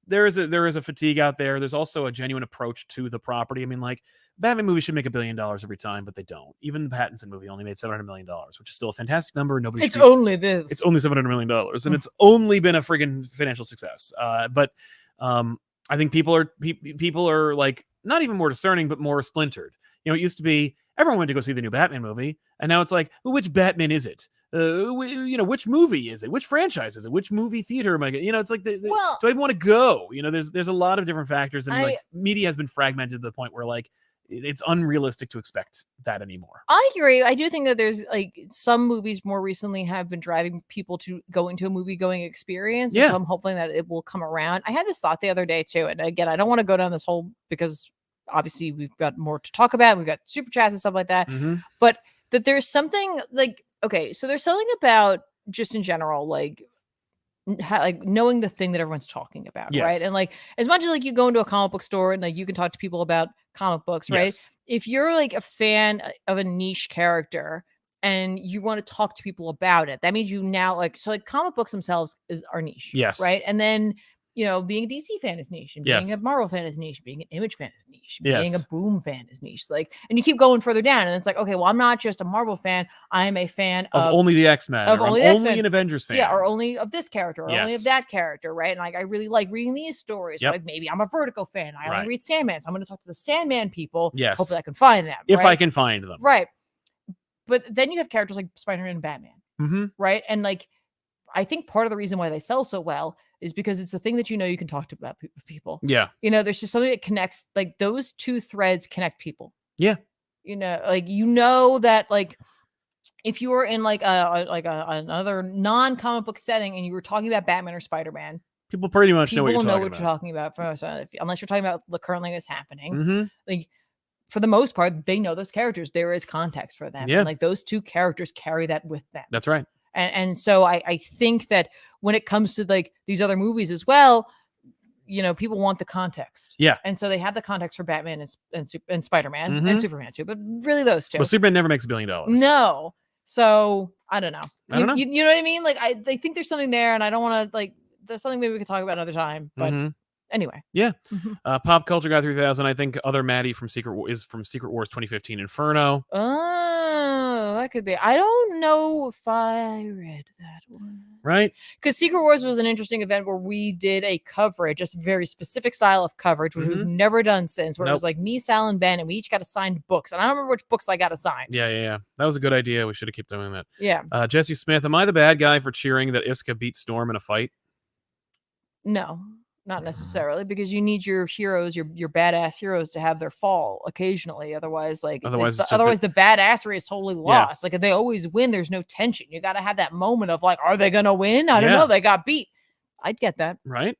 Speaker 1: there is a fatigue out there. There's also a genuine approach to the property. I mean, like, Batman movies should make $1 billion every time, but they don't. Even the Pattinson movie only made $700 million, which is still a fantastic number. It's only $700 million, and it's only been a friggin' financial success. But I think people are like not even more discerning, but more splintered. It used to be everyone went to go see the new Batman movie, and now it's like, well, which Batman is it? Which movie is it? Which franchise is it? Which movie theater am I going? It's like, do I even want to go? There's a lot of different factors, and like media has been fragmented to the point where like it's unrealistic to expect that anymore.
Speaker 2: I agree. I do think that there's like some movies more recently have been driving people to go into a movie going experience.
Speaker 1: Yeah.
Speaker 2: So I'm hoping that it will come around. I had this thought the other day too. And again, I don't want to go down this whole because obviously we've got more to talk about. We've got super chats and stuff like that. But that there's something like, okay, so there's something about just in general, like knowing the thing that everyone's talking about, right?
Speaker 1: Yes.
Speaker 2: And like as much as like you go into a comic book store and like you can talk to people about comic books, right?
Speaker 1: Yes.
Speaker 2: If you're like a fan of a niche character and you want to talk to people about it, that means you now like so like comic books themselves are niche,
Speaker 1: Yes.
Speaker 2: right? And then being a DC fan is niche, and being
Speaker 1: Yes.
Speaker 2: a Marvel fan is niche, being an Image fan is niche,
Speaker 1: Yes.
Speaker 2: being a Boom fan is niche. Like, and you keep going further down, and it's like, okay, well, I'm not just a Marvel fan; I'm a fan of
Speaker 1: only the X-Men,
Speaker 2: of
Speaker 1: or
Speaker 2: only
Speaker 1: I'm
Speaker 2: the
Speaker 1: only
Speaker 2: X-Men.
Speaker 1: an Avengers fan,
Speaker 2: yeah, or only of this character, or only of
Speaker 1: Yes.
Speaker 2: that character, right? And like, I really like reading these stories.
Speaker 1: Yep.
Speaker 2: Like, maybe I'm a Vertigo fan. I
Speaker 1: Right.
Speaker 2: only read Sandman, so I'm going to talk to the Sandman people.
Speaker 1: Yes.
Speaker 2: Hopefully, I can find them.
Speaker 1: if
Speaker 2: right?
Speaker 1: I can find them.
Speaker 2: Right. But then you have characters like Spider-Man and Batman, right? And like, I think part of the reason why they sell so well is because it's a thing that you can talk to about people.
Speaker 1: Yeah.
Speaker 2: There's just something that connects, like those two threads connect people.
Speaker 1: Yeah.
Speaker 2: Like that like if you were in like another non-comic book setting and you were talking about Batman or Spider-Man,
Speaker 1: people pretty much know what
Speaker 2: people
Speaker 1: you're
Speaker 2: know
Speaker 1: talking
Speaker 2: what
Speaker 1: about.
Speaker 2: you're talking about unless you're talking about what currently is happening.
Speaker 1: Mm-hmm.
Speaker 2: Like for the most part, they know those characters. There is context for them.
Speaker 1: Yeah.
Speaker 2: And like those two characters carry that with them.
Speaker 1: That's right.
Speaker 2: And so I think that when it comes to like these other movies as well, people want the context.
Speaker 1: Yeah.
Speaker 2: And so they have the context for Batman and Spider-Man
Speaker 1: Mhm.
Speaker 2: and Superman too, but really those two.
Speaker 1: But Superman never makes $1 billion.
Speaker 2: No. So I don't know.
Speaker 1: I don't know.
Speaker 2: You know what I mean? Like I think there's something there, and I don't want to like. There's something maybe we could talk about another time. But anyway.
Speaker 1: Yeah. Pop Culture Guy 3000. I think other Maddie from Secret Wars 2015 Inferno.
Speaker 2: Oh, that could be. I don't know if I read that one.
Speaker 1: Right.
Speaker 2: Because Secret Wars was an interesting event where we did a coverage, just a very specific style of coverage, which we've never done since, where it was like me, Sal, and Ben, and we each got assigned books. And I don't remember which books I got assigned.
Speaker 1: Yeah. That was a good idea. We should have kept doing that.
Speaker 2: Yeah.
Speaker 1: Jesse Smith, am I the bad guy for cheering that Iska beat Storm in a fight?
Speaker 2: No, not necessarily, because you need your heroes, your badass heroes, to have their fall occasionally. Otherwise, the badassery is totally lost. Like if they always win, there's no tension. You got to have that moment of like, are they gonna win? I don't know. They got beat. I'd get that.
Speaker 1: Right.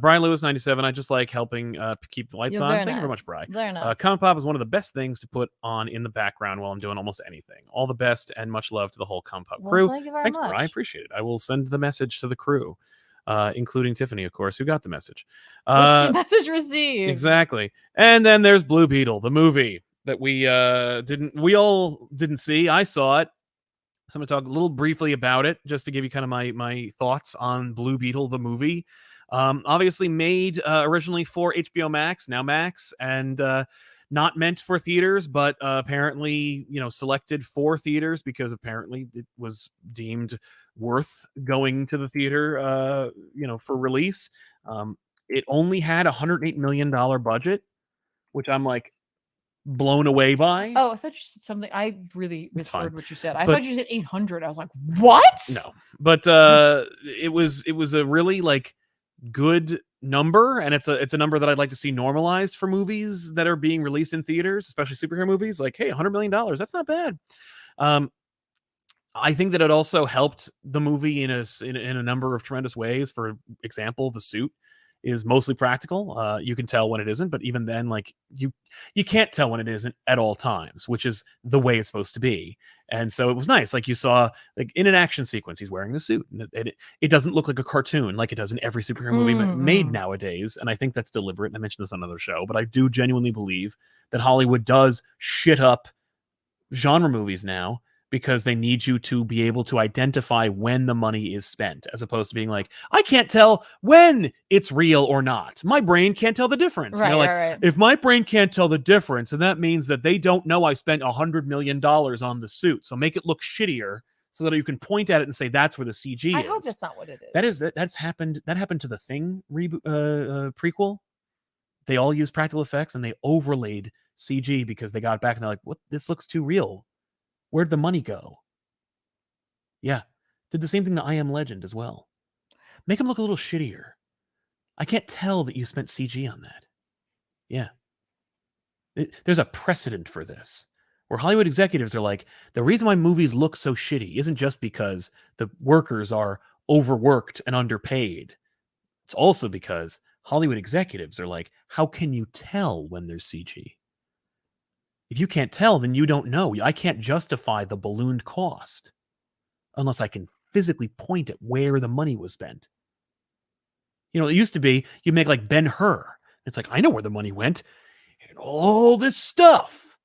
Speaker 1: Brian Lewis 97. I just like helping keep the lights on. Thank you very much, Brian.
Speaker 2: Very nice.
Speaker 1: ComicPop is one of the best things to put on in the background while I'm doing almost anything. All the best and much love to the whole ComicPop crew.
Speaker 2: Thank you very
Speaker 1: Thanks,
Speaker 2: much.
Speaker 1: Brian. I appreciate it. I will send the message to the crew. Including Tiffany, of course, who got the message.
Speaker 2: Message received.
Speaker 1: Exactly. And then there's Blue Beetle, the movie that we all didn't see. I saw it. So I'm going to talk a little briefly about it, just to give you kind of my thoughts on Blue Beetle, the movie. Obviously made originally for HBO Max, now Max, and not meant for theaters, but apparently, selected for theaters because apparently it was deemed worth going to the theater, for release. It only had $108 million budget, which I'm like blown away by.
Speaker 2: Oh, I thought you said something. I really misheard what you said. I
Speaker 1: But-
Speaker 2: thought you said 800. I was like, what?
Speaker 1: No, but it was a really like good number, and it's a number that I'd like to see normalized for movies that are being released in theaters, especially superhero movies. Like, hey, $100 million, that's not bad. I think that it also helped the movie in a number of tremendous ways. For example, the suit is mostly practical. You can tell when it isn't, but even then, like you can't tell when it isn't at all times, which is the way it's supposed to be. And so it was nice. Like you saw, like in an action sequence, he's wearing the suit, and it doesn't look like a cartoon like it does in every superhero movie made nowadays. And I think that's deliberate. And I mentioned this on another show, but I do genuinely believe that Hollywood does shit up genre movies now, because they need you to be able to identify when the money is spent, as opposed to being like, I can't tell when it's real or not. My brain can't tell the difference.
Speaker 2: Right,
Speaker 1: right. If my brain can't tell the difference, and that means that they don't know I spent $100 million on the suit. So make it look shittier so that you can point at it and say that's where the CG is.
Speaker 2: I hope that's not what it is.
Speaker 1: That's happened. That happened to the Thing prequel. They all used practical effects and they overlaid CG because they got back and they're like, what? This looks too real. Where'd the money go? Yeah. Did the same thing to I Am Legend as well. Make him look a little shittier. I can't tell that you spent CG on that. Yeah. There's a precedent for this, where Hollywood executives are like, the reason why movies look so shitty isn't just because the workers are overworked and underpaid. It's also because Hollywood executives are like, how can you tell when there's CG? If you can't tell, then you don't know. I can't justify the ballooned cost unless I can physically point at where the money was spent. It used to be you make like Ben-Hur. It's like, I know where the money went and all this stuff.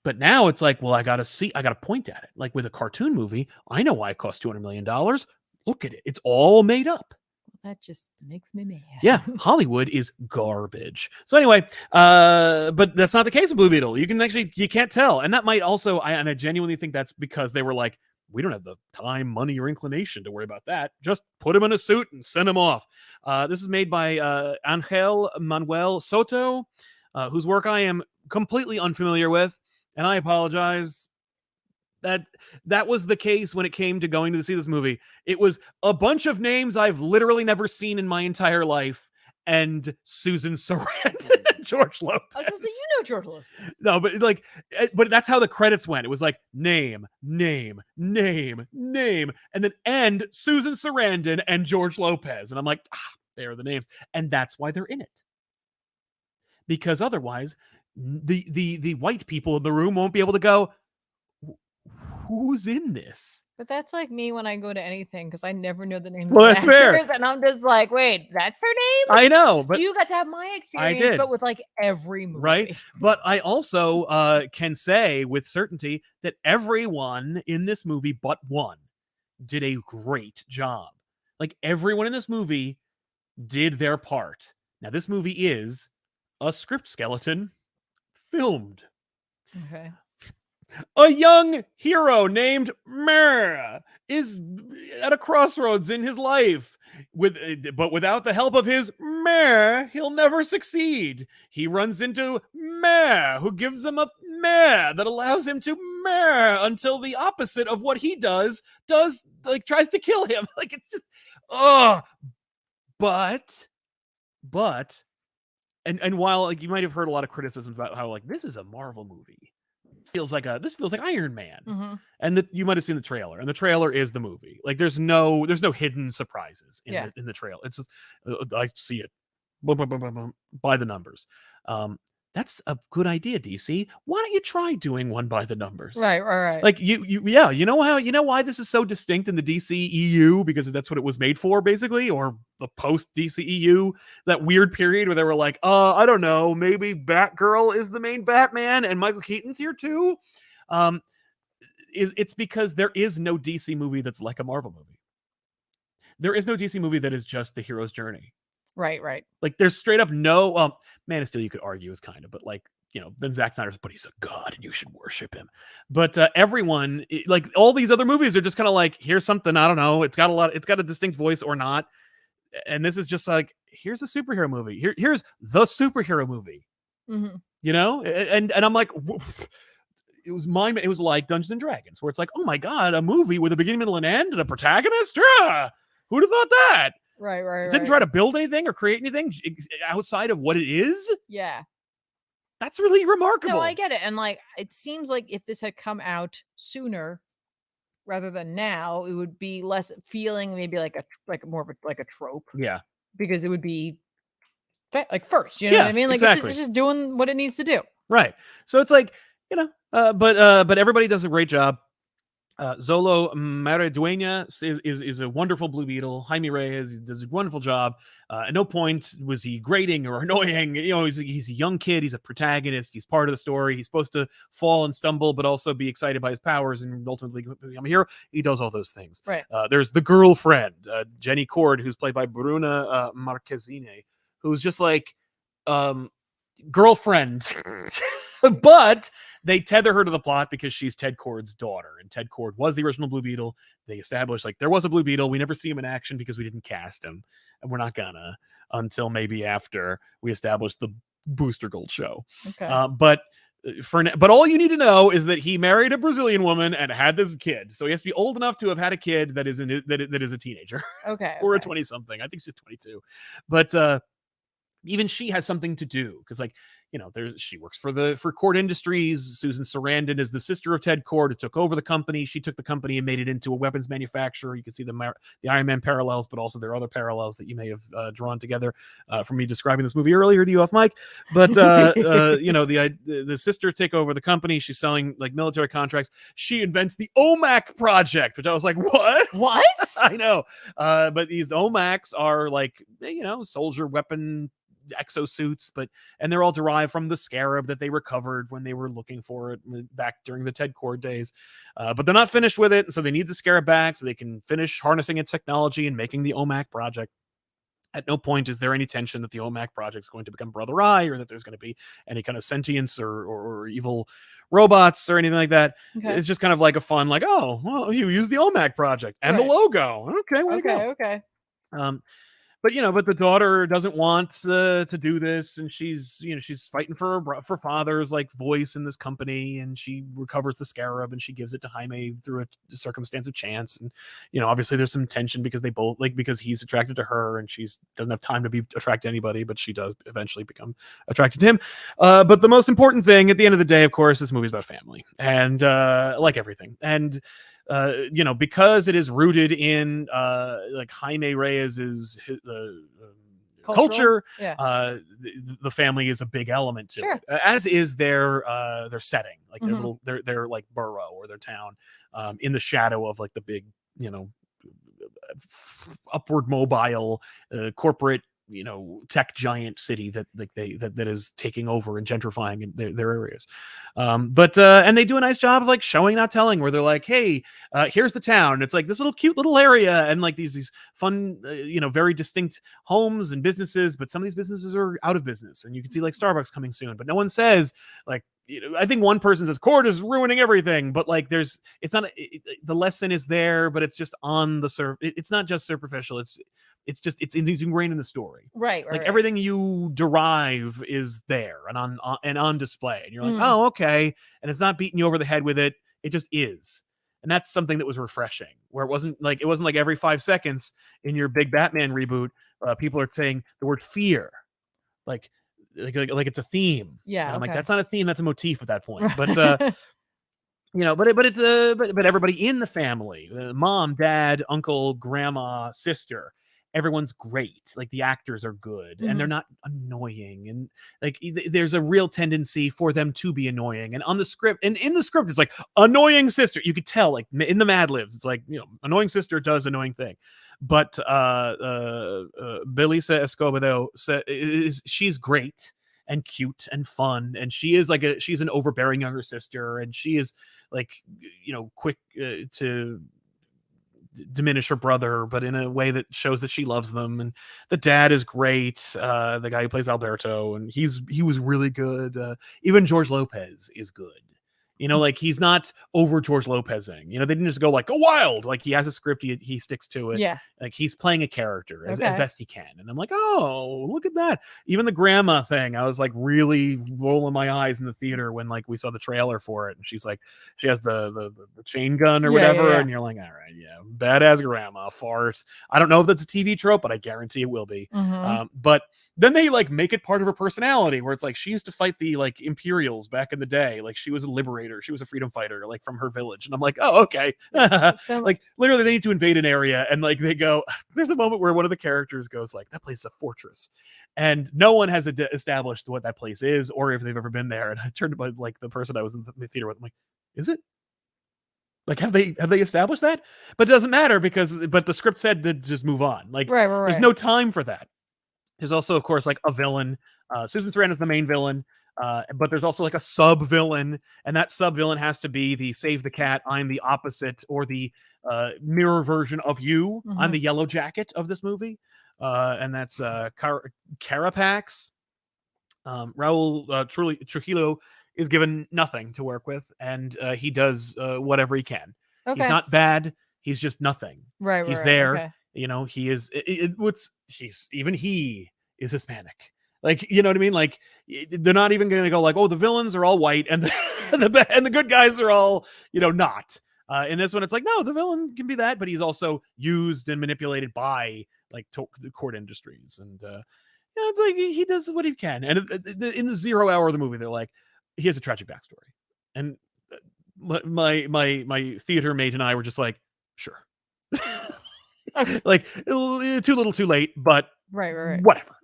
Speaker 1: But now it's like, well, I got to point at it. Like with a cartoon movie, I know why it cost $200 million. Look at it. It's all made up.
Speaker 2: That just makes me mad.
Speaker 1: Yeah, Hollywood is garbage. So anyway, but that's not the case with Blue Beetle. You can't tell. And that might also, I genuinely think that's because they were like, we don't have the time, money, or inclination to worry about that. Just put him in a suit and send him off. This is made by Angel Manuel Soto, whose work I am completely unfamiliar with. And I apologize. That was the case when it came to going to see this movie. It was a bunch of names I've literally never seen in my entire life, and Susan Sarandon and George Lopez.
Speaker 2: I was gonna say, George Lopez.
Speaker 1: No, but that's how the credits went. It was like name, and then end Susan Sarandon and George Lopez, and I'm like, there are the names, and that's why they're in it. Because otherwise, the white people in the room won't be able to go, who's in this?
Speaker 2: But that's like me when I go to anything, because I never know the name
Speaker 1: Well,
Speaker 2: of the
Speaker 1: that's fair.
Speaker 2: actors, and I'm just like, wait, that's their name?
Speaker 1: I know, but
Speaker 2: you got to have my experience,
Speaker 1: I did.
Speaker 2: But with like every movie.
Speaker 1: Right? But I also can say with certainty that everyone in this movie but one did a great job. Like everyone in this movie did their part. Now, this movie is a script skeleton filmed.
Speaker 2: Okay.
Speaker 1: A young hero named Mer is at a crossroads in his life. But without the help of his Mer, he'll never succeed. He runs into Mer, who gives him a Mer that allows him to Mer until the opposite of what he does tries to kill him. Like, it's just, but while like you might have heard a lot of criticisms about how like this is a Marvel movie, this feels like Iron Man, and you might have seen the trailer, and the trailer is the movie. Like there's no hidden surprises in the trailer. It's just I see it, boom, boom, boom, boom, boom, by the numbers. That's a good idea, DC. Why don't you try doing one by the numbers?
Speaker 2: Right.
Speaker 1: Like you know why this is so distinct in the DC EU, because that's what it was made for, basically, or the post DC EU, that weird period where they were like, I don't know, maybe Batgirl is the main Batman and Michael Keaton's here too. It's because there is no DC movie that's like a Marvel movie. There is no DC movie that is just the hero's journey.
Speaker 2: Right.
Speaker 1: Like there's straight up no Man of Steel, you could argue is kind of, but like, then Zack Snyder's, but he's a god and you should worship him. But everyone, like all these other movies are just kind of like, here's something, I don't know, it's got a distinct voice or not. And this is just like, here's a superhero movie. Here's the superhero movie. And I'm like, it was like Dungeons and Dragons, where it's like, oh my god, a movie with a beginning, middle, and end and a protagonist? Who'd have thought that?
Speaker 2: Right.
Speaker 1: Didn't try to build anything or create anything outside of what it is.
Speaker 2: Yeah.
Speaker 1: That's really remarkable.
Speaker 2: No, I get it. And like, it seems like if this had come out sooner rather than now, it would be less feeling maybe like more of a trope.
Speaker 1: Yeah.
Speaker 2: Because it would be like first, you know what I mean? Like
Speaker 1: exactly.
Speaker 2: It's just doing what it needs to do.
Speaker 1: Right. So it's like, but everybody does a great job. Zolo Maridueña is a wonderful Blue Beetle. Jaime Reyes does a wonderful job. At no point was he grating or annoying. He's a young kid. He's a protagonist. He's part of the story. He's supposed to fall and stumble, but also be excited by his powers and ultimately become a hero. He does all those things.
Speaker 2: Right.
Speaker 1: There's the girlfriend, Jenny Cord, who's played by Bruna Marquezine, who's just like girlfriend. But they tether her to the plot because she's Ted Kord's daughter, and Ted Kord was the original Blue Beetle. They established like there was a Blue Beetle. We never see him in action because we didn't cast him, and we're not gonna until maybe after we establish the Booster Gold show.
Speaker 2: Okay.
Speaker 1: But all you need to know is that he married a Brazilian woman and had this kid. So he has to be old enough to have had a kid that is a teenager.
Speaker 2: Okay.
Speaker 1: Or a 20-something. I think she's 22. But even she has something to do, because like she works for Cord Industries. Susan Sarandon is the sister of Ted Cord, who took over the company. She took the company and made it into a weapons manufacturer. You can see the Iron Man parallels, but also there are other parallels that you may have drawn together from me describing this movie earlier to you off mic. But the sister take over the company. She's selling like military contracts. She invents the OMAC project, which I was like, what?
Speaker 2: What?
Speaker 1: I know. But these OMACs are like, soldier weapon exosuits, and they're all derived from the scarab that they recovered when they were looking for it back during the Ted Cord days. But they're not finished with it, so they need the scarab back so they can finish harnessing its technology and making the OMAC project. At no point is there any tension that the OMAC project is going to become Brother Eye, or that there's going to be any kind of sentience or evil robots or anything like that.
Speaker 2: Okay.
Speaker 1: It's just kind of like a fun, like, oh, well, you use the OMAC project and the logo. Okay, way to go.
Speaker 2: Okay.
Speaker 1: But the daughter doesn't want to do this, and she's fighting for father's like voice in this company, and she recovers the scarab and she gives it to Jaime through a circumstance of chance. And obviously there's some tension because they both because he's attracted to her and she doesn't have time to be attracted to anybody, but she does eventually become attracted to him. But the most important thing at the end of the day, of course, this movie's about family, and like everything. And because it is rooted in like Jaime Reyes's culture, the family is a big element to it, as is their setting, like their like borough or their town, in the shadow of like the big upward mobile corporate tech giant city that that is taking over and gentrifying in their areas. And they do a nice job of like showing, not telling, where they're like, hey, here's the town. And it's like this little cute little area and like these fun, very distinct homes and businesses, but some of these businesses are out of business, and you can see like Starbucks coming soon, but no one says like, I think one person says Cord is ruining everything, but like the lesson is there, but it's just on the surface. It's not just superficial. It's ingrained in the story.
Speaker 2: Right.
Speaker 1: Everything you derive is there and on display. And you're like, oh, okay. And it's not beating you over the head with it. It just is. And that's something that was refreshing, where it wasn't like every 5 seconds in your big Batman reboot, people are saying the word fear. Like it's a theme.
Speaker 2: Yeah.
Speaker 1: And I'm
Speaker 2: okay.
Speaker 1: like, that's not a theme, that's a motif at that point. But but everybody in the family, mom, dad, uncle, grandma, sister, everyone's great. Like the actors are good, and they're not annoying, and like there's a real tendency for them to be annoying. And on the script, and in the script, it's like annoying sister. You could tell, like in the Mad Libs, it's like annoying sister does annoying thing. But Belisa Escobedo she's great and cute and fun, and she's an overbearing younger sister, and she is like quick to diminish her brother, but in a way that shows that she loves them. And the dad is great, the guy who plays Alberto, and he was really good. Even George Lopez is good. Like he's not over George Lopezing. They didn't just go like, go wild. Like he has a script, he sticks to it.
Speaker 2: Yeah.
Speaker 1: Like he's playing a character as best he can. And I'm like, oh, look at that. Even the grandma thing, I was like really rolling my eyes in the theater when like we saw the trailer for it. And she's like, she has the chain gun or whatever. Yeah. And you're like, all right, yeah, badass grandma farce. I don't know if that's a TV trope, but I guarantee it will be. But then they like make it part of her personality, where it's like she used to fight the like Imperials back in the day. Like she was a liberator, she was a freedom fighter, like from her village. And I'm like, oh, okay. So, like literally they need to invade an area, and like they go, there's a moment where one of the characters goes like, that place is a fortress, and no one has established what that place is or if they've ever been there. And I turned to like the person I was in the theater with, I'm like, is it? Like, have they established that? But it doesn't matter but the script said to just move on. Like, right. There's no time for that. There's also, of course, like a villain. Susan Sarandon is the main villain, but there's also like a sub-villain, and that sub-villain has to be the save the cat, I'm the opposite, or the mirror version of you. I'm the yellow jacket of this movie, and that's Carapax. Raul Trujillo is given nothing to work with, and he does whatever he can. Okay. He's not bad. He's just nothing. Right. He's there. Okay. He is. He is Hispanic. Like, you know what I mean? Like, they're not even going to go like, oh, the villains are all white and the good guys are all, not. In this one, it's like, no, the villain can be that, but he's also used and manipulated by like the Cord Industries, and You know, it's like he does what he can. And in the 0 hour of the movie, they're like, he has a tragic backstory. And my theater mate and I were just like, sure. Like, too little, too late, but
Speaker 2: Right.
Speaker 1: whatever.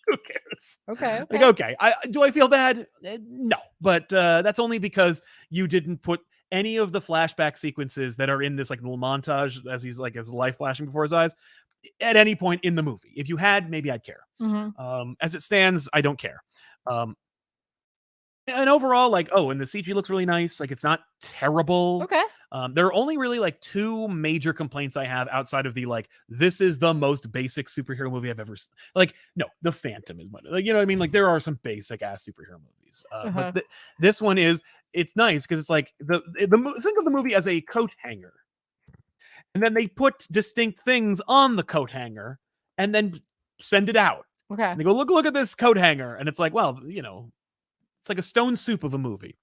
Speaker 1: Who cares?
Speaker 2: Okay.
Speaker 1: Like, okay. Do I feel bad? No, but that's only because you didn't put any of the flashback sequences that are in this like little montage as he's like his life flashing before his eyes at any point in the movie. If you had, maybe I'd care. As it stands, I don't care. And overall, like, and the CG looks really nice. Like, it's not terrible.
Speaker 2: Okay.
Speaker 1: There are only really like 2 major complaints I have outside of the like, this is the most basic superhero movie I've ever seen. Like, no, The Phantom is one. Like, you know what I mean? Like, there are some basic ass superhero movies, but this one it's nice because it's like think of the movie as a coat hanger, and then they put distinct things on the coat hanger and then send it out.
Speaker 2: Okay.
Speaker 1: And they go, look at this coat hanger, and it's like, well, you know, it's like a stone soup of a movie.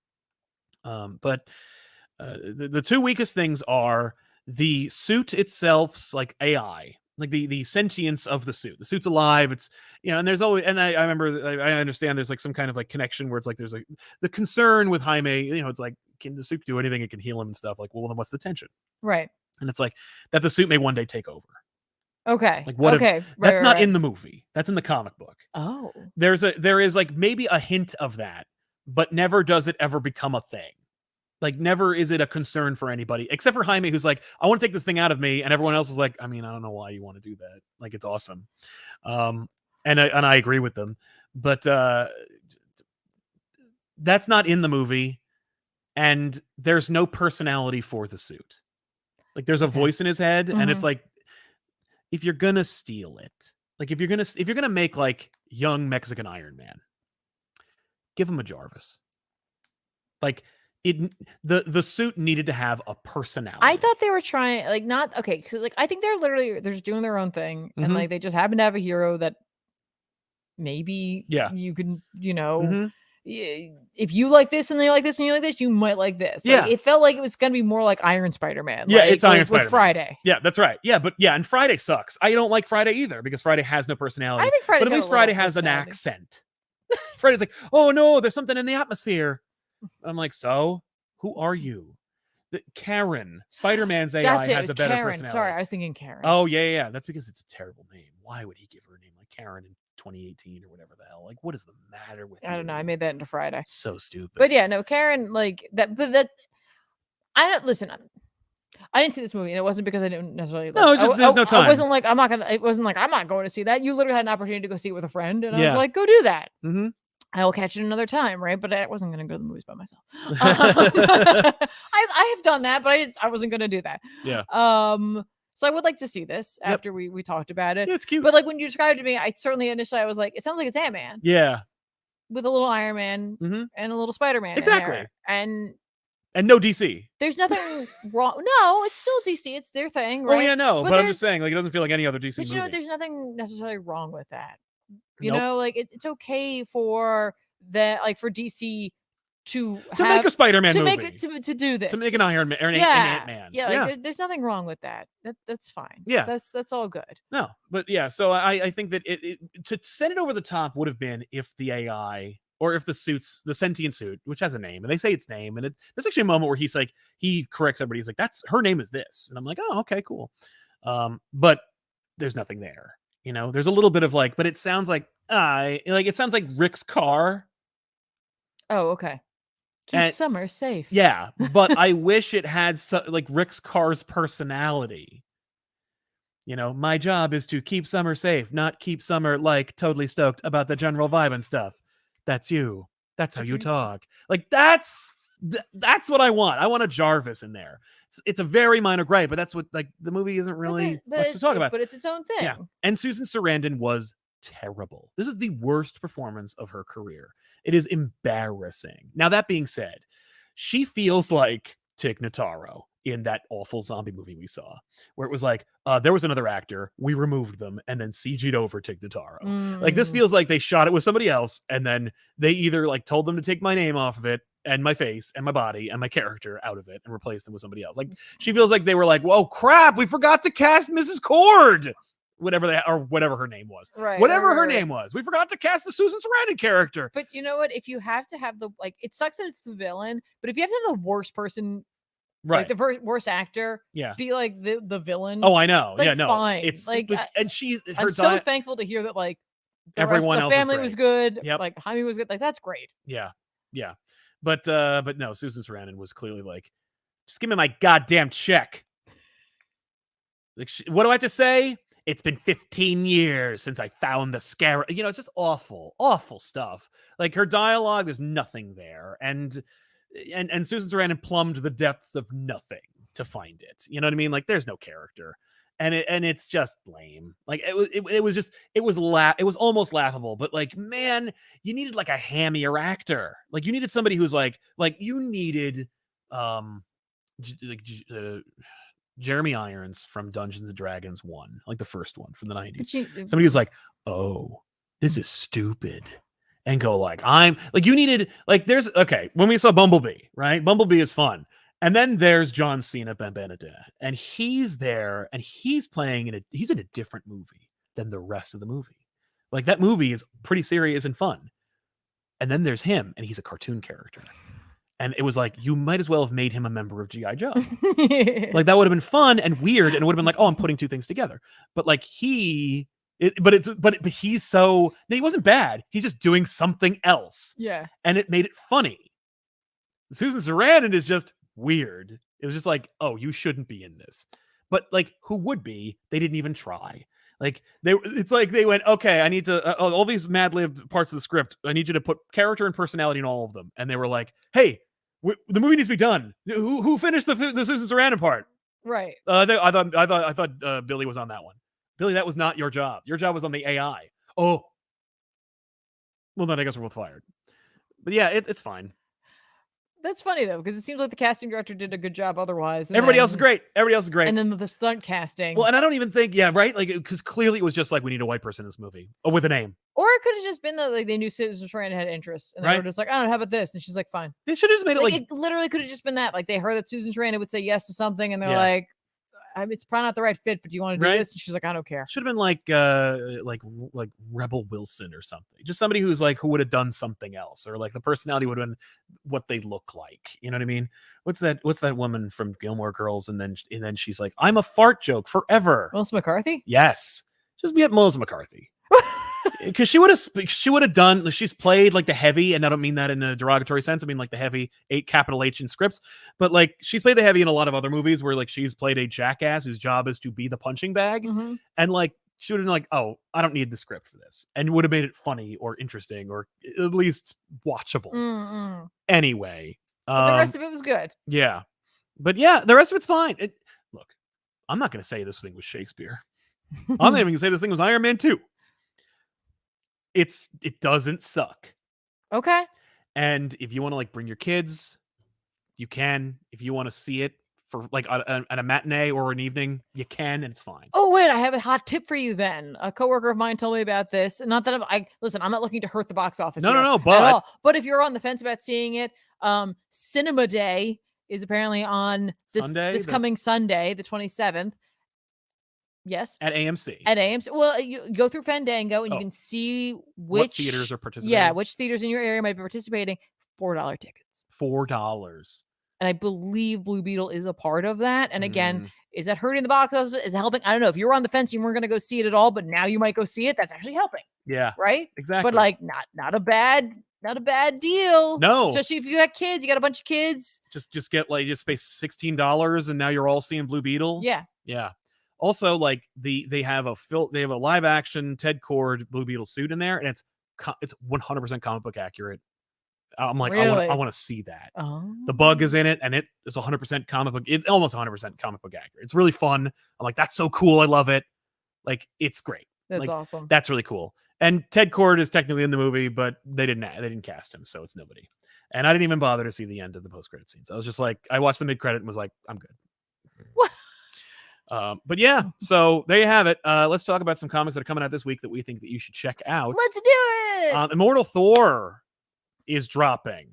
Speaker 1: But the 2 weakest things are the suit itself's like AI, like the sentience of the suit. The suit's alive. It's, you know, and there's always, and I remember, I understand there's like some kind of like connection where it's like there's like the concern with Jaime, you know, it's like, can the suit do anything? It can heal him and stuff. Like, well, then what's the tension?
Speaker 2: Right.
Speaker 1: And it's like that the suit may one day take over.
Speaker 2: Okay.
Speaker 1: Like, what
Speaker 2: okay.
Speaker 1: if that's not in the movie? That's in the comic book.
Speaker 2: Oh.
Speaker 1: There is like maybe a hint of that, but never does it ever become a thing. Like, never is it a concern for anybody except for Jaime, who's like, I want to take this thing out of me, and everyone else is like, I mean, I don't know why you want to do that. Like, it's awesome. And I agree with them, but that's not in the movie, and there's no personality for the suit. Like, there's a voice in his head, and it's like, if you're gonna steal it, like if you're gonna make like young Mexican Iron Man, give him a Jarvis. Like, the suit needed to have a personality.
Speaker 2: I thought they were trying, like, not okay, because like I think they're just doing their own thing, and like they just happen to have a hero that maybe you can, you know, if you like this and they like this and you like this, you might like this. Like, it felt like it was gonna be more like Iron Spider-Man.
Speaker 1: Yeah,
Speaker 2: like,
Speaker 1: it's Iron Spider-Man.
Speaker 2: With Friday.
Speaker 1: Yeah, that's right. Yeah, but and Friday sucks. I don't like Friday either because Friday has no personality.
Speaker 2: I think Friday,
Speaker 1: but at least Friday has an accent. Friday's like, oh no, there's something in the atmosphere. I'm like, so who are you? Karen. Spider-Man's AI has a better
Speaker 2: Karen.
Speaker 1: personality.
Speaker 2: Sorry, I was thinking Karen.
Speaker 1: Oh yeah. That's because it's a terrible name. Why would he give her a name like Karen in 2018 or whatever the hell? Like, what is the matter with you?
Speaker 2: I don't know. I made that into Friday.
Speaker 1: So stupid.
Speaker 2: But yeah, no, Karen, like that. But that, I don't listen. I didn't see this movie, and it wasn't because I didn't necessarily. Like,
Speaker 1: no, just there's no time.
Speaker 2: I wasn't like I'm not gonna. It wasn't like I'm not going to see that. You literally had an opportunity to go see it with a friend, and I was like, go do that. I'll catch it another time, right? But I wasn't going to go to the movies by myself. I have done that, but I wasn't going to do that.
Speaker 1: Yeah.
Speaker 2: So I would like to see this after we talked about it.
Speaker 1: Yeah, it's cute.
Speaker 2: But like when you described it to me, I certainly initially I was like, it sounds like it's Ant-Man.
Speaker 1: Yeah.
Speaker 2: With a little Iron Man and a little Spider-Man.
Speaker 1: Exactly.
Speaker 2: And
Speaker 1: no DC.
Speaker 2: There's nothing wrong. No, it's still DC. It's their thing, right?
Speaker 1: Oh yeah, no. But I'm just saying, like, it doesn't feel like any other DC movie.
Speaker 2: But you know, there's nothing necessarily wrong with that. You know, like it's okay for that, like for DC to
Speaker 1: make a Spider-Man movie,
Speaker 2: to do this,
Speaker 1: to make an Iron Man or an Ant-Man.
Speaker 2: Yeah, like there's nothing wrong with that. That's fine.
Speaker 1: Yeah,
Speaker 2: that's all good.
Speaker 1: No, but yeah, so I think that it to send it over the top would have been if the AI or if the sentient suit, which has a name, and they say its name, and there's actually a moment where he's like, he corrects everybody. He's like, that's her name is this, and I'm like, oh, okay, cool. But there's nothing there. You know, there's a little bit of like, but it sounds like it sounds like Rick's car.
Speaker 2: Oh, okay. Keep Summer safe.
Speaker 1: Yeah, but I wish it had like Rick's car's personality. You know, my job is to keep Summer safe, not keep Summer like totally stoked about the general vibe and stuff. That's you. That's how you talk. Like that's what I want. I want a Jarvis in there. It's a very minor gripe, but that's what like the movie isn't really much to talk about.
Speaker 2: But it's its own thing.
Speaker 1: Yeah. And Susan Sarandon was terrible. This is the worst performance of her career. It is embarrassing. Now, that being said, she feels like Tig Notaro in that awful zombie movie we saw, where it was like, there was another actor, we removed them, and then CG'd over Tig Notaro. Like, this feels like they shot it with somebody else, and then they either like told them to take my name off of it, and my face, and my body, and my character out of it, and replace them with somebody else. Like, she feels like they were like, whoa, crap, we forgot to cast Mrs. Cord! whatever whatever her name was.
Speaker 2: Right.
Speaker 1: Whatever her
Speaker 2: right.
Speaker 1: name was. We forgot to cast the Susan Sarandon character.
Speaker 2: But you know what? If you have to have the it sucks that it's the villain. But if you have to have the worst person,
Speaker 1: Right.
Speaker 2: like the worst actor,
Speaker 1: Yeah.
Speaker 2: be like the villain.
Speaker 1: Oh, I know.
Speaker 2: Like,
Speaker 1: Yeah, no.
Speaker 2: fine.
Speaker 1: It's
Speaker 2: Like,
Speaker 1: and she her
Speaker 2: I'm so thankful to hear that like
Speaker 1: everyone
Speaker 2: the
Speaker 1: else is
Speaker 2: family
Speaker 1: great.
Speaker 2: was good.
Speaker 1: Yep.
Speaker 2: Like Jaime was good. Like that's great.
Speaker 1: Yeah. Yeah. But no, Susan Sarandon was clearly like, just give me my goddamn check. Like, what do I have to say? It's been 15 years since I found the scare. You know, it's just awful, awful stuff. Like her dialogue, there's nothing there, and Susan Sarandon plumbed the depths of nothing to find it. You know what I mean? Like, there's no character, and it's just lame. Like it was almost laughable, but like, man, you needed like a hammier actor. Like you needed somebody who's like you needed Jeremy Irons from Dungeons and Dragons 1, like the first one from the 90s. Somebody who's like, oh, this is stupid. And go like, I'm like, you needed like, there's okay. When we saw Bumblebee, right? Bumblebee is fun. And then there's John Cena Benedetta, and he's there and he's playing he's in a different movie than the rest of the movie. Like that movie is pretty serious and fun. And then there's him and he's a cartoon character. And it was like, you might as well have made him a member of G.I. Joe. Like that would have been fun and weird, and it would have been like, oh, I'm putting two things together. But like he wasn't bad. He's just doing something else.
Speaker 2: Yeah.
Speaker 1: And it made it funny. Susan Sarandon is just weird. It was just like, oh, you shouldn't be in this. But like, who would be? They didn't even try. Like it's like they went, okay, I need to all these Mad Lib parts of the script. I need you to put character and personality in all of them. And they were like, hey, the movie needs to be done. Who finished the Susan Sarandon part?
Speaker 2: Right.
Speaker 1: I thought Billy was on that one. Billy, that was not your job. Your job was on the AI. Oh, well then I guess we're both fired. But yeah, it's fine.
Speaker 2: That's funny though, because it seems like the casting director did a good job otherwise.
Speaker 1: Everybody else is great. Everybody else is great.
Speaker 2: And then the stunt casting.
Speaker 1: Well, and I don't even think, yeah, right? Like, because clearly it was just like, we need a white person in this movie with a name.
Speaker 2: Or it could have just been that like they knew Susan Sarandon had interest, and they were just like, I don't know, how about this? And she's like, fine.
Speaker 1: They should have just made it like
Speaker 2: it literally could have just been that. Like they heard that Susan Sarandon would say yes to something, and they're like, it's probably not the right fit, but do you want to do this? And she's like, I don't care.
Speaker 1: Should have been like Rebel Wilson or something. Just somebody who's like, who would have done something else, or like the personality would have been what they look like. You know what I mean? What's that woman from Gilmore Girls? And then she's like, I'm a fart joke forever.
Speaker 2: Melissa McCarthy?
Speaker 1: Yes. Just get Melissa McCarthy. Because she would have done, she's played like the heavy, and I don't mean that in a derogatory sense. I mean like the heavy, capital H in scripts, but like she's played the heavy in a lot of other movies where like she's played a jackass whose job is to be the punching bag. And like she would have been like, oh, I don't need the script for this, and would have made it funny or interesting or at least watchable. Anyway,
Speaker 2: but the rest of it was good.
Speaker 1: Yeah, but yeah, the rest of it's fine. Look, I'm not going to say this thing was Shakespeare. I'm not even going to say this thing was Iron Man 2. It doesn't suck.
Speaker 2: Okay.
Speaker 1: And if you want to like bring your kids, you can. If you want to see it for like at a matinee or an evening, you can, and it's fine.
Speaker 2: Oh wait, I have a hot tip for you then. A coworker of mine told me about this. Not that I'm not looking to hurt the box office.
Speaker 1: No,
Speaker 2: but if you're on the fence about seeing it, Cinema Day is apparently on this coming Sunday, the 27th. Yes.
Speaker 1: At AMC.
Speaker 2: At AMC. Well, you go through Fandango and you can see
Speaker 1: what theaters are participating.
Speaker 2: Yeah, which theaters in your area might be participating. $4 tickets.
Speaker 1: $4.
Speaker 2: And I believe Blue Beetle is a part of that. And again, is that hurting the box office? Is it helping? I don't know. If you were on the fence, you weren't going to go see it at all, but now you might go see it. That's actually helping.
Speaker 1: Yeah.
Speaker 2: Right?
Speaker 1: Exactly.
Speaker 2: But like not a bad deal.
Speaker 1: No.
Speaker 2: Especially if you got kids, you got a bunch of kids.
Speaker 1: Just pay $16 and now you're all seeing Blue Beetle.
Speaker 2: Yeah.
Speaker 1: Yeah. Also, like they have a live action Ted Kord Blue Beetle suit in there, and it's 100% comic book accurate. I'm like,
Speaker 2: really?
Speaker 1: I want to see that.
Speaker 2: Oh.
Speaker 1: The bug is in it, and it is 100% comic book. It's almost 100% comic book accurate. It's really fun. I'm like, that's so cool. I love it. Like, it's great.
Speaker 2: That's awesome.
Speaker 1: That's really cool. And Ted Kord is technically in the movie, but they didn't cast him, so it's nobody. And I didn't even bother to see the end of the post-credit scenes. I was just like, I watched the mid-credit and was like, I'm good.
Speaker 2: What?
Speaker 1: But yeah, so there you have it. Let's talk about some comics that are coming out this week that we think that you should check out.
Speaker 2: Let's do it.
Speaker 1: Immortal Thor is dropping,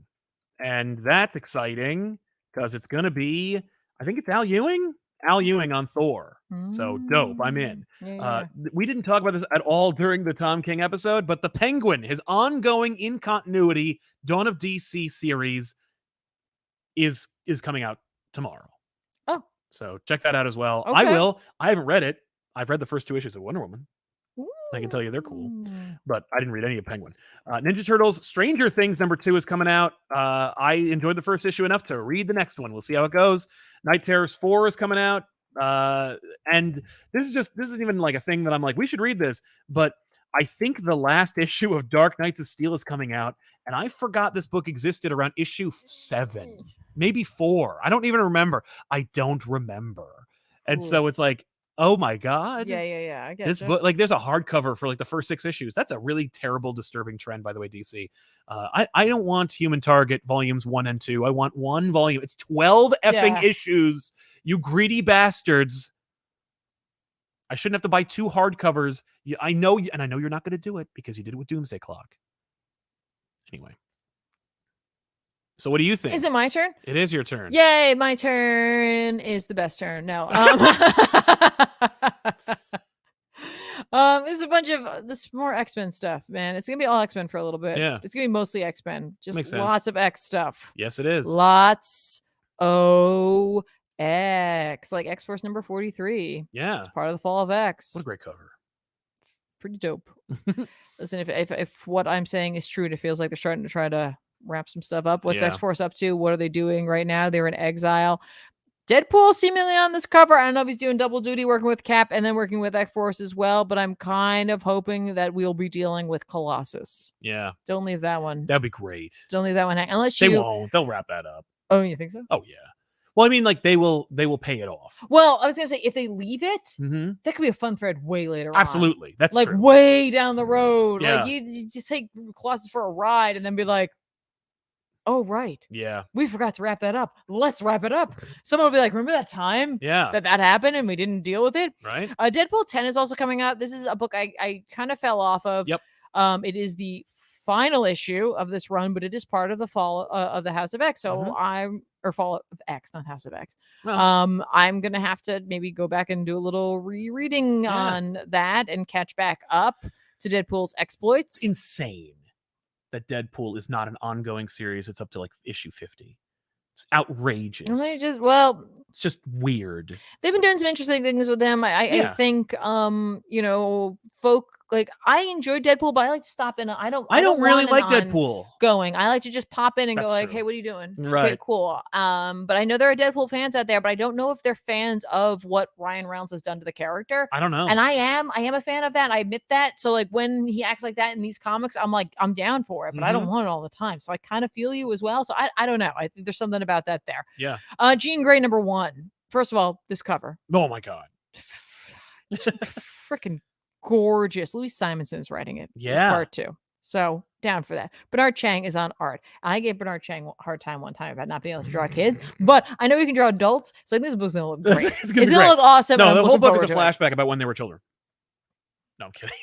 Speaker 1: and that's exciting because it's going to be, I think it's Al Ewing Al Ewing on Thor. So dope. I'm in.
Speaker 2: Yeah.
Speaker 1: We didn't talk about this at all during the Tom King episode, but the Penguin, his ongoing in continuity Dawn of DC series, is coming out tomorrow.
Speaker 2: Oh.
Speaker 1: So check that out as well.
Speaker 2: Okay.
Speaker 1: I will. I haven't read it. I've read the first 2 issues of Wonder Woman.
Speaker 2: Ooh.
Speaker 1: I can tell you they're cool, but I didn't read any of Penguin. Ninja Turtles Stranger Things #2 is coming out. I enjoyed the first issue enough to read the next one. We'll see how it goes. Night Terrors 4 is coming out. And this isn't even like a thing that I'm like, we should read this, but I think the last issue of Dark Knights of Steel is coming out, and I forgot this book existed around issue 7, maybe 4. I don't even remember. I don't remember. And so it's like, oh my God.
Speaker 2: Yeah. I get
Speaker 1: This book, like, there's a hardcover for like the first 6 issues. That's a really terrible, disturbing trend, by the way, DC. I don't want Human Target volumes 1 and 2. I want 1 volume. It's 12 effing issues, you greedy bastards. I shouldn't have to buy 2 hardcovers. I know you're not going to do it because you did it with Doomsday Clock. Anyway. So what do you think?
Speaker 2: Is it my turn?
Speaker 1: It is your turn.
Speaker 2: Yay, my turn is the best turn. No. There's a bunch of this more X-Men stuff, man. It's gonna be all X-Men for a little bit.
Speaker 1: Yeah.
Speaker 2: It's gonna be mostly X-Men. Just
Speaker 1: Makes sense.
Speaker 2: lots of X stuff.
Speaker 1: Yes, it is.
Speaker 2: Lots of X. Like X-Force number 43.
Speaker 1: Yeah.
Speaker 2: It's part of the Fall of X.
Speaker 1: What a great cover.
Speaker 2: Pretty dope. Listen, if what I'm saying is true, and it feels like they're starting to try to wrap some stuff up. What's X-Force up to? What are they doing right now? They're in exile. Deadpool seemingly on this cover. I don't know if he's doing double duty, working with Cap and then working with X-Force as well, but I'm kind of hoping that we'll be dealing with Colossus.
Speaker 1: Yeah.
Speaker 2: Don't leave that one.
Speaker 1: That'd be great.
Speaker 2: Don't leave that one hang. Unless
Speaker 1: they won't. They'll wrap that up.
Speaker 2: Oh, you think so?
Speaker 1: Oh, yeah. Well, I mean, like, they will pay it off.
Speaker 2: Well, I was gonna say, if they leave it,
Speaker 1: mm-hmm.
Speaker 2: that could be a fun thread way later
Speaker 1: Absolutely.
Speaker 2: on.
Speaker 1: That's
Speaker 2: like
Speaker 1: true.
Speaker 2: Way down the road.
Speaker 1: Yeah.
Speaker 2: Like you just take Colossus for a ride and then be like, oh, right.
Speaker 1: Yeah.
Speaker 2: We forgot to wrap that up. Let's wrap it up. Someone will be like, remember that time that happened and we didn't deal with it?
Speaker 1: Right.
Speaker 2: Deadpool 10 is also coming out. This is a book I kind of fell off of.
Speaker 1: Yep.
Speaker 2: It is the final issue of this run, but it is part of the fall of the House of X. So Fall of X, not House of X. Well, I'm going to have to maybe go back and do a little rereading on that and catch back up to Deadpool's exploits.
Speaker 1: It's insane that Deadpool is not an ongoing series. It's up to like issue 50. It's outrageous.
Speaker 2: And they just,
Speaker 1: it's just weird.
Speaker 2: They've been doing some interesting things with them. I think, folk, like, I enjoy Deadpool, but I like to stop in. I don't
Speaker 1: really like Deadpool
Speaker 2: going. I like to just pop in and
Speaker 1: That's
Speaker 2: go like,
Speaker 1: true.
Speaker 2: hey, what are you doing?
Speaker 1: Right.
Speaker 2: Okay, cool. But I know there are Deadpool fans out there, but I don't know if they're fans of what Ryan Reynolds has done to the character.
Speaker 1: I don't know.
Speaker 2: And I am a fan of that. I admit that. So like when he acts like that in these comics, I'm like, I'm down for it, but I don't want it all the time. So I kind of feel you as well. So I don't know. I think there's something about that there.
Speaker 1: Yeah.
Speaker 2: Jean Grey #1. First of all, this cover.
Speaker 1: Oh my God.
Speaker 2: Freaking gorgeous. Louise Simonson is writing it.
Speaker 1: Yeah.
Speaker 2: It's part 2. So down for that. Bernard Chang is on art. And I gave Bernard Chang a hard time one time about not being able to draw kids, but I know he can draw adults. So I think this book's going to look great.
Speaker 1: It's going to
Speaker 2: look awesome.
Speaker 1: No, the whole book is a flashback about when they were children. No, I'm kidding.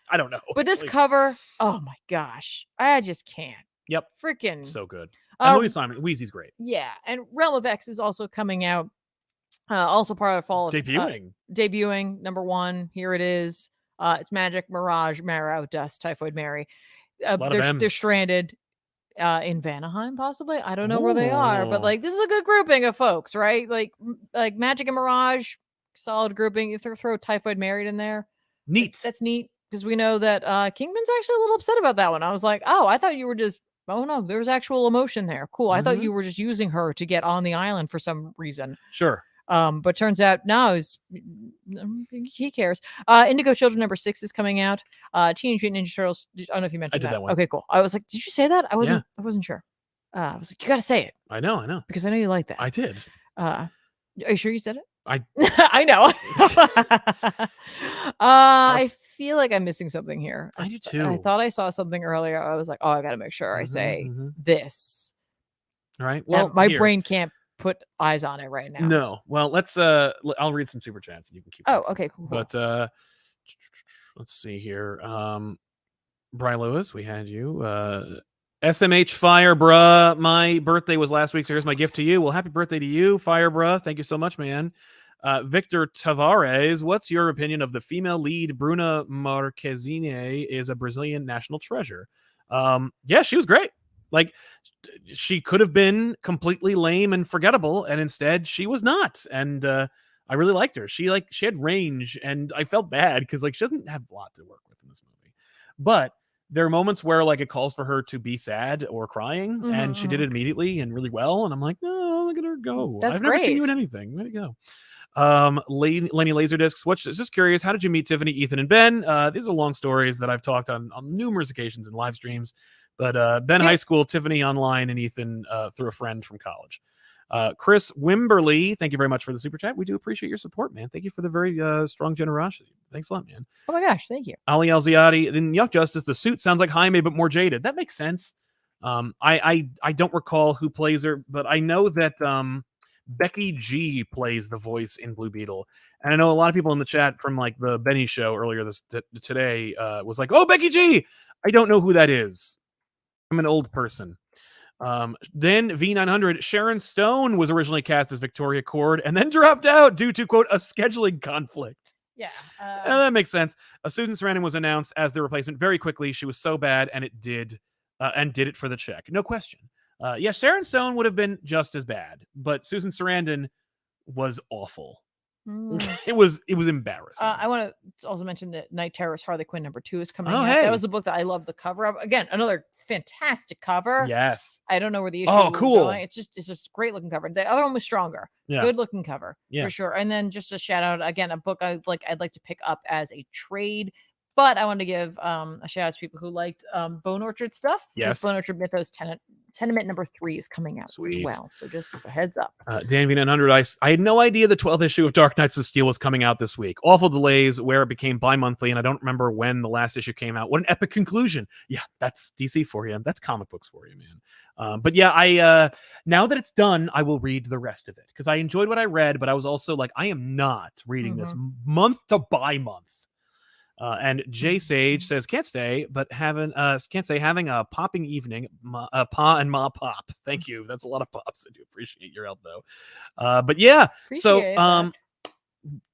Speaker 1: I don't know.
Speaker 2: But this cover, oh my gosh. I just can't.
Speaker 1: Yep.
Speaker 2: Freaking.
Speaker 1: So good. And Louise Simon, Wheezy's great.
Speaker 2: Yeah. And Realm of X is also coming out. Also part of fall.
Speaker 1: Debuting.
Speaker 2: Debuting #1. Here it is. It's Magic, Mirage, Marrow, Dust, Typhoid Mary. They're stranded in Vanaheim, possibly. I don't know where they are, but like this is a good grouping of folks, right? Like Magic and Mirage, solid grouping. You throw Typhoid Mary in there.
Speaker 1: Neat.
Speaker 2: That's neat because we know that Kingpin's actually a little upset about that one. I was like, oh, I thought you were just. Oh no, there's actual emotion there. Cool. I thought you were just using her to get on the island for some reason.
Speaker 1: Sure.
Speaker 2: But turns out no, he cares. Indigo Children #6 is coming out. Teenage Mutant Ninja Turtles. I don't know if you mentioned
Speaker 1: that one.
Speaker 2: Okay, cool. I was like, did you say that? I wasn't sure. I was like, you gotta say it.
Speaker 1: I know.
Speaker 2: Because I know you like that.
Speaker 1: I did.
Speaker 2: Are you sure you said it?
Speaker 1: I
Speaker 2: know. I feel like I'm missing something here.
Speaker 1: I do too.
Speaker 2: I thought I saw something earlier. I was like, oh, I gotta make sure I say this.
Speaker 1: All right. Well,
Speaker 2: my brain can't put eyes on it right now.
Speaker 1: No. Well, let's I'll read some super chats and you can keep
Speaker 2: going. Okay, cool.
Speaker 1: But let's see here. Brian Lewis, we had you. SMH Fire Bruh, my birthday was last week, so here's my gift to you. Well, happy birthday to you, Fire Bruh. Thank you so much, man. Victor Tavares, what's your opinion of the female lead? Bruna Marquezine is a Brazilian national treasure. Yeah, she was great. Like, she could have been completely lame and forgettable, and instead she was not. And I really liked her. She had range, and I felt bad because she doesn't have a lot to work with in this movie. But there are moments where it calls for her to be sad or crying, and she did it immediately and really well. And I'm like, no, look at her go.
Speaker 2: That's
Speaker 1: I've never seen
Speaker 2: great.
Speaker 1: you in anything. Way to go. Lenny Laserdiscs, just curious, how did you meet Tiffany, Ethan, and Ben? These are long stories that I've talked on numerous occasions in live streams. But Ben high school, Tiffany online, and Ethan through a friend from college. Chris Wimberly, thank you very much for the super chat. We do appreciate your support, man. Thank you for the very strong generosity. Thanks a lot, man.
Speaker 2: Oh my gosh, thank you.
Speaker 1: Ali Alziadi, in Young Justice, the suit sounds like Jaime but more jaded. That makes sense. I don't recall who plays her, but I know that Becky G plays the voice in Blue Beetle, and I know a lot of people in the chat from the Benny show earlier today was like, "Oh, Becky G." I don't know who that is. I'm an old person. Then V900, Sharon Stone was originally cast as Victoria Cord and then dropped out due to, quote, a scheduling conflict.
Speaker 2: Yeah.
Speaker 1: That makes sense. Susan Sarandon was announced as the replacement very quickly. She was so bad, and it did it for the check. No question. Yeah, Sharon Stone would have been just as bad, but Susan Sarandon was awful. It was embarrassing.
Speaker 2: I want to also mention that Night Terror's Harley Quinn #2 is coming out.
Speaker 1: Hey.
Speaker 2: That was a book that I love the cover of. Again, another fantastic cover.
Speaker 1: Yes.
Speaker 2: I don't know where the issue
Speaker 1: Oh, cool.
Speaker 2: going. It's just great looking cover. The other one was stronger.
Speaker 1: Yeah.
Speaker 2: Good looking cover.
Speaker 1: Yeah.
Speaker 2: For sure. And then just a shout out again, a book I'd like to pick up as a trade. But I want to give a shout out to people who liked Bone Orchard stuff.
Speaker 1: Yes.
Speaker 2: Bone Orchard Mythos Tenement #3 is coming out
Speaker 1: Sweet.
Speaker 2: as well. So just as a heads up.
Speaker 1: Dan V900, I had no idea the 12th issue of Dark Knights of Steel was coming out this week. Awful delays where it became bi-monthly, and I don't remember when the last issue came out. What an epic conclusion. Yeah, that's DC for you. That's comic books for you, man. But yeah, I now that it's done, I will read the rest of it because I enjoyed what I read, but I was also like, I am not reading this month to by month. And Jay Sage says, can't say having a popping evening, Pa and Ma Pop. Thank you. That's a lot of pops. I do appreciate your help though. But yeah,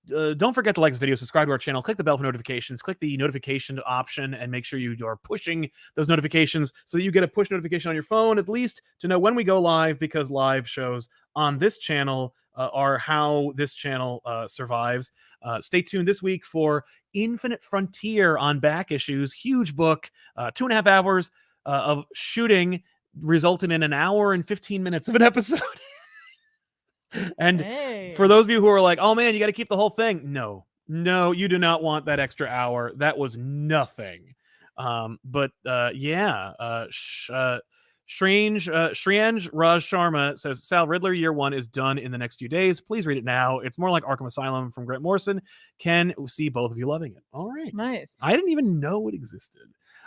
Speaker 1: don't forget to like this video, subscribe to our channel, click the bell for notifications, click the notification option, and make sure you are pushing those notifications so that you get a push notification on your phone, at least to know when we go live, because live shows on this channel are how this channel survives. Stay tuned this week for Infinite Frontier on Back Issues. Huge book, 2.5 hours of shooting resulted in an hour and 15 minutes of an episode. And for those of you who are like, oh man, you got to keep the whole thing. No, you do not want that extra hour. That was nothing. Shrianj Raj Sharma says, Sal, Riddler Year 1 is done in the next few days. Please read it now. It's more like Arkham Asylum from Grant Morrison. Can see both of you loving it. All right.
Speaker 2: Nice.
Speaker 1: I didn't even know it existed.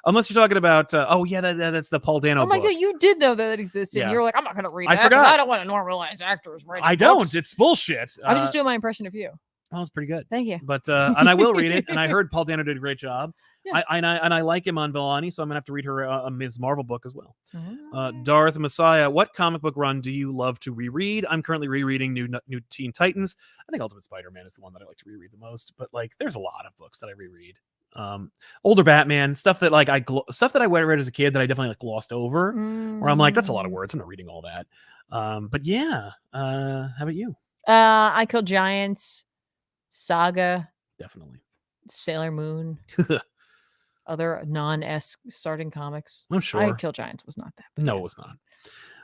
Speaker 1: Unless you're talking about, that's the Paul Dano book.
Speaker 2: Oh my God, you did know that it existed.
Speaker 1: Yeah.
Speaker 2: You were like, I'm not going to read
Speaker 1: I
Speaker 2: that.
Speaker 1: forgot.
Speaker 2: I don't want to normalize actors writing
Speaker 1: I
Speaker 2: books.
Speaker 1: don't. It's bullshit.
Speaker 2: I was just doing my impression of you.
Speaker 1: Well, it's pretty good.
Speaker 2: Thank you.
Speaker 1: But and I will read it. And I heard Paul Dano did a great job.
Speaker 2: Yeah.
Speaker 1: I like him on Villani, so I'm gonna have to read her a Ms. Marvel book as well. Darth Messiah, what comic book run do you love to reread? I'm currently rereading new Teen Titans. I think Ultimate Spider-Man is the one that I like to reread the most. But there's a lot of books that I reread. Older Batman stuff that I read as a kid that I definitely glossed over. Where I'm like, that's a lot of words. I'm not reading all that. But yeah, how about you?
Speaker 2: I Kill Giants, Saga,
Speaker 1: Definitely
Speaker 2: Sailor Moon, other non-esque starting comics.
Speaker 1: I'm sure
Speaker 2: I Kill Giants was not that bad.
Speaker 1: No, it was not.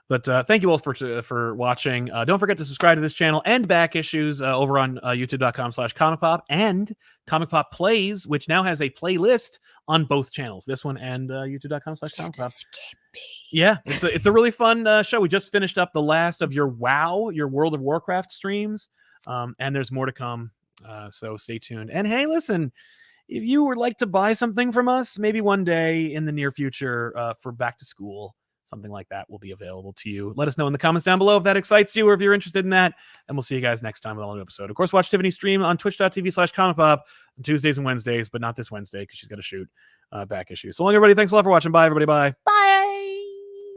Speaker 1: But thank you all for watching. Don't forget to subscribe to this channel and Back Issues over on youtube.com/ComicPop and ComicPop Plays, which now has a playlist on both channels, this one and youtube.com/ComicPop. Yeah, it's a really fun show. We just finished up the last of your World of Warcraft streams, and there's more to come. So stay tuned. And hey, listen, if you would like to buy something from us, maybe one day in the near future for back to school, something like that will be available to you. Let us know in the comments down below if that excites you or if you're interested in that. And we'll see you guys next time with a new episode. Of course, watch Tiffany stream on twitch.tv/ComicPop on Tuesdays and Wednesdays, but not this Wednesday because she's got to shoot Back Issues. So long, everybody. Thanks a lot for watching. Bye, everybody. Bye.